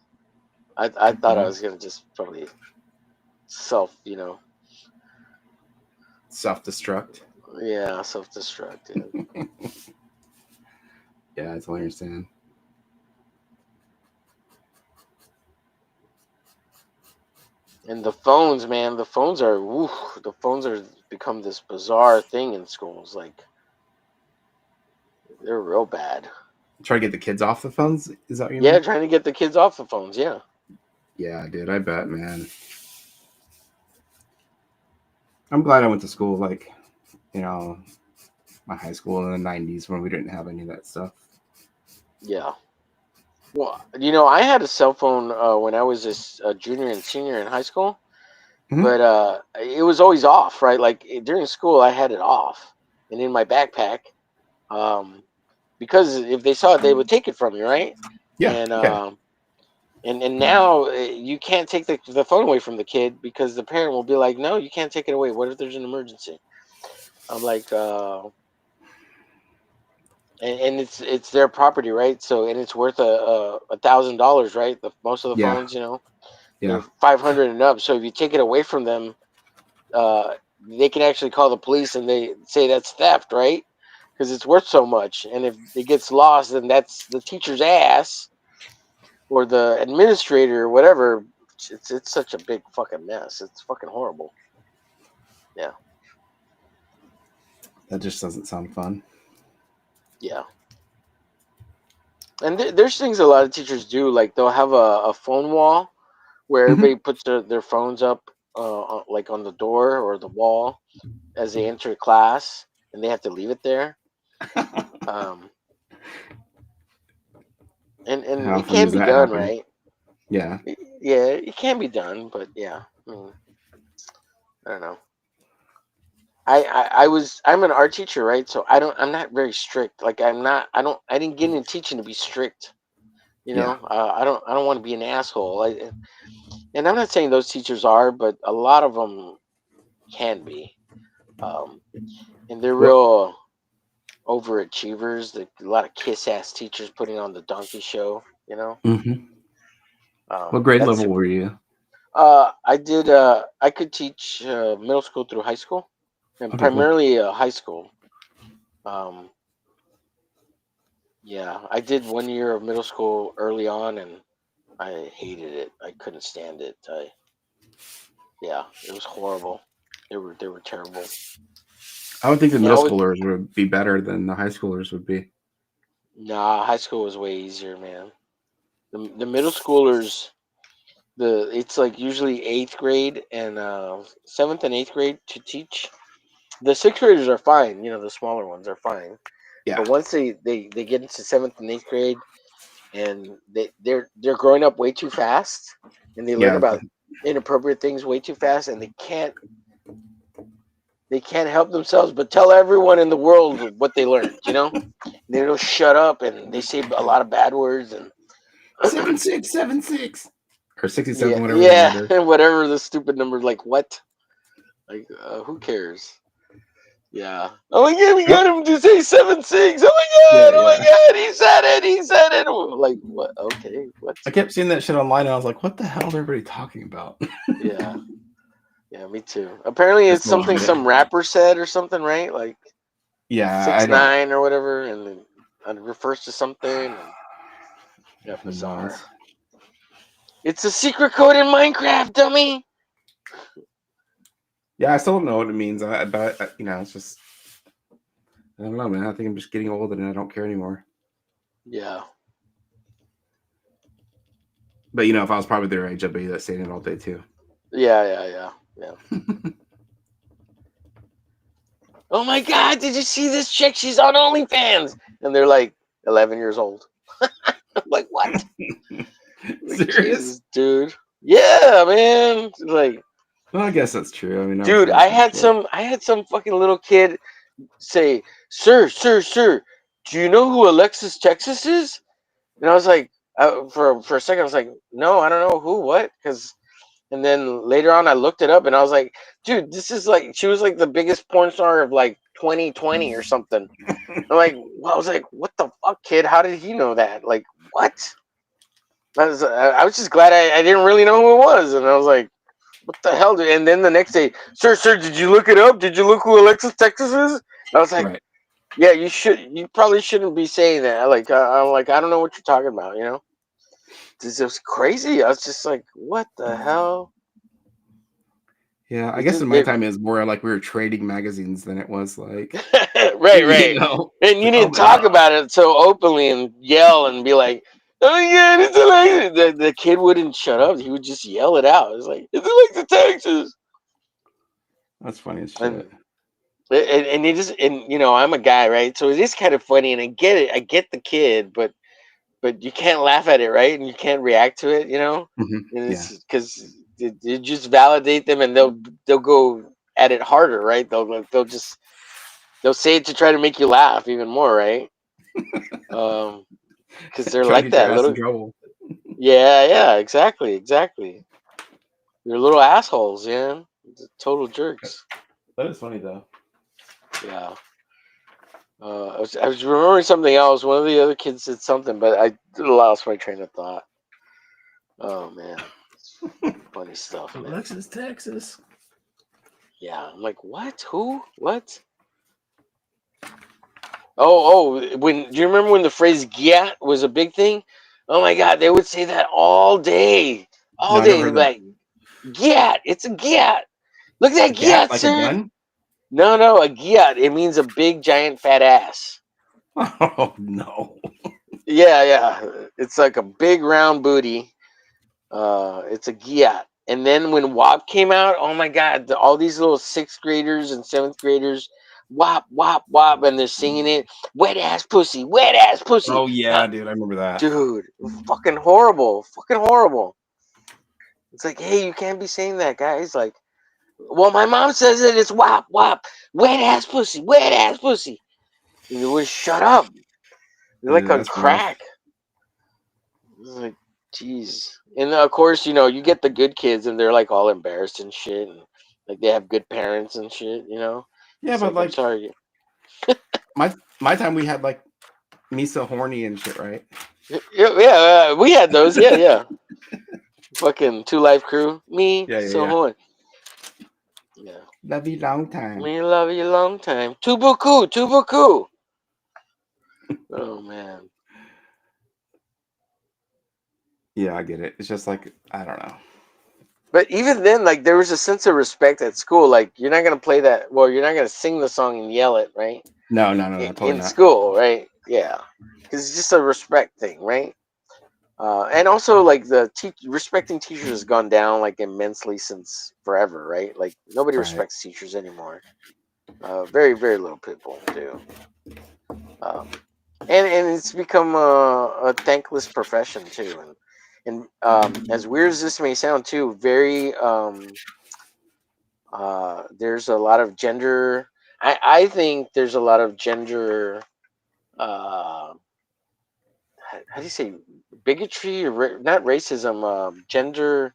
I thought I Yeah. was gonna just probably self you know Self destruct. yeah, self destruct. Yeah. Yeah, I totally understand. And the phones, man, the phones are become this bizarre thing in schools. Like, they're real bad. Try to get the kids off the phones. Is that what you Yeah, mean? trying to get the kids off the phones. Yeah. Yeah, dude. I bet, man. I'm glad I went to school like you know my high school in the '90s when we didn't have any of that stuff. Yeah. Well, I had a cell phone when I was a junior and senior in high school, Hmm. but it was always off, right? Like, during school, I had it off and in my backpack, um, because if they saw it, they would take it from you, right? Yeah. And Yeah. now you can't take the phone away from the kid, because the parent will be like, "No, you can't take it away. What if there's an emergency?" I'm like, and it's their property, right? So, and it's worth $1,000, right? Most of the Yeah. phones, Yeah. 500 and up. So if you take it away from them, uh, they can actually call the police, and they say that's theft, right? Because it's worth so much. And if it gets lost, then that's the teacher's ass or the administrator or whatever. It's such a big fucking mess. It's fucking horrible. Yeah, That just doesn't sound fun. yeah. And there's things a lot of teachers do. Like, they'll have a phone wall where Hmm. everybody puts their phones up, like on the door or the wall as they enter class, and they have to leave it there. Um, and How it often can does be that done, happen? right? Yeah. Yeah, it can be done, but yeah, I mean, I don't know. I'm an art teacher, right? So I'm not very strict. Like I didn't get into teaching to be strict. You Yeah. know, I don't want to be an asshole. And I'm not saying those teachers are, but a lot of them can be. Um, and they're What real overachievers. A lot of kiss ass teachers putting on the donkey show. You know, hmm what grade that's level were you? I did. I could teach middle school through high school, and Okay, cool. primarily high school. Um, yeah, I did 1 year of middle school early on, and I hated it. I couldn't stand it. Yeah, it was horrible. They were terrible. I would think the And they middle always schoolers would be better than the high schoolers would be. Nah, high school was way easier, man. The middle schoolers, it's like usually eighth grade and seventh and eighth grade to teach. The sixth graders are fine, you know, the smaller ones are fine. Yeah. But once they get into seventh and eighth grade, and they're growing up way too fast, and they learn Yeah. about inappropriate things way too fast, and they can't help themselves but tell everyone in the world what they learned. You know, they don't shut up, and they say a lot of bad words, and 7676 or 67, yeah, whatever the yeah, number is. and whatever the stupid number. Like what? Like who cares? Yeah. Oh my god, we Oh, got him to say 7-6. Oh my yeah, god! Oh yeah. my god! He said it! He said it! Like what? Okay, what? I kept seeing that shit online, and I was like, "What the hell is everybody talking about?" Yeah, yeah, me too. Apparently, I it's still don't something get it. some rapper said or something, right? Like Yeah, I six don't. nine or whatever, and then it refers to something. And yeah, Who bizarre. knows? It's a secret code in Minecraft, dummy. Yeah, I still don't know what it means. But it's just I don't know, man. I think I'm just getting old, and I don't care anymore. Yeah. But if I was probably their age, I'd be saying it all day too. Yeah. Oh my god, did you see this chick? She's on OnlyFans. And they're like 11 years old. I'm like, what? Like, Serious? Jesus, dude. Yeah, man. Like, Well, I guess that's true. I mean, no dude, offense, but shit. I had some fucking little kid say, sir, do you know who Alexis Texas is? And I was like, for a second, I was like, no, I don't know who, what? And then later on, I looked it up, and I was like, dude, this is like, she was like the biggest porn star of like 2020 or something. I was like, what the fuck, kid? How did he know that? Like, what? I was just glad I didn't really know who it was, and I was like, what the hell? And then the next day, sir, did you look it up? Did you look who Alexis Texas is? And I was like, Right. yeah, you probably shouldn't be saying that. Like, I'm like, I don't know what you're talking about, you know? This was crazy. I was just like, what the hell? Yeah, I It guess just in my it time is more like we were trading magazines than it was like right. And it's you like, oh didn't my talk god. about it so openly and yell and be like, oh yeah, it's Alexis. The kid wouldn't shut up. He would just yell it out. It's like, it's Alexis Texas. That's funny as And shit. and it is, and I'm a guy, right? So it is kind of funny, and I get it. I get the kid, but you can't laugh at it, right? And you can't react to it, And Yeah. it's because it just validate them, and they'll go at it harder, right? They'll say it to try to make you laugh even more, right? Because they're Try to like get your that ass in little. trouble. Yeah, exactly. They're little assholes, yeah. Total jerks. That is funny though. Yeah. I was remembering something else. One of the other kids said something, but I lost my train of thought. Oh man, funny stuff, man. Alexis, Texas. Yeah, I'm like, what? Who? What? Oh, when do you remember when the phrase "gyat" was a big thing? Oh my God, they would say that all day, No, all I never day. They'd heard be that. like, "Gyat, it's a gyat. Look at A that gat gyat, like a sir." gun? No, a gyat. It means a big, giant, fat ass. Oh no. Yeah. It's like a big, round booty. It's a gyat. And then when WAP came out, oh my God, all these little sixth graders and seventh graders, WAP, and they're singing it, wet ass pussy, wet ass pussy. Oh yeah, dude, I remember that. Dude, fucking horrible, fucking horrible. It's like, hey, you can't be saying that, guys. Like, Well, my mom says that it's wop wop, wet ass pussy, wet ass pussy. And you would shut up. You're like on That's rough. crack. Like, jeez. And of course, you get the good kids, and they're like all embarrassed and shit, and like they have good parents and shit. Yeah, It's but like, I'm like sorry. my time, we had like me so horny and shit, right? Yeah, we had those. Yeah, yeah. Fucking Two Life Crew. Me Yeah, yeah, so yeah. horny. Yeah. Love you long time. Me love you long time. Tubuku, Tubuku. Oh man. Yeah, I get it. It's just like I don't know. But even then, like there was a sense of respect at school. Like you're not gonna play that. Well, you're not gonna sing the song and yell it, right? No, no, no, no, totally In not. school, right? Yeah, because it's just a respect thing, right? And also, like respecting teachers has gone down like immensely since forever, right? Like nobody Right. respects teachers anymore. Very, very little people do. And it's become a thankless profession too. And as weird as this may sound too, very there's a lot of gender. I think there's a lot of gender. How do you say bigotry or not racism? Gender.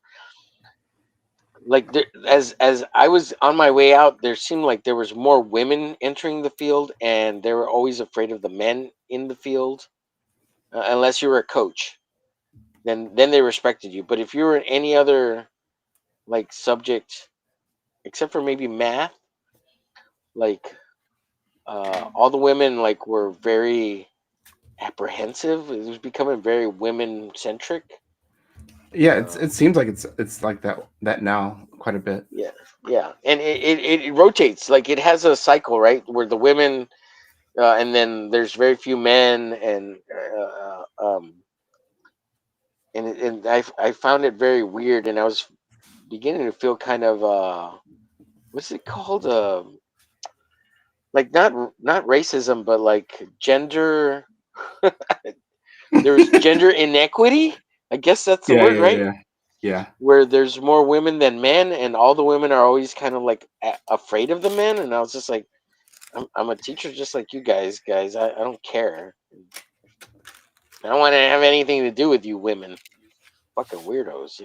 Like as I was on my way out, there seemed like there was more women entering the field, and they were always afraid of the men in the field, unless you were a coach. Then they respected you. But if you were in any other like subject, except for maybe math, like all the women like were very apprehensive. It was becoming very women centric. Yeah, it Um, seems like it's like that now quite a bit. yeah, yeah, and it rotates. Like it has a cycle, right? Where the women, and then there's very few men, and I found it very weird, and I was beginning to feel kind of what's it called? Like not racism, but like gender. There's gender inequity. I guess that's the Yeah, word, yeah, yeah, right? yeah. Yeah. Where there's more women than men, and all the women are always kind of like afraid of the men. And I was just like, I'm a teacher just like you guys. I don't care. I don't want to have anything to do with you women. Fucking weirdos.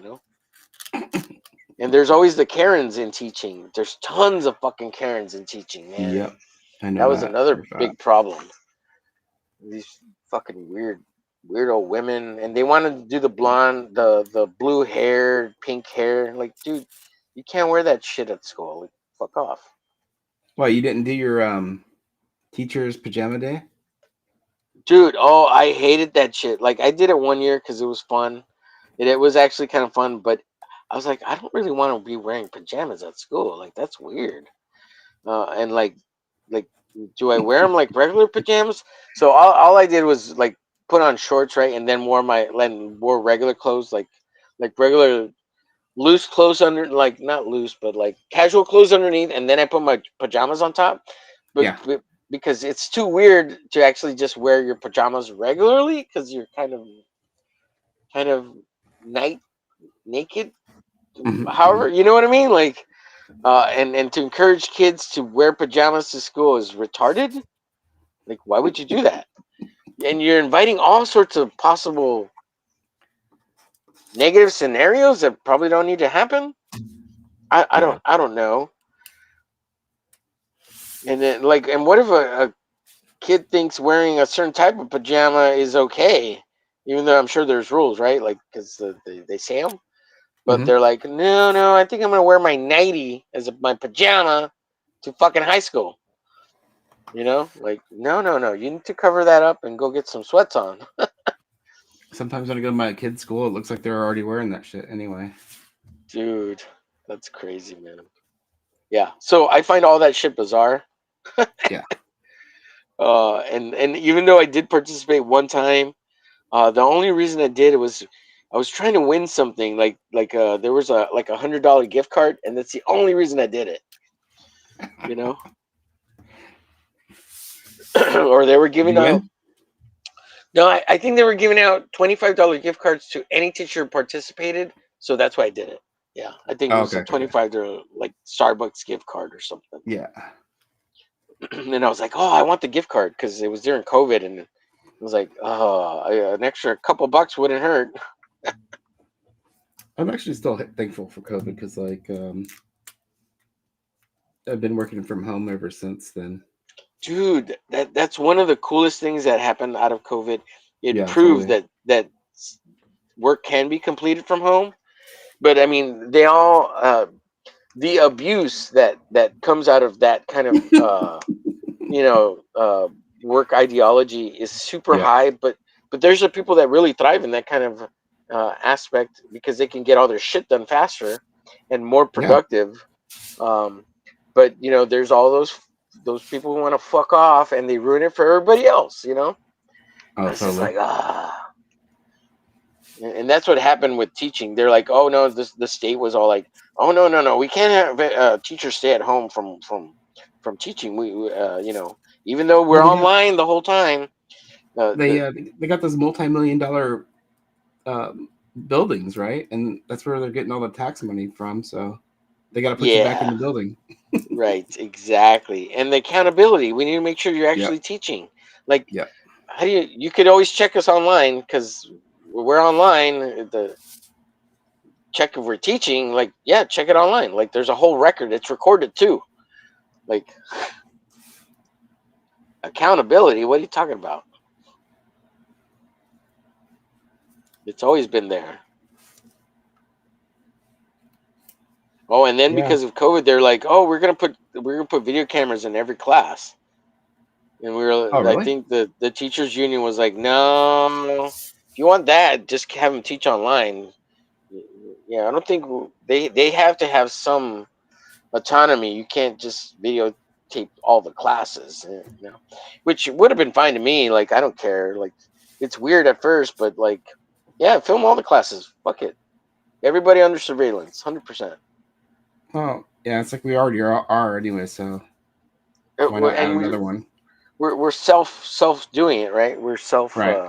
And there's always the Karens in teaching. There's tons of fucking Karens in teaching, man. Yep. I That know was that for another a fact. big problem. These fucking weirdo women, and they wanted to do the blonde, the blue hair, pink hair. Like, dude, you can't wear that shit at school. Like, fuck off. Well, you didn't do your teacher's pajama day? Dude, oh, I hated that shit. Like, I did it one year because it was fun. It was actually kind of fun, but I was like, I don't really want to be wearing pajamas at school. Like, that's weird. And like, do I wear them like regular pajamas? So all I did was like put on shorts, right, and then wore regular clothes, like regular loose clothes under, like not loose, but like casual clothes underneath, and then I put my pajamas on top. Yeah. But because it's too weird to actually just wear your pajamas regularly, because you're kind of night naked. However, Mhm. you know what I mean, like. And to encourage kids to wear pajamas to school is retarded. Like, why would you do that? And you're inviting all sorts of possible negative scenarios that probably don't need to happen. I Yeah. don't know. And then and what if a kid thinks wearing a certain type of pajama is okay, even though I'm sure there's rules, right? Like because they say them, but Hmm. they're like, no, I think I'm gonna wear my nightie as my pajama to fucking high school. Like no, you need to cover that up and go get some sweats on. Sometimes when I go to my kid's school, it looks like they're already wearing that shit anyway. Dude, that's crazy, man. Yeah. So I find all that shit bizarre. Yeah. And even though I did participate one time, the only reason I did it was I was trying to win something there was a like $100 gift card, and that's the only reason I did it. You know, or they were Did giving you out. win? No, I think they were giving out $25 gift cards to any teacher who participated. So that's why I did it. Yeah, I think it Oh, was okay, a okay, okay. $25 like Starbucks gift card or something. Yeah. And I was like, oh, I want the gift card because it was during COVID, and it was like, oh, an extra couple bucks wouldn't hurt. I'm actually still thankful for COVID because, like, I've been working from home ever since then. Dude, that's one of the coolest things that happened out of COVID. It Yeah, proved totally. that work can be completed from home. But I mean, they all the abuse that comes out of that kind of you know work ideology is super Yeah. high. But there's the people that really thrive in that kind of aspect because they can get all their shit done faster and more Yeah. productive. Um, but there's all those people who want to fuck off and they ruin it for everybody else. Oh, It's just totally. like and that's what happened with teaching. They're like, oh no, the state was all like, oh no no no, we can't have teachers stay at home from teaching. Even though Well, we're online the whole time. they they got those multi-million-dollar um, buildings, right? And that's where they're getting all the tax money from. So they got to put you back in Yeah, the building. right, exactly. And the accountability. We need to make sure you're Yep. actually teaching. Like, Yep. how do you could always check us online because we're online. The check if we're teaching, like, yeah, check it online. Like, there's a whole record. It's recorded too. Like, accountability. What are you talking about? It's always been there. Oh, and then Yeah. because of COVID, they're like, "Oh, we're gonna put video cameras in every class." And Oh, I really? think the teachers union was like, "No, if you want that, just have them teach online." Yeah, I don't think they have to have some autonomy. You can't just videotape all the classes, which would have been fine to me. Like, I don't care. Like, it's weird at first, but like, yeah, film all the classes. Fuck it. Everybody under surveillance, 100%. Oh, yeah. It's like we already are anyway. So why not add And another one? we're self doing it, right? We're self. Right.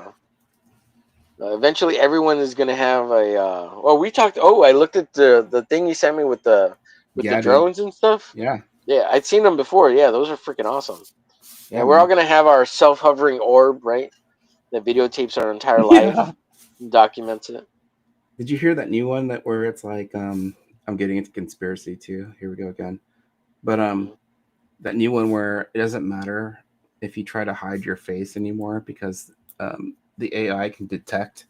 Eventually, everyone is gonna have a. Well, we talked. Oh, I looked at the thing you sent me with the Yeah, dude. drones and stuff. Yeah. Yeah, I'd seen them before. Yeah, those are freaking awesome. Yeah, Yeah, we're all man. gonna have our self hovering orb, right? That videotapes our entire Yeah. life, and documents it. Did you hear that new one that where it's like I'm getting into conspiracy too. Here we go again. But Mhm. that new one where it doesn't matter if you try to hide your face anymore because the AI can detect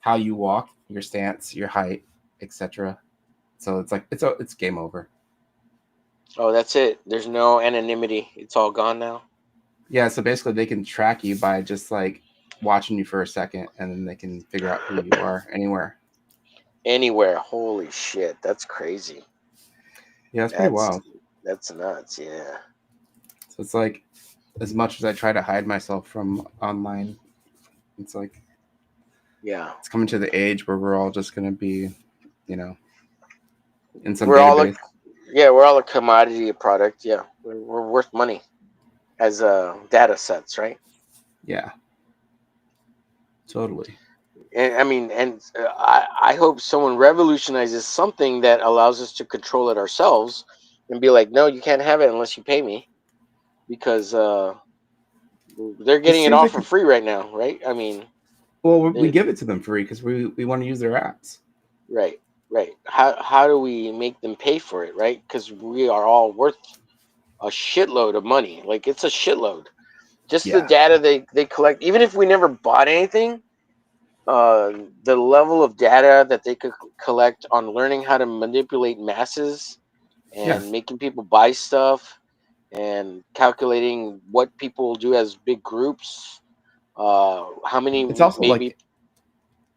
how you walk, your stance, your height, etc. So it's like it's game over. Oh, that's it. There's no anonymity. It's all gone now. Yeah, so basically they can track you by just like watching you for a second and then they can figure out who you are anywhere. Anywhere. Holy shit, that's crazy. Yeah, it's pretty That's wild. that's nuts. Yeah. So it's like as much as I try to hide myself from online, it's like Yeah. it's coming to the age where we're all just gonna be, you know, in some We're all a database. Yeah, we're all a commodity product. Yeah, we're worth money as data sets, right? Yeah, totally. And I mean, and I hope someone revolutionizes something that allows us to control it ourselves and be like, no, you can't have it unless you pay me because they're It getting it seems all like for free right now, right? I mean, well, we it, give it to them free because we want to use their apps. right, right. How do we make them pay for it, right? Because we are all worth a shitload of money. Like, it's a shitload. Just the Yeah, data they collect, even if we never bought anything, the level of data that they could collect on learning how to manipulate masses yeah. and making people buy stuff and calculating what people do as big groups, how many It's also maybe. like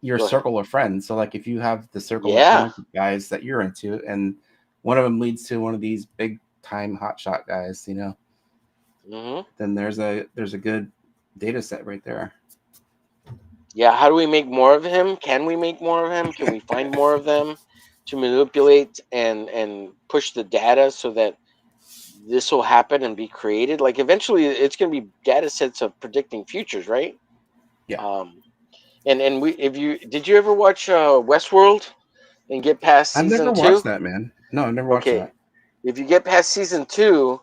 your Go ahead. circle of friends. So like if you have the circle of Yeah. comic book guys that you're into, and one of them leads to one of these big time hotshot guys, Hmm. then there's a good data set right there. Yeah, how do we make more of him? Can we make more of him? Can we find more of them to manipulate and push the data so that this will happen and be created? Like, eventually it's going to be data sets of predicting futures, right? Yeah. um and we if you did you ever watch Westworld? and get past I've never season watched 2, that, man. No, I've never watched okay, that. if you get past season 2,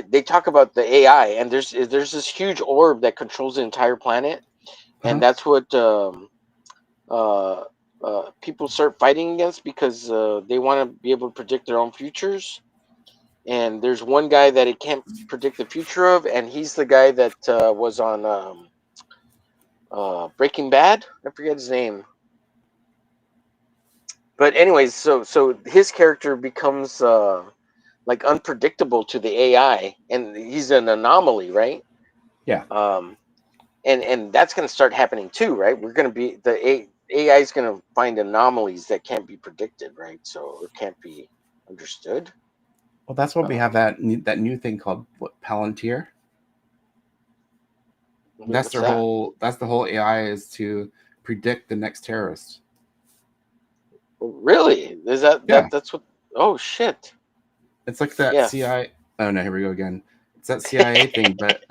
they talk about the AI, and there's this huge orb that controls the entire planet, and Uh-huh. that's what uh, people start fighting against because they want to be able to predict their own futures. And there's one guy that it can't predict the future of, and he's the guy that was on Breaking Bad. I forget his name, but anyways, so his character becomes like unpredictable to the AI, and he's an anomaly, right? Yeah. Um, and that's going to start happening too, right? We're going to be AI is going to find anomalies that can't be predicted, right? So or can't be understood. Well, that's what we have Um, that new thing called what, Palantir. That's what's their that? whole. That's the whole AI is to predict the next terrorist. Really? Is Yeah, that's what? Oh shit! it's like that Yeah. CIA. Oh no, here we go again. It's that CIA thing, but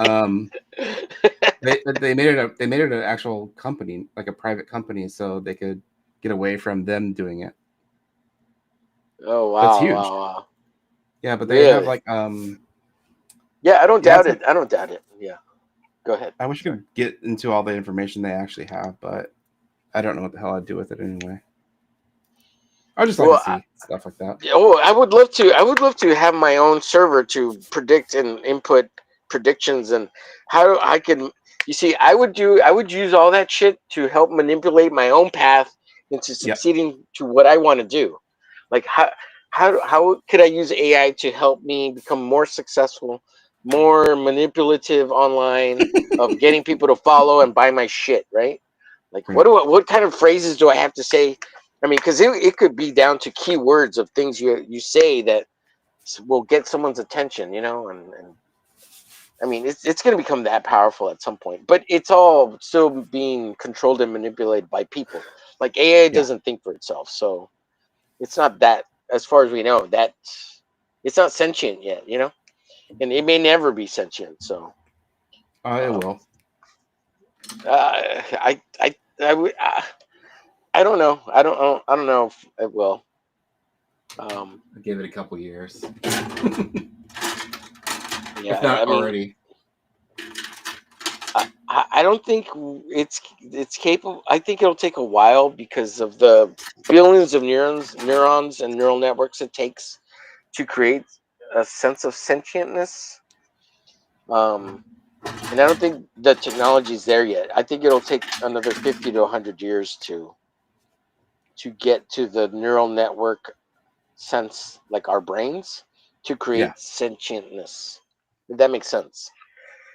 they made it an actual company, like a private company, so they could get away from them doing it. Oh But it's wow, huge. wow, wow! Yeah, but they have Really? like Yeah, I don't yeah, doubt it's it. like I don't doubt it. Yeah. Go ahead. I wish I Sorry. could get into all the information they actually have, but I don't know what the hell I'd do with it anyway. I just like to Well, see stuff like that. oh, I would love to. I would love to have my own server to predict and input predictions and how I can. You see, I would do. I would use all that shit to help manipulate my own path into Yep. succeeding to what I want to do. Like how could I use AI to help me become more successful, more manipulative online of getting people to follow and buy my shit, right? Like Right. what kind of phrases do I have to say? I mean, because it could be down to keywords of things you say that will get someone's attention, and I mean, it's going to become that powerful at some point, but it's all still being controlled and manipulated by people. Like AI Yeah. doesn't think for itself, so it's not that, as far as we know, that it's not sentient yet, and it may never be sentient. So, It um, will. I don't know. I don't know if it will. Um, I give it a couple years, if yeah, I not mean, already. I don't think it's capable. I think it'll take a while because of the billions of neurons, and neural networks it takes to create a sense of sentientness. Um, and I don't think the technology's there yet. I think it'll take another 50 to 100 years to get to the neural network sense, like our brains, to Yeah. create sentientness. If that makes sense.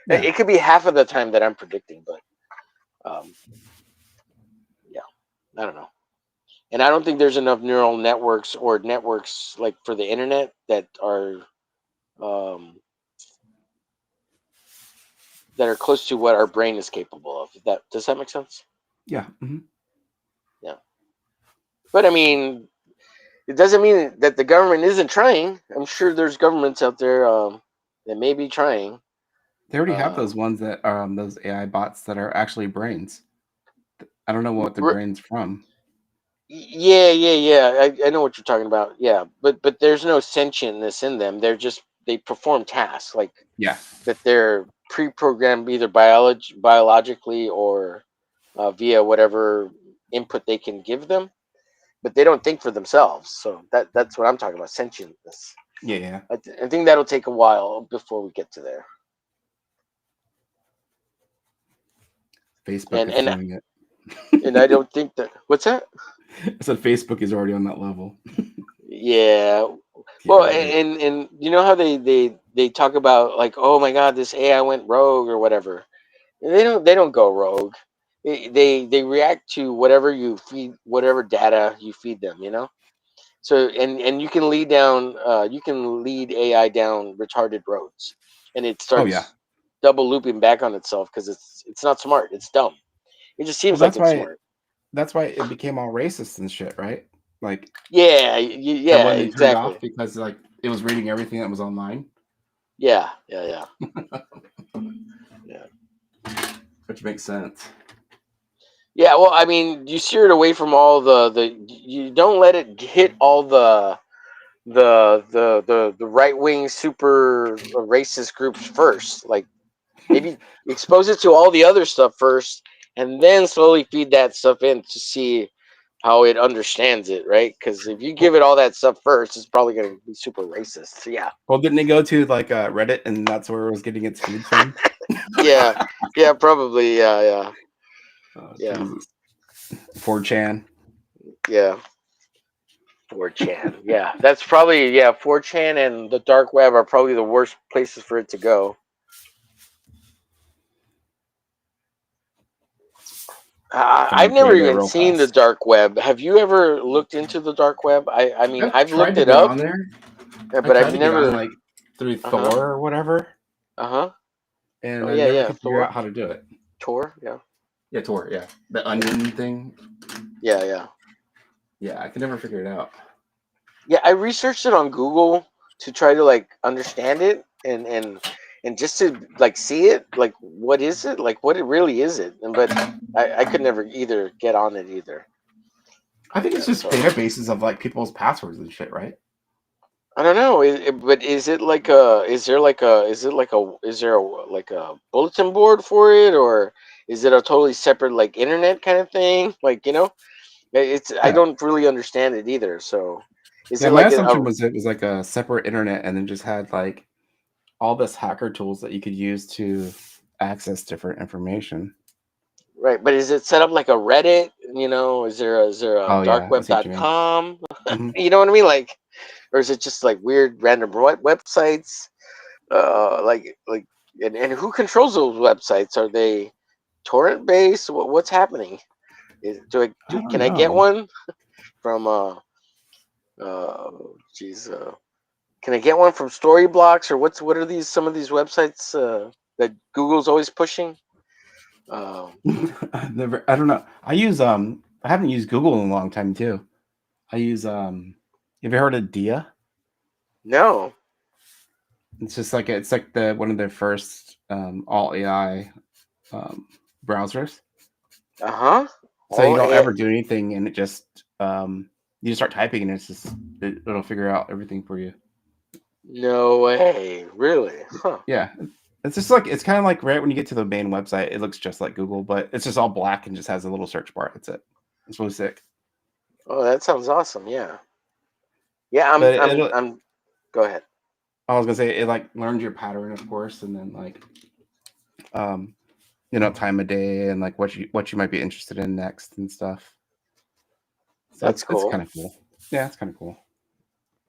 Yeah. It could be half of the time that I'm predicting, but yeah, I don't know. And I don't think there's enough neural networks or networks like for the internet um, that are close to what our brain is capable of. That does that make sense? Yeah. Hmm. Yeah. But I mean, it doesn't mean that the government isn't trying. I'm sure there's governments out there that may be trying. They already have those Um, ones that those AI bots that are actually brains. I don't know what the r- brain's from. yeah, yeah, yeah. I know what you're talking about. Yeah, but there's no sentientness in them. They perform tasks like Yeah. that. They're pre-programmed either biologically or via whatever input they can give them, but they don't think for themselves. So that's what I'm talking about, sentientness. Yeah. Yeah. I think that'll take a while before we get to there. Facebook And is and doing it. and I don't think that. What's that? I said Facebook is already on that level. Yeah. Can't Well, believe it. and you know how they talk about like, oh my God, this AI went rogue or whatever. They don't go rogue. They react to whatever you feed, whatever data you feed them. So and you can lead AI down retarded roads, and it Oh yeah. starts double looping back on itself because it's not smart. It's dumb. It just Well, seems like it's smart. that's why it became all racist and shit, right? Like Yeah, that yeah, one they turned off exactly. because like it was reading everything that was online, Yeah, yeah, yeah, yeah. which makes sense. Yeah, well, I mean, you steer it away from all the you don't let it hit all the right wing super racist groups first. Like maybe expose it to all the other stuff first, and then slowly feed that stuff in to see how it understands it, right? Because if you give it all that stuff first, it's probably going to be super racist. So, yeah. Well, didn't it go to like Reddit, and that's where it was getting its food from? Yeah, yeah, probably. Yeah, Oh, yeah, Jesus. 4chan. yeah. 4chan. Yeah, that's probably 4chan and the dark web are probably the worst places for it to go. Trying I've to never figure it out even real seen the fast. dark web. Have you ever looked into the dark web? I mean, I've I've tried looked to it get up, on there. I but I've tried to get on never. like through Uh huh. Thor or whatever, Uh huh. and Oh I yeah, never yeah. could figure Thor. out how to do it. Tor. Yeah. Yeah, Tor. Yeah, the onion thing. Yeah, yeah. Yeah, I could never figure it out. Yeah, I researched it on Google to try to like understand it and just to like see it, like what is it, like what it really is it, and but I could never either get on it either. I think it's Yeah, just so databases of like people's passwords and shit, right? I don't know. But is it like a? Is there like a? Is it like a? Is there a like a bulletin board for it, or is it a totally separate like internet kind of thing? Like it's I Yeah. don't really understand it either. So is Yeah, it my like assumption was it was like a separate internet and then just had like all this hacker tools that you could use to access different information. right? But is it set up like a Reddit? Is there a Oh yeah, I see what you mean. darkweb.com? Hmm. You know what I mean? Like, or is it just like weird random websites? Like, and who controls those websites? Are they torrent based? What's happening? I don't Can I get know. one from uh geez can I get one from Storyblocks or what are these some of these websites that Google's always pushing? Um, I don't know. I haven't used Google in a long time too. I use have you heard of Dia? no. It's like the one of their first all AI um, browsers. Uh huh. So you Oh, don't ever do anything, and it just you just start typing, and it'll figure out everything for you. no way. Really? Huh. Yeah, it's just like it's kind of like right when you get to the main website, it looks just like Google, but it's just all black and just has a little search bar. That's it. It's really sick. Oh, that sounds awesome. Yeah. Yeah. But it'll. I'm. Go ahead. I was gonna say it like learns your pattern, of course, and then like um time of day and like what you might be interested in next and stuff. So That's it's cool. kind of cool. Yeah, it's kind of cool.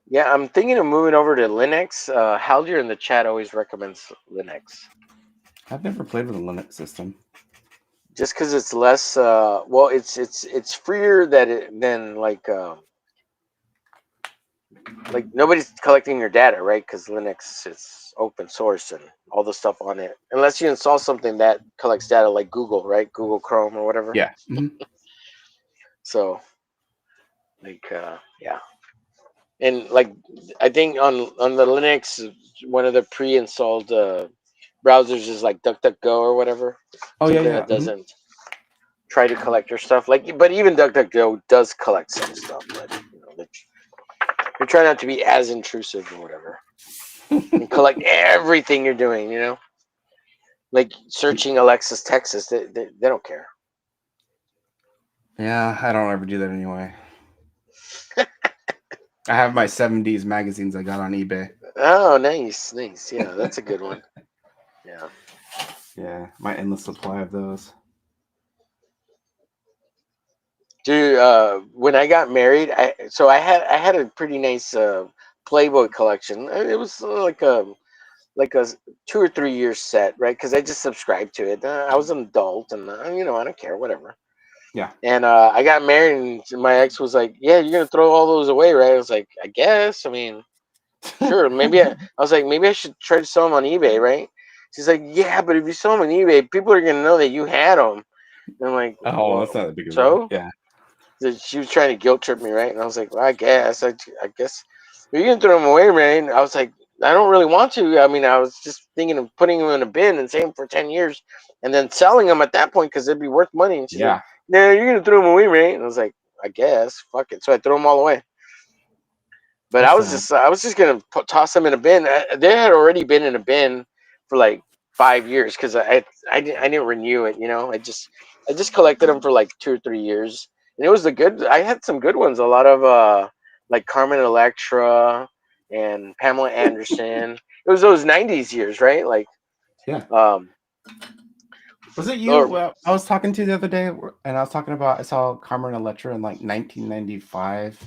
Yeah, I'm thinking of moving over to Linux. Haldir in the chat always recommends Linux. I've never played with a Linux system. Just because it's less well it's freer than like nobody's collecting your data, right? Because Linux is open source and all the stuff on it, unless you install something that collects data like Google, right? Google Chrome or whatever. Yeah. Mm-hmm. So yeah, and like I think on the Linux, one of the pre-installed browsers is like DuckDuckGo or whatever, Oh yeah, something yeah. that doesn't try to collect your stuff. Like, but even DuckDuckGo does collect some stuff, but they try not to be as intrusive or whatever, and collect everything you're doing. Like searching Alexis, Texas. They don't care. Yeah, I don't ever do that anyway. I have my 70s magazines I got on eBay. Oh, nice, nice. Yeah, that's a good one. Yeah. Yeah, my endless supply of those. Dude, when I got married, I had a pretty nice Playboy collection. It was like a 2 or 3 year set, right? Because I just subscribed to it. I was an adult, and I don't care, whatever. Yeah. And I got married, and my ex was like, "Yeah, you're gonna throw all those away, right?" I was like, "I guess. I mean, sure. Maybe." I was like, "Maybe I should try to sell them on eBay, right?" She's like, "Yeah, but if you sell them on eBay, people are gonna know that you had them." And I'm like, Oh, that's "Well, not a big of a deal. so?" Yeah. She was trying to guilt trip me, right? And I was like, "Well, I guess. I guess. But you can throw them away, right?" And I was like, "I don't really want to. I mean, I was just thinking of putting them in a bin and saving for 10 years and then selling them at that point because it'd be worth money." And she's like, Yeah. "No, you're going to throw them away, right?" And I was like, I guess. Fuck it. So I threw them all away. But I was just gonna toss them in a bin. They had already been in a bin for like 5 years because I didn't renew it. You know, I just collected them for like 2 or 3 years, and it was the good. I had some good ones. A lot of like Carmen Electra and Pamela Anderson. It was those '90s years, right? Like Yeah. um, Was it you? or I was talking to the other day, and I was talking about I saw Carmen Electra in like 1995.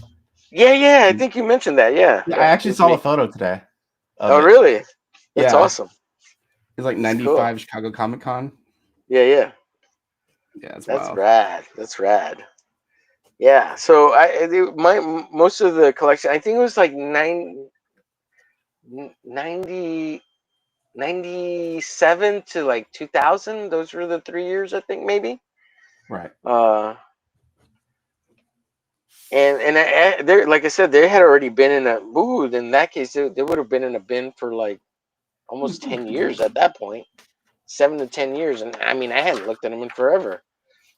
yeah, I think you mentioned that. Yeah, Yeah, I yeah, it actually was saw the me. photo today of Oh, it. really? That's Yeah, awesome. it's like That's cool. 95 Chicago Comic Con. Yeah. Yeah, it's That's wild. rad. That's rad. Yeah. So my most of the collection, I think it was like 90 97 to like 2000. Those were the 3 years, I think, maybe. Right. Uh, they, like I said, they had already been in a. Ooh, in that case, they would have been in a bin for like almost 10 years at that point, 7 to 10 years. And I mean, I hadn't looked at them in forever.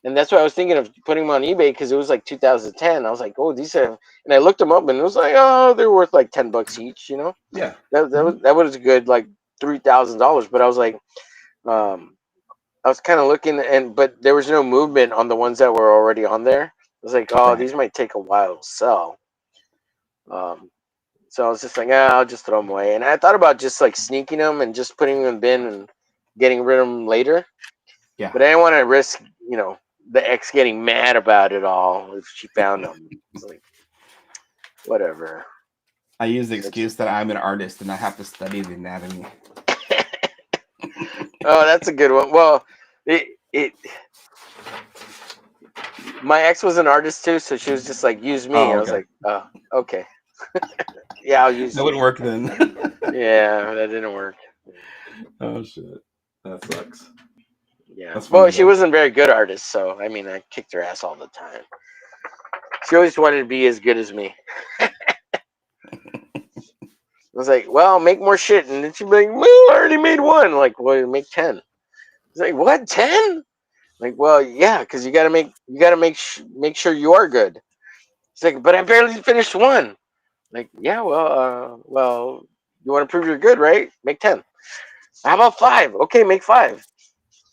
And that's why I was thinking of putting them on eBay because it was like 2010. I was like, oh, these have, and I looked them up and it was like, oh, they're worth like $10 each, you know? Yeah. That was a good like $3,000. But I was like, um, I was kind of looking but there was no movement on the ones that were already on there. I was like, oh, Right. these might take a while to sell. Um, so I was just like, I'll just throw them away. And I thought about just like sneaking them and just putting them in the bin and getting rid of them later. Yeah. But I didn't want to risk, the ex getting mad about it all if she found them. It's like, whatever. I use the excuse that I'm an artist and I have to study the anatomy. Oh, that's a good one. Well, it my ex was an artist too, so she was just like, use me. Oh, I was okay. like, oh, okay. Yeah, I'll use That you. wouldn't work then. Yeah, that didn't work. Oh shit. That sucks. Yeah. That's Well, funny she though. wasn't a very good artist, so I mean, I kicked her ass all the time. She always wanted to be as good as me. I was like, well, make more shit. And then she'd be like, well, I already made one. Like, well, make 10. It's like, what, 10? Like, well, yeah, because you gotta make sure you are good. It's like, but I barely finished one. Like, yeah, well, you want to prove you're good, right? Make 10. How about 5? Okay, make 5.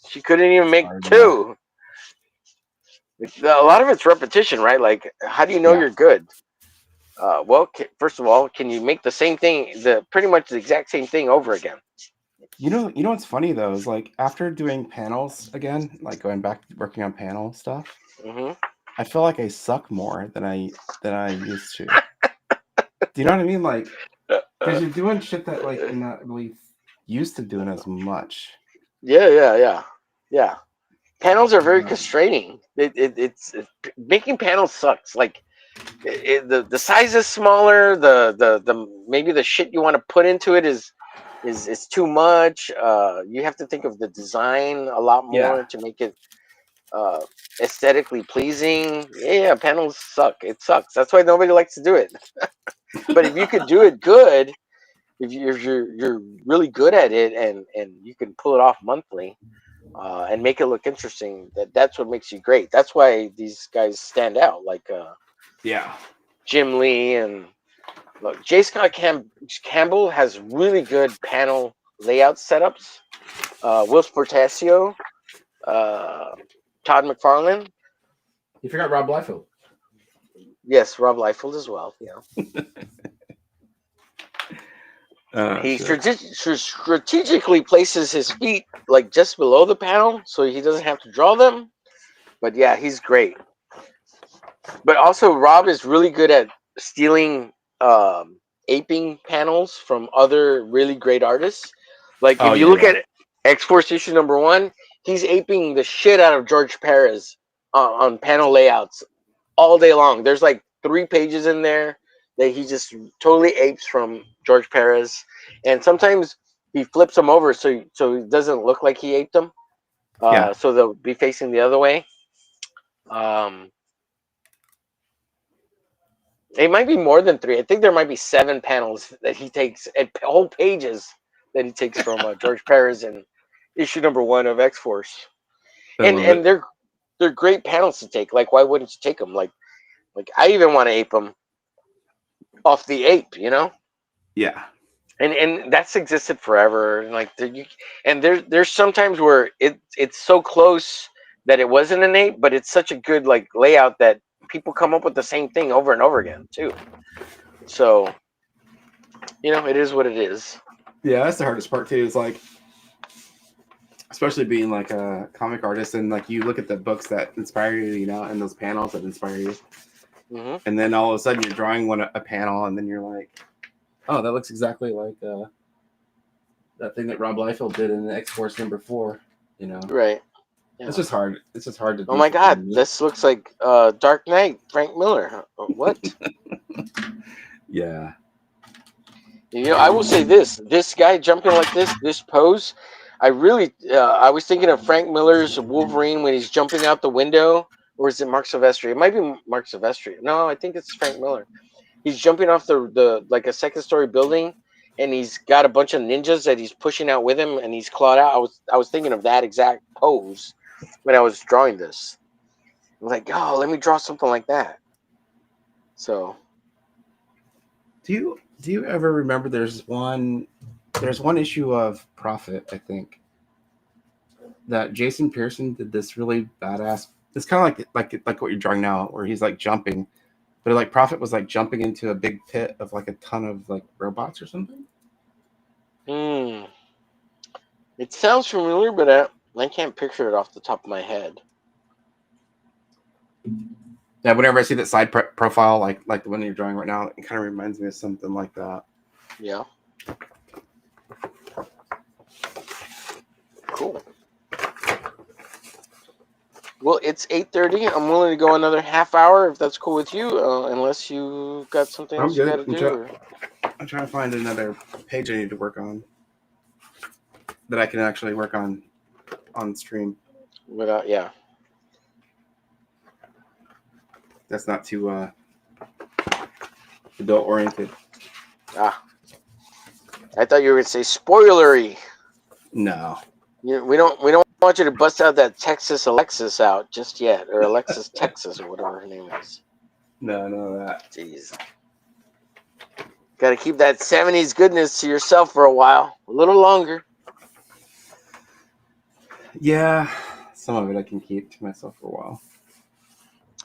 She couldn't even It's make hard, yeah. 2. A lot of it's repetition, right? Like, how do you know Yeah. you're good? Well, first of all, can you make the same thing, pretty much the exact same thing over again? You know what's funny though is like after doing panels again, like going back to working on panel stuff, Hmm. I feel like I suck more than I used to. Do you know what I mean? Like, because you're doing shit that like you're not really used to doing as much. Yeah. Panels are very Yeah. constraining. Making panels sucks. Like, the size is smaller. The maybe the shit you want to put into it is too much. You have to think of the design a lot Yeah. more to make it uh, aesthetically pleasing. Yeah, panels suck. It sucks. That's why nobody likes to do it. But if you could do it good, if you're really good at it and you can pull it off monthly and make it look interesting, that's what makes you great. That's why these guys stand out, like Yeah. Jim Lee and look, J. Scott Campbell has really good panel layout setups. Will Portasio, uh, Todd McFarlane. You forgot Rob Liefeld. Yes, Rob Liefeld as well. Yeah, he Shit. strategically places his feet like just below the panel, so he doesn't have to draw them. But yeah, he's great. But also, Rob is really good at stealing, aping panels from other really great artists. Like Oh if you yeah, look yeah. at X Force issue #1, he's aping the shit out of George Perez on panel layouts all day long. There's like 3 pages in there that he just totally apes from George Perez, and sometimes he flips them over so it doesn't look like he aped them. Yeah. So they'll be facing the other way. Um, It might be more than 3. I think there might be 7 panels that he takes, and whole pages that he takes from George Perez in issue #1 of X Force. I And love and it. they're great panels to take. Like, why wouldn't you take them? Like Like I even want to ape him off the ape, you know. Yeah. And that's existed forever. And like there's sometimes where it's so close that it wasn't an ape, but it's such a good like layout that people come up with the same thing over and over again too. So it is what it is. Yeah, that's the hardest part too. Is like, especially being like a comic artist, and like you look at the books that inspire you, and those panels that inspire you, and then all of a sudden you're drawing a panel, and then you're like, oh, that looks exactly like that thing that Rob Liefeld did in the X-Force #4. Right. Yeah. It's just hard. It's just hard to. Oh my God, this looks like Dark Knight, Frank Miller. What? Yeah. I will say this guy jumping like this pose, I was thinking of Frank Miller's Wolverine when he's jumping out the window, or is it Mark Silvestri? It might be Mark Silvestri. No, I think it's Frank Miller. He's jumping off the like a second-story building, and he's got a bunch of ninjas that he's pushing out with him, and he's clawed out. I was thinking of that exact pose when I was drawing this. I was like, oh, let me draw something like that. So, do you ever remember? There's one issue of Prophet, I think, that Jason Pearson did this really badass. It's kind of like what you're drawing now, where he's like jumping, but like Prophet was like jumping into a big pit of like a ton of like robots or something. It sounds familiar, but I can't picture it off the top of my head. Yeah, whenever I see that side profile, like the one you're drawing right now, it kind of reminds me of something like that. Yeah. Cool. Well, it's 8:30. I'm willing to go another half hour if that's cool with you, unless you got something else you got to do. I'm trying to find another page I need to work on that I can actually work on stream. Yeah. That's not too adult oriented. I thought you were gonna say spoilery. No. We don't want you to bust out that Texas Alexis out just yet, or Alexis Texas, or whatever her name is. No, none of that. Jeez. Got to keep that 70s goodness to yourself for a while, a little longer. Yeah, some of it I can keep to myself for a while.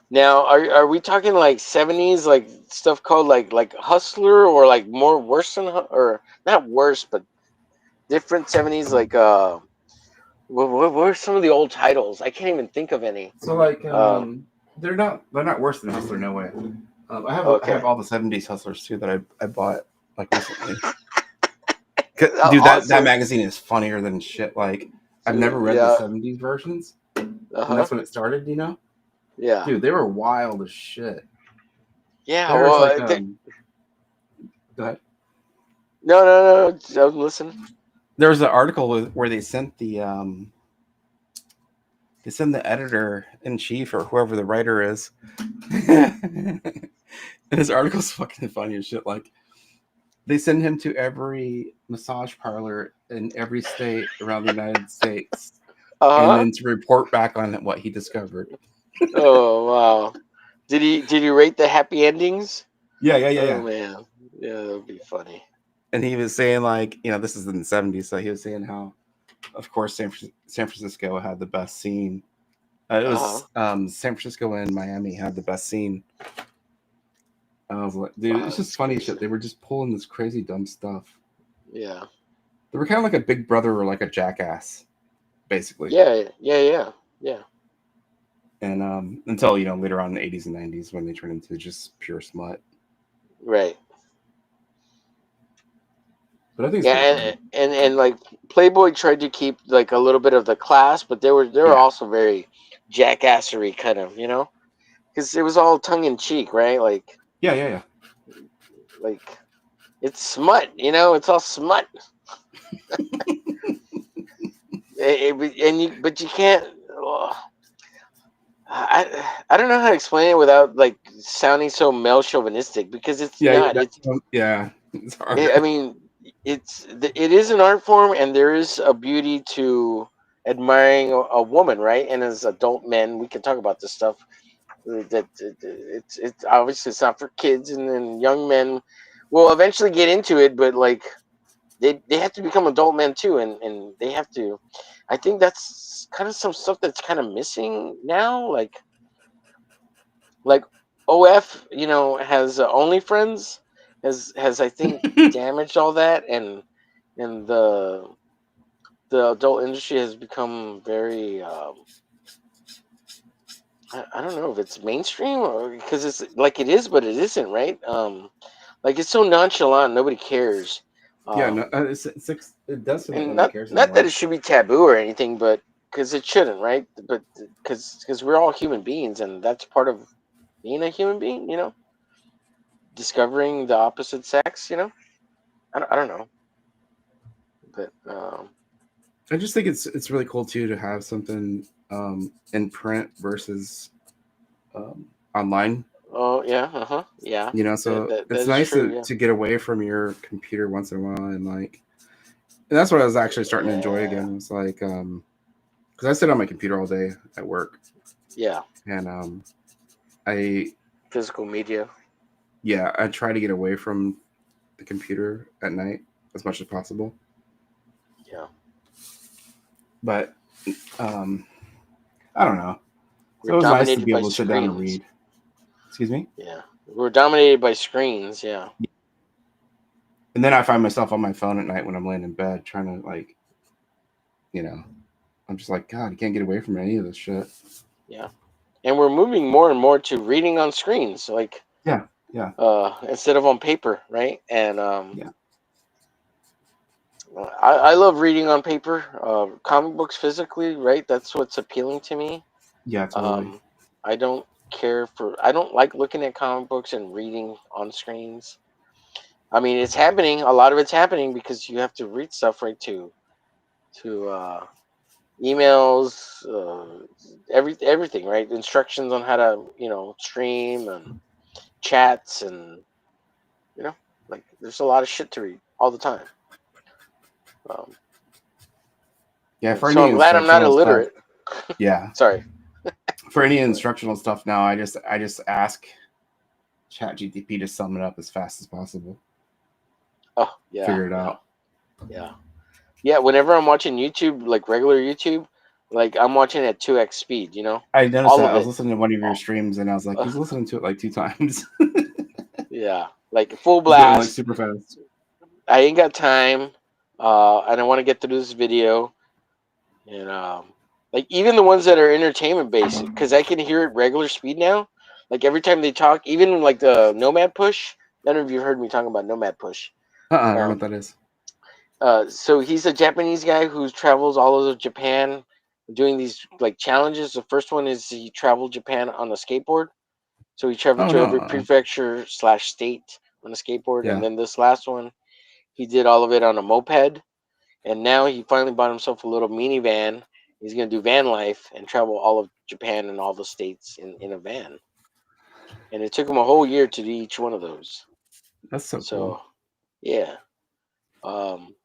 Now, are we talking like 70s, like stuff called like Hustler, or like more worse than, or not worse, but different 70s, like what were some of the old titles? I can't even think of any. So like they're not worse than Hustler, no way. I have all the 70s Hustlers too that I bought like recently. Dude, awesome. that magazine is funnier than shit. Like I've never read the 70s versions. And that's when it started, Yeah. Dude, they were wild as shit. Yeah, go ahead. No. I'm listening. There was an article where they sent the editor in chief or whoever the writer is. And his article's fucking funny as shit. Like they send him to every massage parlor in every state around the United States, and then to report back on what he discovered. Oh wow! Did he rate the happy endings? Yeah. Oh man, yeah, that would be funny. And he was saying like, this is in the 70s, so he was saying how, of course, San Francisco had the best scene. It was San Francisco and Miami had the best scene. I was like, dude, it's just funny shit. They were just pulling this crazy dumb stuff. Yeah. They were kind of like a Big Brother or like a Jackass, basically. Yeah. And until later on in the 80s and 90s when they turned into just pure smut. Right. But I think and like Playboy tried to keep like a little bit of the class, but they were also very jackassery kind of, because it was all tongue in cheek, right? Like yeah. Like it's smut, it's all smut. But you can't. I don't know how to explain it without like sounding so male chauvinistic, because it's not. It's hard. I mean, it is an art form, and there is a beauty to admiring a woman, right? And as adult men, we can talk about this stuff. That it's obviously it's not for kids, and then young men will eventually get into it, but like they have to become adult men too, and they have to. I think that's kind of some stuff that's kind of missing now, like OF, has OnlyFriends has I think damaged all that, and the adult industry has become very I don't know if it's mainstream or because it's like it is, but it isn't, right? Like it's so nonchalant, nobody cares. Yeah, no, Um, it does feel like and nobody not cares not that anymore. it should be taboo or anything, but because it shouldn't, right? But because we're all human beings, and that's part of being a human being, discovering the opposite sex, I don't know, but I just think it's really cool too to have something in print versus online. oh yeah, yeah, that, So that that it's is nice true, to yeah, to get away from your computer once in a while and that's what I was actually starting to enjoy yeah, again. It's like because I sit on my computer all day at work, yeah, and I physical media, I try to get away from the computer at night as much as possible. yeah. But um, I don't know. We're So it was nice to dominated be by able to sit down and screens. read. Excuse me. Yeah, we're dominated by screens. Yeah, And then I find myself on my phone at night when I'm laying in bed trying to you know, I'm just like, God, I can't get away from any of this shit. yeah, and we're moving more and more to reading on screens, like Yeah, yeah, instead of on paper, right? And yeah, I love reading on paper, comic books physically, right? That's what's appealing to me. yeah, totally. Um, I don't I don't like looking at comic books and reading on screens. I mean, it's happening. A lot of it's happening because you have to read stuff right to emails, everything, right? Instructions on how to stream and chats and you know like there's a lot of shit to read all the time. Um, Yeah, for so any I'm glad I'm not instructional stuff. illiterate. Yeah, Sorry. for any Go ahead. instructional stuff now, I just ask ChatGTP to sum it up as fast as possible. Oh yeah, Figure it yeah, out. yeah, yeah. Whenever I'm watching YouTube, like regular YouTube, like I'm watching at 2x speed. I noticed All that of I was it. listening to one of your Oh, streams and I was like, he's listening to it like 2 times. yeah, like full He's going like blast. super fast. I ain't got time, and I want to get through this video. And like even the ones that are entertainment based, because I can hear it regular speed now. Like every time they talk, even like the Nomad Push. None of you heard me talking about Nomad Push. I don't know Um, what that is. so he's a Japanese guy who travels all over Japan, doing these like challenges. The first one is he traveled Japan on a skateboard. So he traveled Oh to no. every prefecture slash state on a skateboard, and Yeah. then this last one, he did all of it on a moped. And now he finally bought himself a little minivan. He's gonna do van life and travel all of Japan and all the states in a van. And it took him a whole year to do each one of those. That's so cool. So yeah. Um,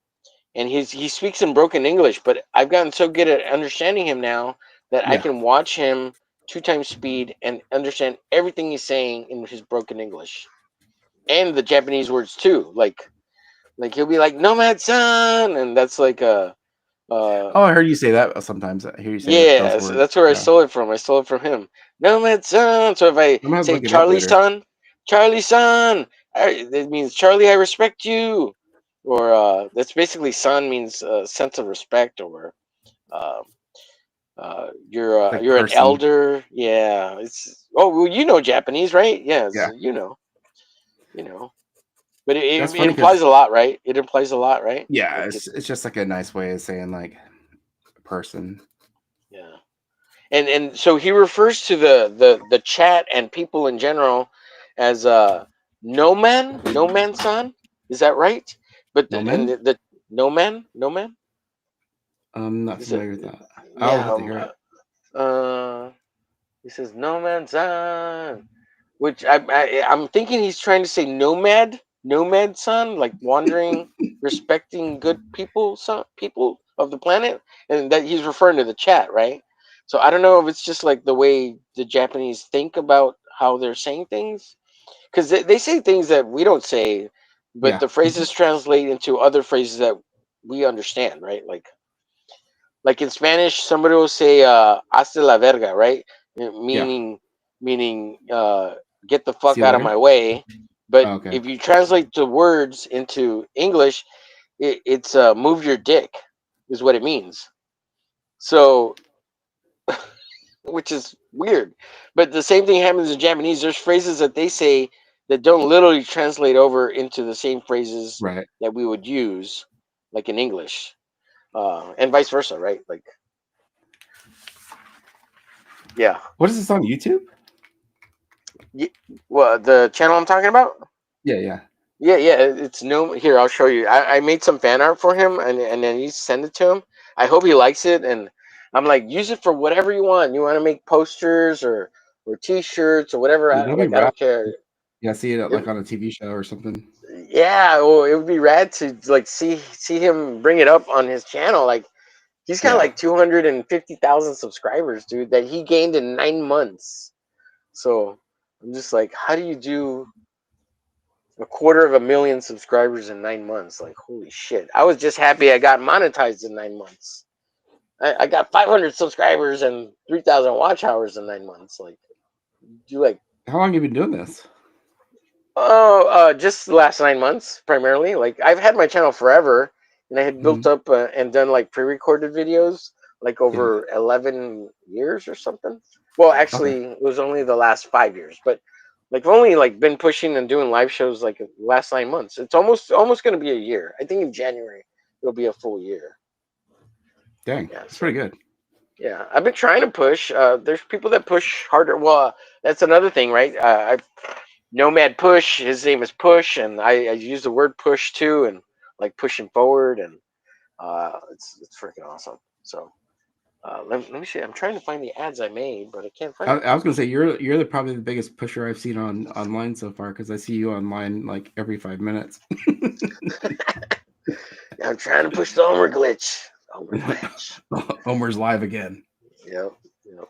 and he speaks in broken English, but I've gotten so good at understanding him now that I Yeah. can watch him 2 times speed and understand everything he's saying in his broken English and the Japanese words too. Like he'll be like "Nomad San," and that's like a Oh, I heard you say that sometimes. I hear you say that those yeah, so words. that's where I Yeah. stole it from. I stole it from him. Nomad San. So if I I'm gonna have to say look him up Charlie later. Son, Charlie Son, it means Charlie, I respect you. Or that's basically son means sense of respect, or uh, Like you're an person. elder. Yeah, it's well you know Japanese, right? Yes, Yeah. you know. But That's it funny implies because a lot, right? It implies a lot, right? yeah, Like it's just like a nice way of saying like person. yeah. And so he refers to the chat and people in general as no man son. Is that right? But No and men? the no man I'm not is it? familiar with that. I'll Yeah. have to hear it. He says no man son, which I'm thinking he's trying to say nomad son, like wandering, respecting good people, son, people of the planet, and that he's referring to the chat, right? So I don't know if it's just like the way the Japanese think about how they're saying things, because they say things that we don't say, but Yeah. the phrases translate into other phrases that we understand, right? Like in Spanish, somebody will say "hasta la verga," right? Yeah. Meaning get the See fuck you out of later. my way. But Oh, okay. if you translate the words into English, it's move your dick is what it means. So, which is weird. But the same thing happens in Japanese. There's phrases that they say that don't literally translate over into the same phrases Right. that we would use, like in English, and vice versa, right? Like, yeah. What is this on YouTube? Well, the channel I'm talking about? Yeah, yeah. Yeah. It's no. Here, I'll show you. I made some fan art for him, and then you send it to him. I hope he likes it, and I'm like, use it for whatever you want. You want to make posters or T-shirts or whatever. Yeah, that'd be I rad. don't care. Yeah, see it like It, on a TV show or something. yeah, well, it would be rad to like see him bring it up on his channel. Like he's got Yeah. like 250,000 subscribers, dude, that he gained in 9 months. So I'm just like, how do you do 250,000 subscribers in 9 months? Like, holy shit! I was just happy I got monetized in 9 months. I got 500 subscribers and 3,000 watch hours in 9 months. Like, do like How long have you been doing this? just the last 9 months primarily. Like, I've had my channel forever, and I had built Mhm. up and done like pre-recorded videos like Yeah. over 11 years or something. Well, Okay. actually, it was only the last 5 years, but like I've only like been pushing and doing live shows like the last 9 months. It's almost going to be a year. I think in January it'll be a full year. Dang. Yeah, That's so pretty good. yeah, I've been trying to push. There's people that push harder. Well, that's another thing, right? I Nomad Push. His name is Push, and I use the word push too, and like pushing forward, and it's freaking awesome. So let me see. I'm trying to find the ads I made, but I can't find them. I was gonna say you're probably the biggest pusher I've seen online so far because I see you online like every 5 minutes. I'm trying to push the omerglitch. Omerglitch. Omer's live again. Yep. Yep.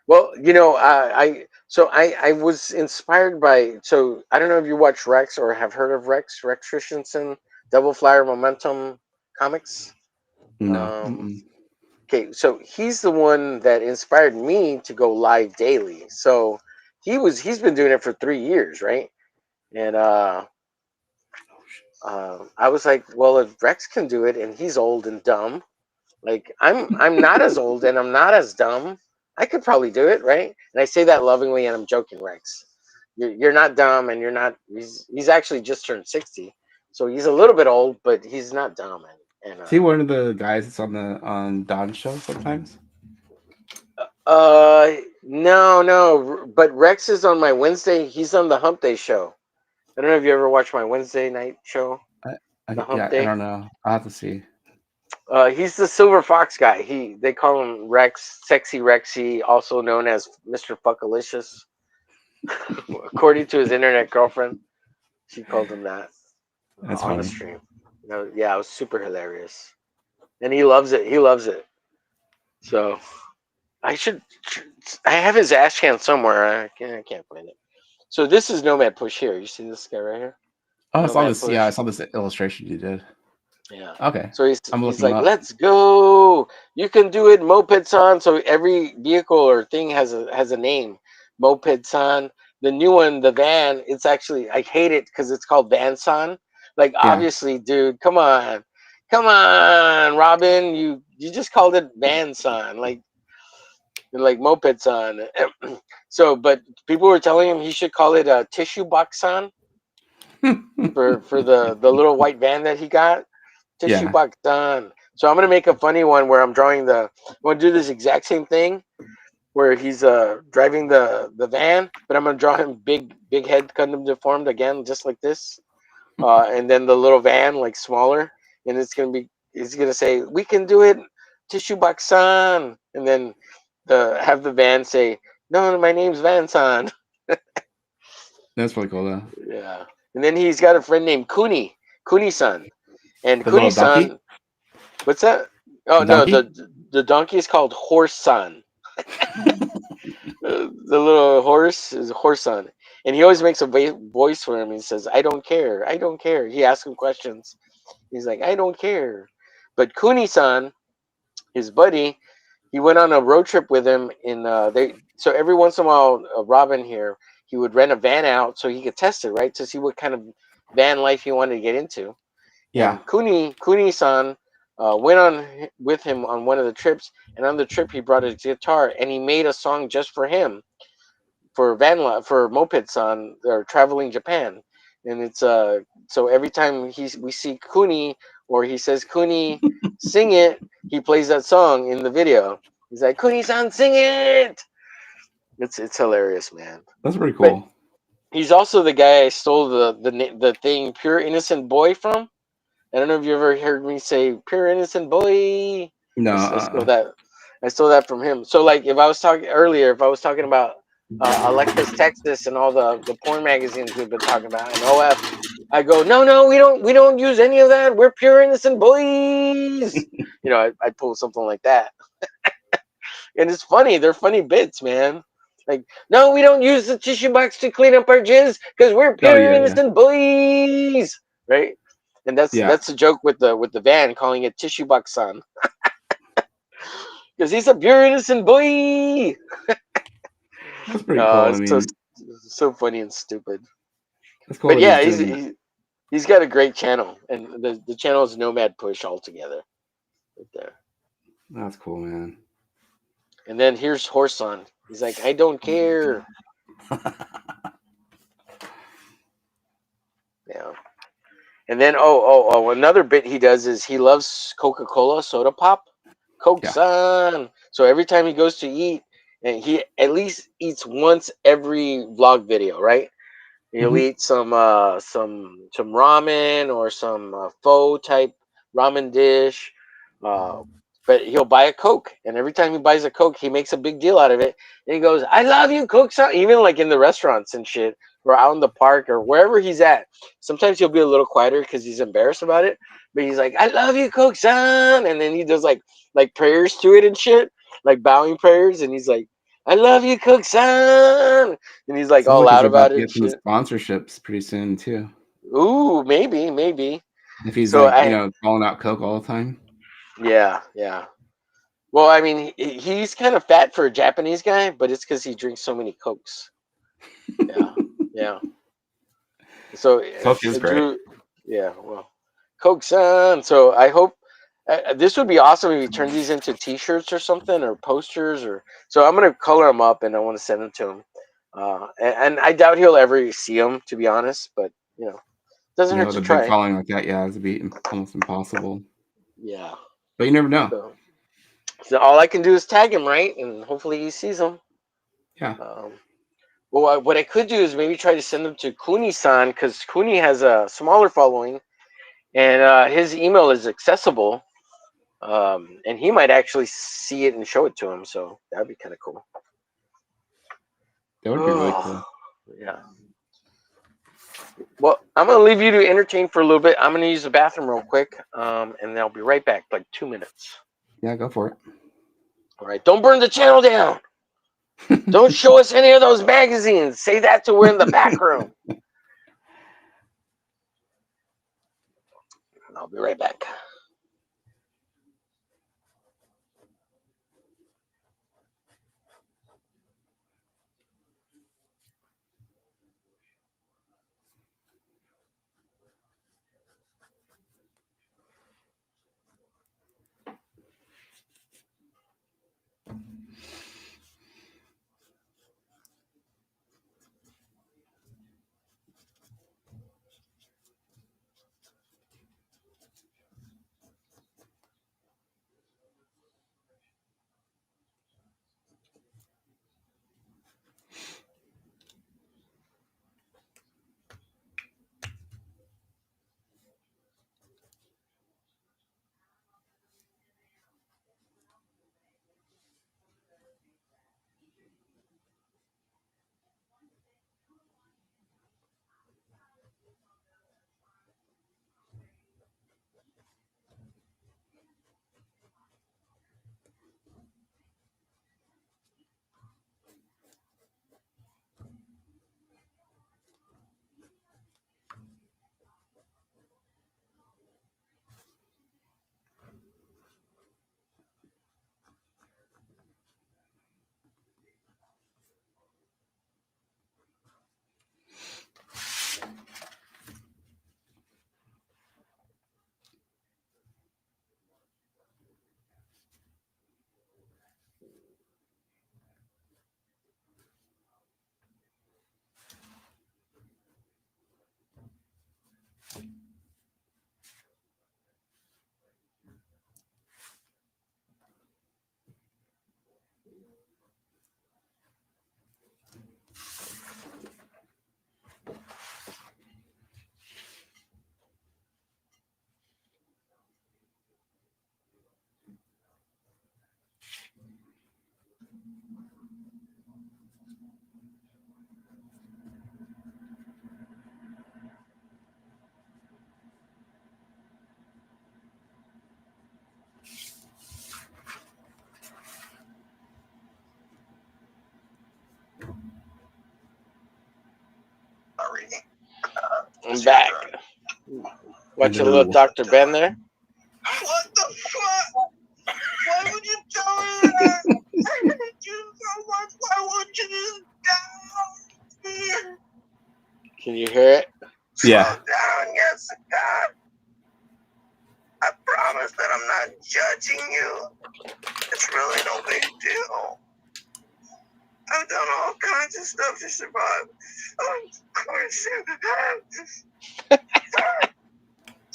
Well, I was inspired by. So I don't know if you watch Rex or have heard of Rex Christensen, Double Flyer Momentum Comics. No. Um, Mm-mm. okay, so he's the one that inspired me to go live daily. So he's been doing it for 3 years, right? And I was like, well, if Rex can do it, and he's old and dumb, like I'm not as old and I'm not as dumb, I could probably do it, right? And I say that lovingly, and I'm joking, Rex. You're not dumb, and you're not. He's actually just turned 60, so he's a little bit old, but he's not dumb. And See one of the guys that's on Don's show sometimes. no, but Rex is on my Wednesday. He's on the Hump Day show. I don't know if you ever watched my Wednesday night show, the Hump I Day. don't know. I'll have to see. He's the Silver Fox guy. They call him Rex, Sexy Rexy, also known as Mr. Fuckalicious. According to his internet girlfriend, she called him that That's on the funny. stream. Yeah, it was super hilarious, and he loves it. He loves it. So I should. I have his ash can somewhere. I can't find it. So this is Nomad Push here. You see this guy right here? Oh, I saw Nomad this. Yeah, I Push. saw this illustration you did. Yeah. Okay, So I'm he's looking him like, up. let's go. You can do it, Moped San. So every vehicle or thing has a name. Moped San. The new one, the van, it's actually I hate it because it's called Van San. Like Yeah, obviously, dude, come on, Robin. You just called it Van San, like Moped San. So, but people were telling him he should call it a Tissue Box San for the little white van that he got. Tissue yeah. box done. So I'm gonna make a funny one where I'm drawing the. I'm gonna do this exact same thing where he's driving the van, but I'm gonna draw him big head Gundam deformed again, just like this, and then the little van like smaller, and he's gonna say we can do it, Tissue box son, and then have the van say no, my name's Van San. That's really cool though. Yeah, and then he's got a friend named Kuni San, and The Kuni little donkey. San. What's that? Oh The no, donkey. the donkey is called Horse San. the little horse is a horse son, and he always makes a voice for him. He says, "I don't care, I don't care." He asks him questions. He's like, "I don't care." But Kuni-san, his buddy, he went on a road trip with him. So every once in a while, Robin here, he would rent a van out so he could test it, right, to see what kind of van life he wanted to get into. Yeah. And Kuni-san went on with him on one of the trips, and on the trip he brought his guitar and he made a song just for him for for Moped-san or traveling Japan. And it's so every time we see Kuni or he says Kuni sing it, he plays that song in the video. He's like, Kuni-san, sing it. It's hilarious, man. That's pretty But cool. he's also the guy I stole the thing Pure Innocent Boy from. I don't know if you ever heard me say Pure Innocent Boy. No. I stole that. I stole that from him. So like if I was talking earlier, if I was talking about Alexis Texas and all the porn magazines we've been talking about and OF, I go, no, we don't use any of that. We're pure innocent boys. I pull something like that, and it's funny. They're funny bits, man. Like, no, we don't use the tissue box to clean up our jizz because we're Oh pure yeah, yeah, innocent boys, right? And yeah. that's a joke with the van calling it tissue box son because he's a pure innocent boy. That's pretty cool. I It's mean, so funny and stupid. that's cool But that yeah, he's doing that. he's got a great channel, and the channel is Nomad Push altogether, right there. That's cool, man. And then here's Horson. He's like, I don't care. Yeah. And then another bit he does is he loves Coca-Cola soda pop. Coke Yeah. San. So every time he goes to eat, and he at least eats once every vlog video, right? He'll Hmm. eat some ramen or some pho type ramen dish, uh, but he'll buy a Coke, and every time he buys a Coke, he makes a big deal out of it. And he goes, "I love you, Coke son." Even like in the restaurants and shit, or out in the park or wherever he's at. Sometimes he'll be a little quieter because he's embarrassed about it, but he's like, "I love you, Coke son," and then he does like prayers to it and shit, like bowing prayers, and he's like, "I love you, Coke son," and he's like Sounds all like he's loud about about to it and get some shit. sponsorships pretty soon too. Ooh, maybe. If he's So like, I, calling out Coke all the time. yeah. Well, I mean, he's kind of fat for a Japanese guy, but it's because he drinks so many Cokes. Yeah, yeah. So Coke is great. Drew, yeah. Well, Coke son. So I hope this would be awesome if he turned these into T-shirts or something or posters or. So I'm gonna color them up and I want to send them to him. And I doubt he'll ever see them, to be honest. But doesn't hurt With to a big try. following like that, yeah, it'd be almost impossible. Yeah. But you never know. So all I can do is tag him, right? And hopefully he sees them. Yeah. Well, what I could do is maybe try to send them to Kuni-san because Kuni has a smaller following and his email is accessible. And he might actually see it and show it to him. So that'd be kind of cool. That would be really Oh, cool. yeah. Well, I'm going to leave you to entertain for a little bit. I'm going to use the bathroom real quick. And then I'll be right back, like 2 minutes. Yeah, go for All right. Don't burn the channel down. it. Don't show us any of those magazines. Say that to we're in the back room. I'll be right back. Sorry. I'm back. Watch a little Dr. Ben there. What the fuck? Why would you tell me that? I hate you so much. Why would you just down? Can you hear it? Yeah. Slow down, Jessica. I promise that I'm not judging you. It's really no big deal. I've done all kinds of stuff to survive. Of course.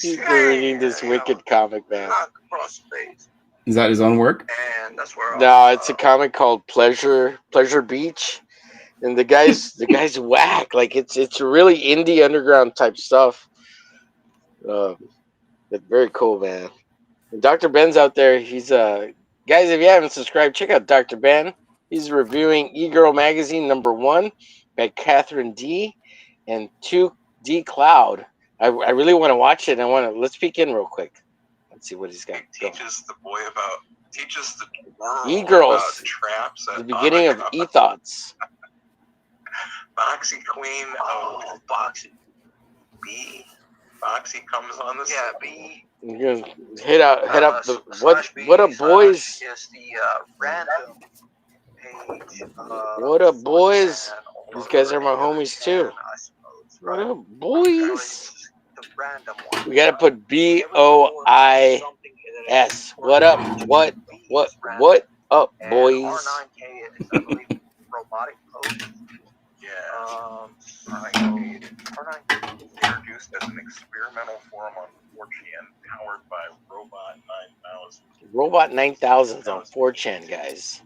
He's reading this wicked comic, man. Knock across the face. Is that his own work? And that's where No, it's a comic called Pleasure Beach, and the guy's whack. Like it's really indie underground type stuff. But very cool, man. And Dr. Ben's out there. He's guys, if you haven't subscribed, check out Dr. Ben. He's reviewing E-Girl Magazine #1 by Catherine D. and 2D Cloud. I really want to watch it. Let's peek in real quick. Let's see what he's got. Teaches the world E-Girls. about traps. The beginning of E-Thoughts. Boxy Queen. Oh, Boxy. B. Boxy comes on the B. You're gonna hit up the what a boys. Is the random page. What up, boys? These guys are my homies too. What up, boys? We gotta put BOIS. What up? What up, boys? R9K is, I believe, robotic pose. Yeah. R9K is introduced as an experimental forum on 4chan powered by Robot 9000. Robot 9000's on 4chan, guys.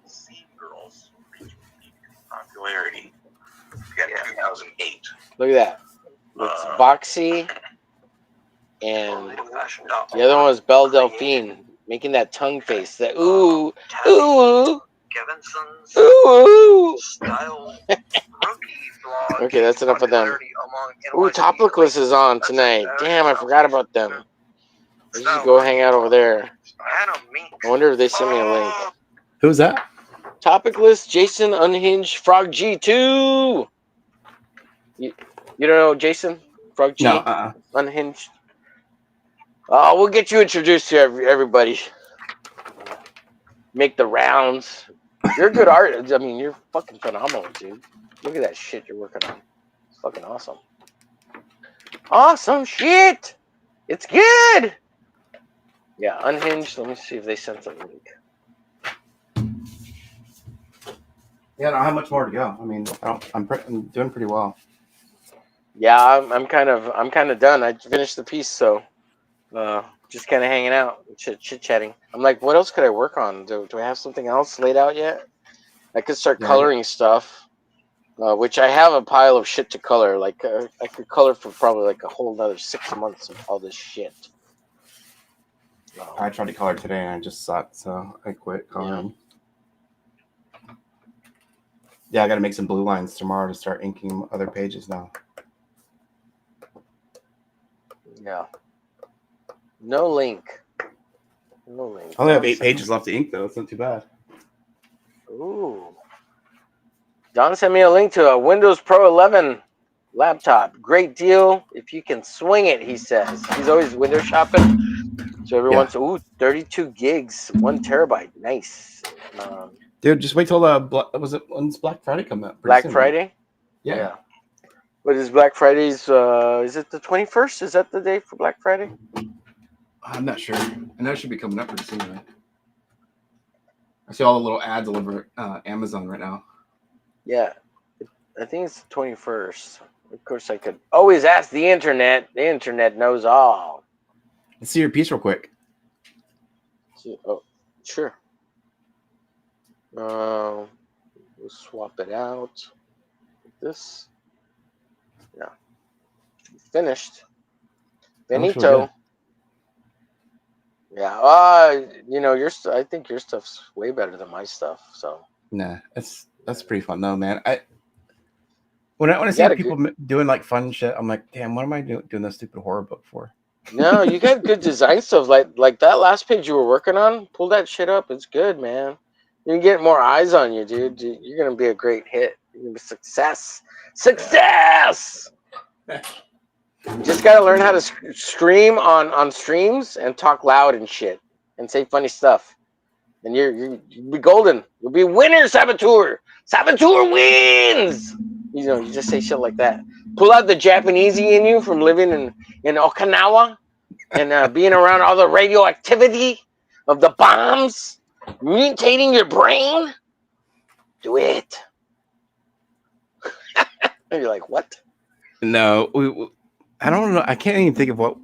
Z Girls reached peak popularity. Yeah, 2008. Look at that. It's Boxy, and the other one was Belle Delphine making that tongue face. That ooh, ooh, Kevinson's ooh. style rookie blog. Okay, that's enough of them. Ooh, Topicless is on tonight. Damn, I forgot about them. Let's just go hang out over there. I wonder if they send me a link. Who's that? Topicless, Jason, Unhinged, Frog G2. You don't know Jason? Frog G? No, Unhinged? Oh, we'll get you introduced to everybody. Make the rounds. You're a good artist. I mean, you're fucking phenomenal, dude. Look at that shit you're working on. It's fucking awesome. Awesome shit! It's good! Yeah, Unhinged. Let me see if they sent the link. Yeah, I don't have much more to go. I mean, I'm doing pretty well. Yeah, I'm kind of done. I finished the piece, so just kind of hanging out, chit chatting. I'm like, what else could I work on? Do I have something else laid out yet? I could start coloring stuff, which I have a pile of shit to color. Like I could color for probably like a whole another 6 months of all this shit. I tried to color today and I just sucked, so I quit coloring. Yeah, I got to make some blue lines tomorrow to start inking other pages now. Yeah. No link. No link. I only have 8 pages left to ink, though. It's not too bad. Ooh. Don sent me a link to a Windows Pro 11 laptop. Great deal if you can swing it, he says. He's always window shopping. So everyone's, 32 gigs, 1 terabyte. Nice. Dude, just wait till when's Black Friday come out? Black Friday? Right? Yeah. What is Black Friday's? Is it the 21st? Is that the day for Black Friday? I'm not sure. I know it should be coming up pretty soon, right? I see all the little ads all over Amazon right now. Yeah. I think it's the 21st. Of course, I could always ask the internet. The internet knows all. Let's see your piece real quick. Oh, sure. We'll swap it out. This. Yeah. Finished. Benito. Yeah. I think your stuff's way better than my stuff. So. Nah, that's pretty fun though, man. When I see people doing like fun shit, I'm like, damn, what am I doing this stupid horror book for? No, you got good design stuff. Like that last page you were working on. Pull that shit up. It's good, man. You get more eyes on you, dude. You're gonna be a great hit. You're gonna be success. Success. You just gotta learn how to stream on streams and talk loud and shit and say funny stuff. And you'll be golden. You'll be a winner, Saboteur. Saboteur wins. You know, you just say shit like that. Pull out the Japanesey in you from living in Okinawa and being around all the radioactivity of the bombs, mutating your brain. Do it. And you're like, what? No, I don't know. I can't even think of what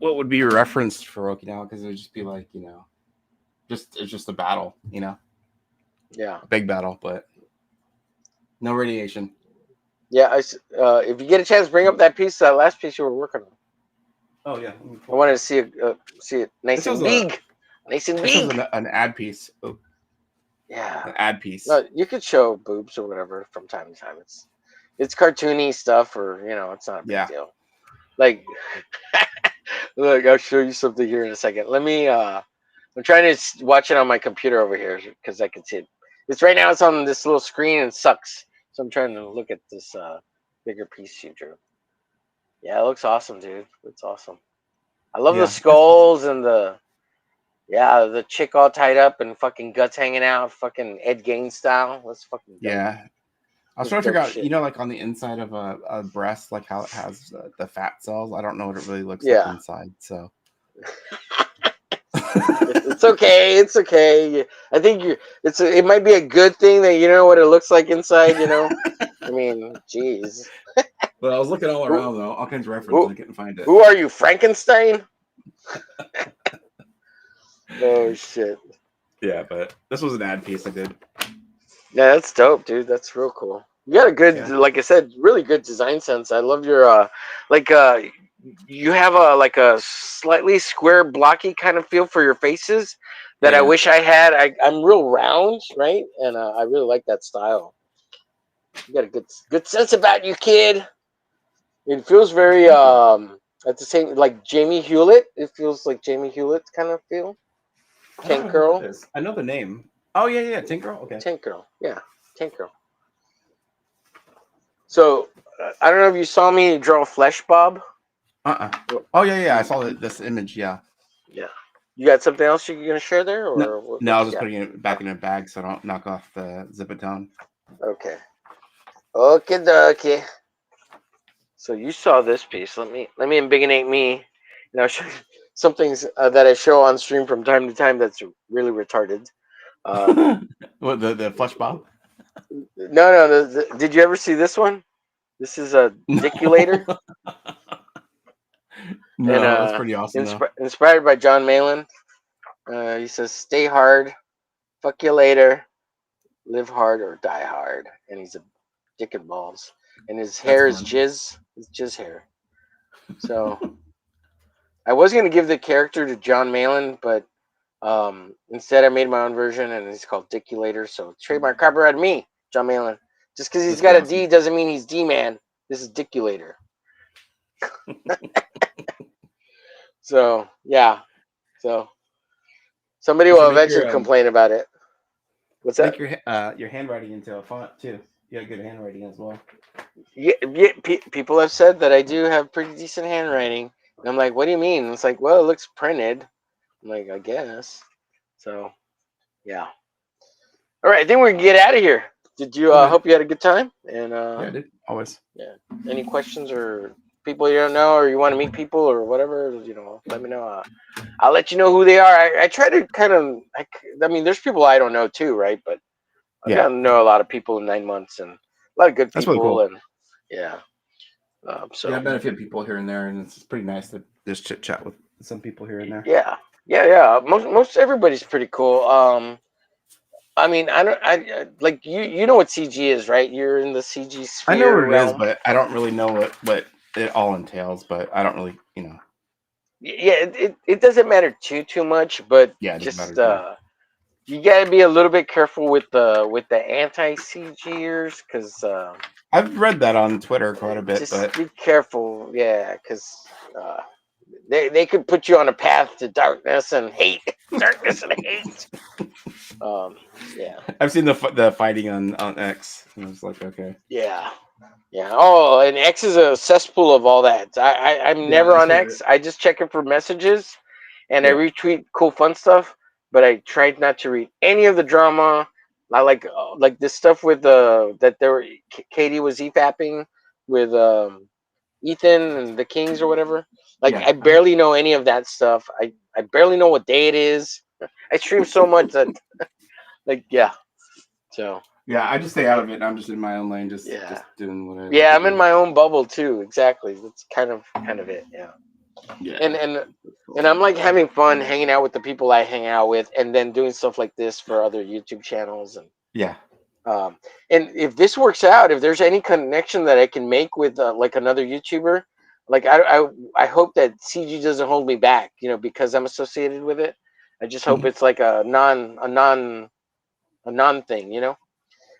would be referenced for Okinawa, because it would just be like, you know, it's just a battle, you know. Yeah. A big battle, but no radiation. Yeah. If you get a chance, bring up that last piece you were working on. Oh yeah. I wanted to see it nice This and was big. Nice and This was big. an ad piece. Oh, Yeah. an ad piece. No, you could show boobs or whatever from time to time. It's cartoony stuff, or you know, it's not a big deal. Like, look, I'll show you something here in a second. Let me. I'm trying to watch it on my computer over here because I can see it. It's right now. It's on this little screen and it sucks. So I'm trying to look at this bigger piece you drew. Yeah, it looks awesome, dude. It's awesome. I love the skulls and the chick all tied up and fucking guts hanging out, fucking Ed Gein style. That's fucking dope. Yeah. I was trying to figure out, you know, like on the inside of a breast, like how it has the fat cells. I don't know what it really looks like inside. So it's okay. It's okay. I think it might be a good thing that you know what it looks like inside. You know, I mean, jeez. But I was looking all around though, all kinds of references. I couldn't find it. Who are you, Frankenstein? Oh shit. Yeah, but this was an ad piece I did. Yeah, that's dope, dude. That's real cool. You got a good, like I said, really good design sense. I love your you have a slightly square, blocky kind of feel for your faces that I wish I had. I'm real round, right? And I really like that style. You got a good sense about you, kid. It feels very at the same, like Jamie Hewlett. It feels like Jamie Hewlett kind of feel. Tank Girl. I know the name. Oh yeah, Tank Girl. Okay. Tank Girl. Yeah, Tank Girl. So I don't know if you saw me draw Flesh Bob. Oh yeah. I saw this image. Yeah. Yeah. You got something else you're gonna share there, or no? I was just putting it back in a bag so I don't knock off the zip-a-tone. Okay. Okay. So you saw this piece. Let me embiggenate me. And I'll show you some things that I show on stream from time to time that's really retarded. What, the Flesh Bob? No. Did you ever see this one? This is a Dickulator. No, and, that's pretty awesome. Inspired by John Malin. He says, "Stay hard, fuck you later, live hard or die hard." And he's a dick and balls, and his hair is jizz. It's jizz hair. So I was gonna give the character to John Malin, but instead I made my own version, and it's called Dickulator. So trademark copyright me, John Malin. Just because he's got a D doesn't mean he's D-man. This is Dickulator. So yeah. So somebody will eventually complain about it. What's that? Make your handwriting into a font too. You got good handwriting as well. Yeah. People have said that I do have pretty decent handwriting. And I'm like, what do you mean? It's like, well, it looks printed. I'm like, I guess. So, yeah. All right, I think we can get out of here. Did you hope you had a good time? And yeah, I did. Always. Yeah. Any questions or people you don't know, or you want to meet people or whatever? You know, let me know. I'll let you know who they are. I try to kind of. I mean, there's people I don't know too, right? But I don't know a lot of people in 9 months, and a lot of good people. That's really cool. And yeah. So I've met a few people here and there, and it's pretty nice to just chit chat with some people here and there. Yeah. Most everybody's pretty cool. I mean, I like you know what CG is, right? You're in the CG sphere. I know what it is, but I don't really know what it all entails. But I don't really, you know. Yeah, it doesn't matter too much, but just you gotta be a little bit careful with the anti-CGers, because I've read that on Twitter quite a bit. Just but be careful, yeah, because they could put you on a path to darkness and hate, darkness and hate. Yeah. I've seen the fighting on X, and I was like, okay. Yeah. Oh, and X is a cesspool of all that. I'm never on X. I just check it for messages, and I retweet cool fun stuff. But I tried not to read any of the drama. I like this stuff with that there were Katie was EFAPing with Ethan and the Kings or whatever. Like I barely know any of that stuff. I barely know what day it is. I stream so much that So yeah, I just stay out of it. And I'm just in my own lane, just doing whatever. Yeah, I'm in my own bubble too. Exactly. That's kind of it. Yeah. Yeah. And I'm like having fun hanging out with the people I hang out with, and then doing stuff like this for other YouTube channels. And and if this works out, if there's any connection that I can make with like another YouTuber, like I hope that CG doesn't hold me back, because I'm associated with it. I just hope it's like a non thing,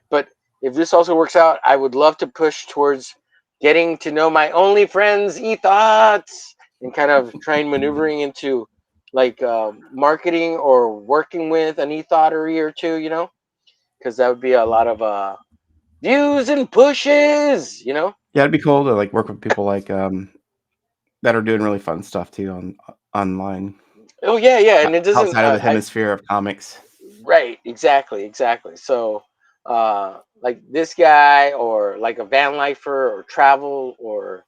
But if this also works out, I would love to push towards getting to know my only friends, e-thoughts, and kind of trying maneuvering into like marketing or working with an e-thoughtery or two, because that would be a lot of views and pushes, Yeah, it'd be cool to like work with people like that are doing really fun stuff too online. Oh yeah, and it doesn't outside of the hemisphere of comics. Right, exactly. So like this guy, or like a van lifer, or travel, or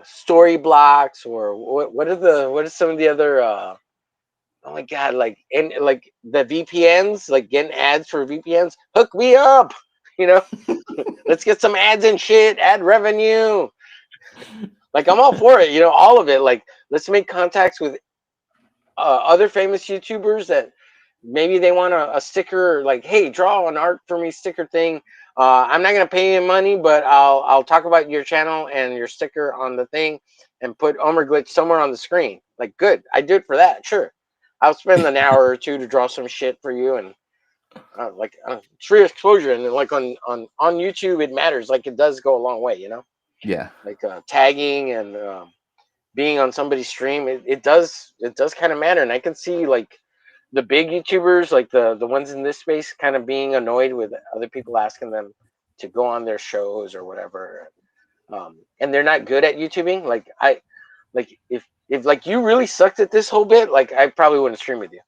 story blocks, or what are some of the other oh my god, like the VPNs, like getting ads for VPNs. Hook me up, let's get some ads and shit, ad revenue. Like I'm all for it, all of it. Like let's make contacts with other famous YouTubers that maybe they want a sticker, like, hey, draw an art for me sticker thing. I'm not gonna pay you money, but I'll talk about your channel and your sticker on the thing, and put omerglitch somewhere on the screen. Like, good, I do it for that. Sure, I'll spend an hour or two to draw some shit for you, and it's free exposure. And like on YouTube, it matters. Like it does go a long way, Yeah. Like tagging and being on somebody's stream, it does kind of matter. And I can see like the big YouTubers, like the ones in this space, kind of being annoyed with other people asking them to go on their shows or whatever, and they're not good at YouTubing. Like if like you really sucked at this whole bit, like I probably wouldn't stream with you.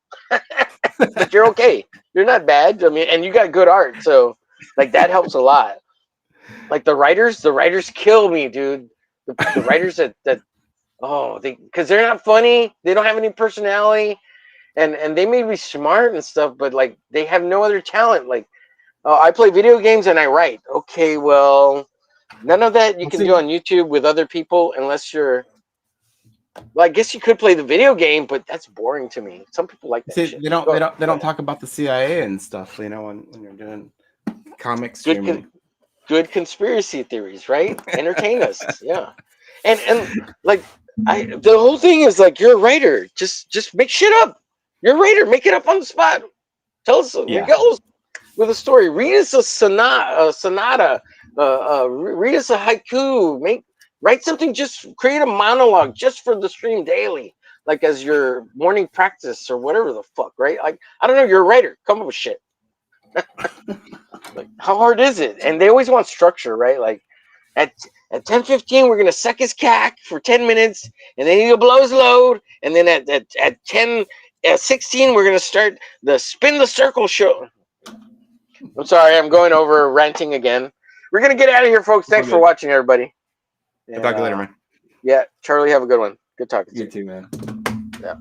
But you're okay. You're not bad. I mean, and you got good art, so like that helps a lot. Like the writers kill me, dude. The writers that because they're not funny. They don't have any personality. And they may be smart and stuff, but like they have no other talent. Like, I play video games and I write. Okay, well, none of that you can do on YouTube with other people unless you're. Well, I guess you could play the video game, but that's boring to me. Some people like that. See, they don't talk about the CIA and stuff. When you're doing comics streaming. Good conspiracy theories, right? Entertain us, yeah. And like the whole thing is like, you're a writer. Just make shit up. You're a writer. Make it up on the spot. Tell us with a story. Read us a sonata. Read us a haiku. Write something. Just create a monologue just for the stream daily, like as your morning practice or whatever the fuck. Right? Like I don't know. You're a writer. Come up with shit. Like how hard is it? And they always want structure, right? Like at 10:15 we're gonna suck his cack for 10 minutes, and then he'll blow his load, and then at 10:16 we're gonna start the spin the circle show. I'm sorry, I'm going over ranting again. We're gonna get out of here, folks. Thanks for watching, everybody. I'll talk to you later, man. Yeah, Charlie, have a good one. Good talking to you. You too, man. Yeah.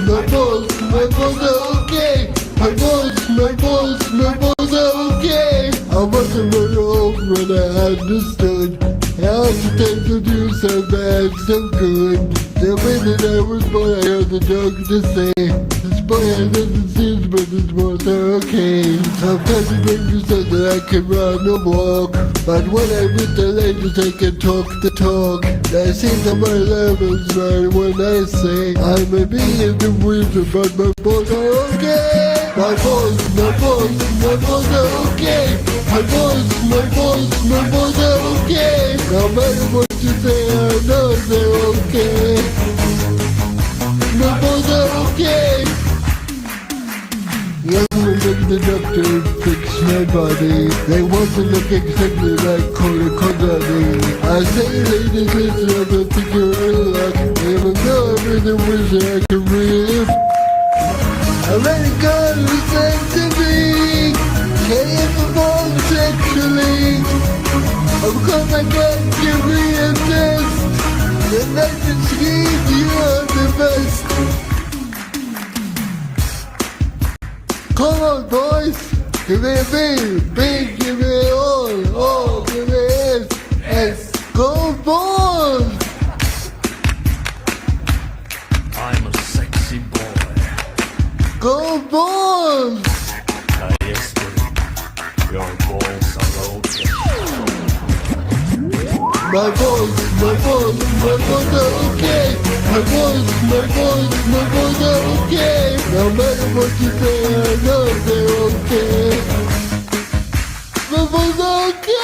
my balls are okay. My balls are okay. I wasn't very old when I understood how to take the news so bad, so good. The minute I was born, I heard the dog to say, this boy has nothing sins, but his balls are okay. Sometimes it makes me so that I can run or walk, but when I'm with the ladies, I can talk the talk. I see that my levels right when I say, I may be in the winter, but my balls are okay. My balls are okay. My balls are okay. No matter what you say, I know they're okay. My balls are okay. Young women, the doctor fix my body. They want to look exactly like Cody Kodani. I say, ladies, listen, I don't think you're in luck. Even though I'm in the wizard, I can really. I let it go, listen to me. Can't even fall sexually. Because I can't give me a test. And I can see you are the best. Come on, boys. Give me a B, give me all, give me S. Go, balls. I'm a sexy boy. Go, balls. Yes, your balls are okay. My balls are okay. My balls are okay. No matter what you say, I know they're okay. My balls are okay.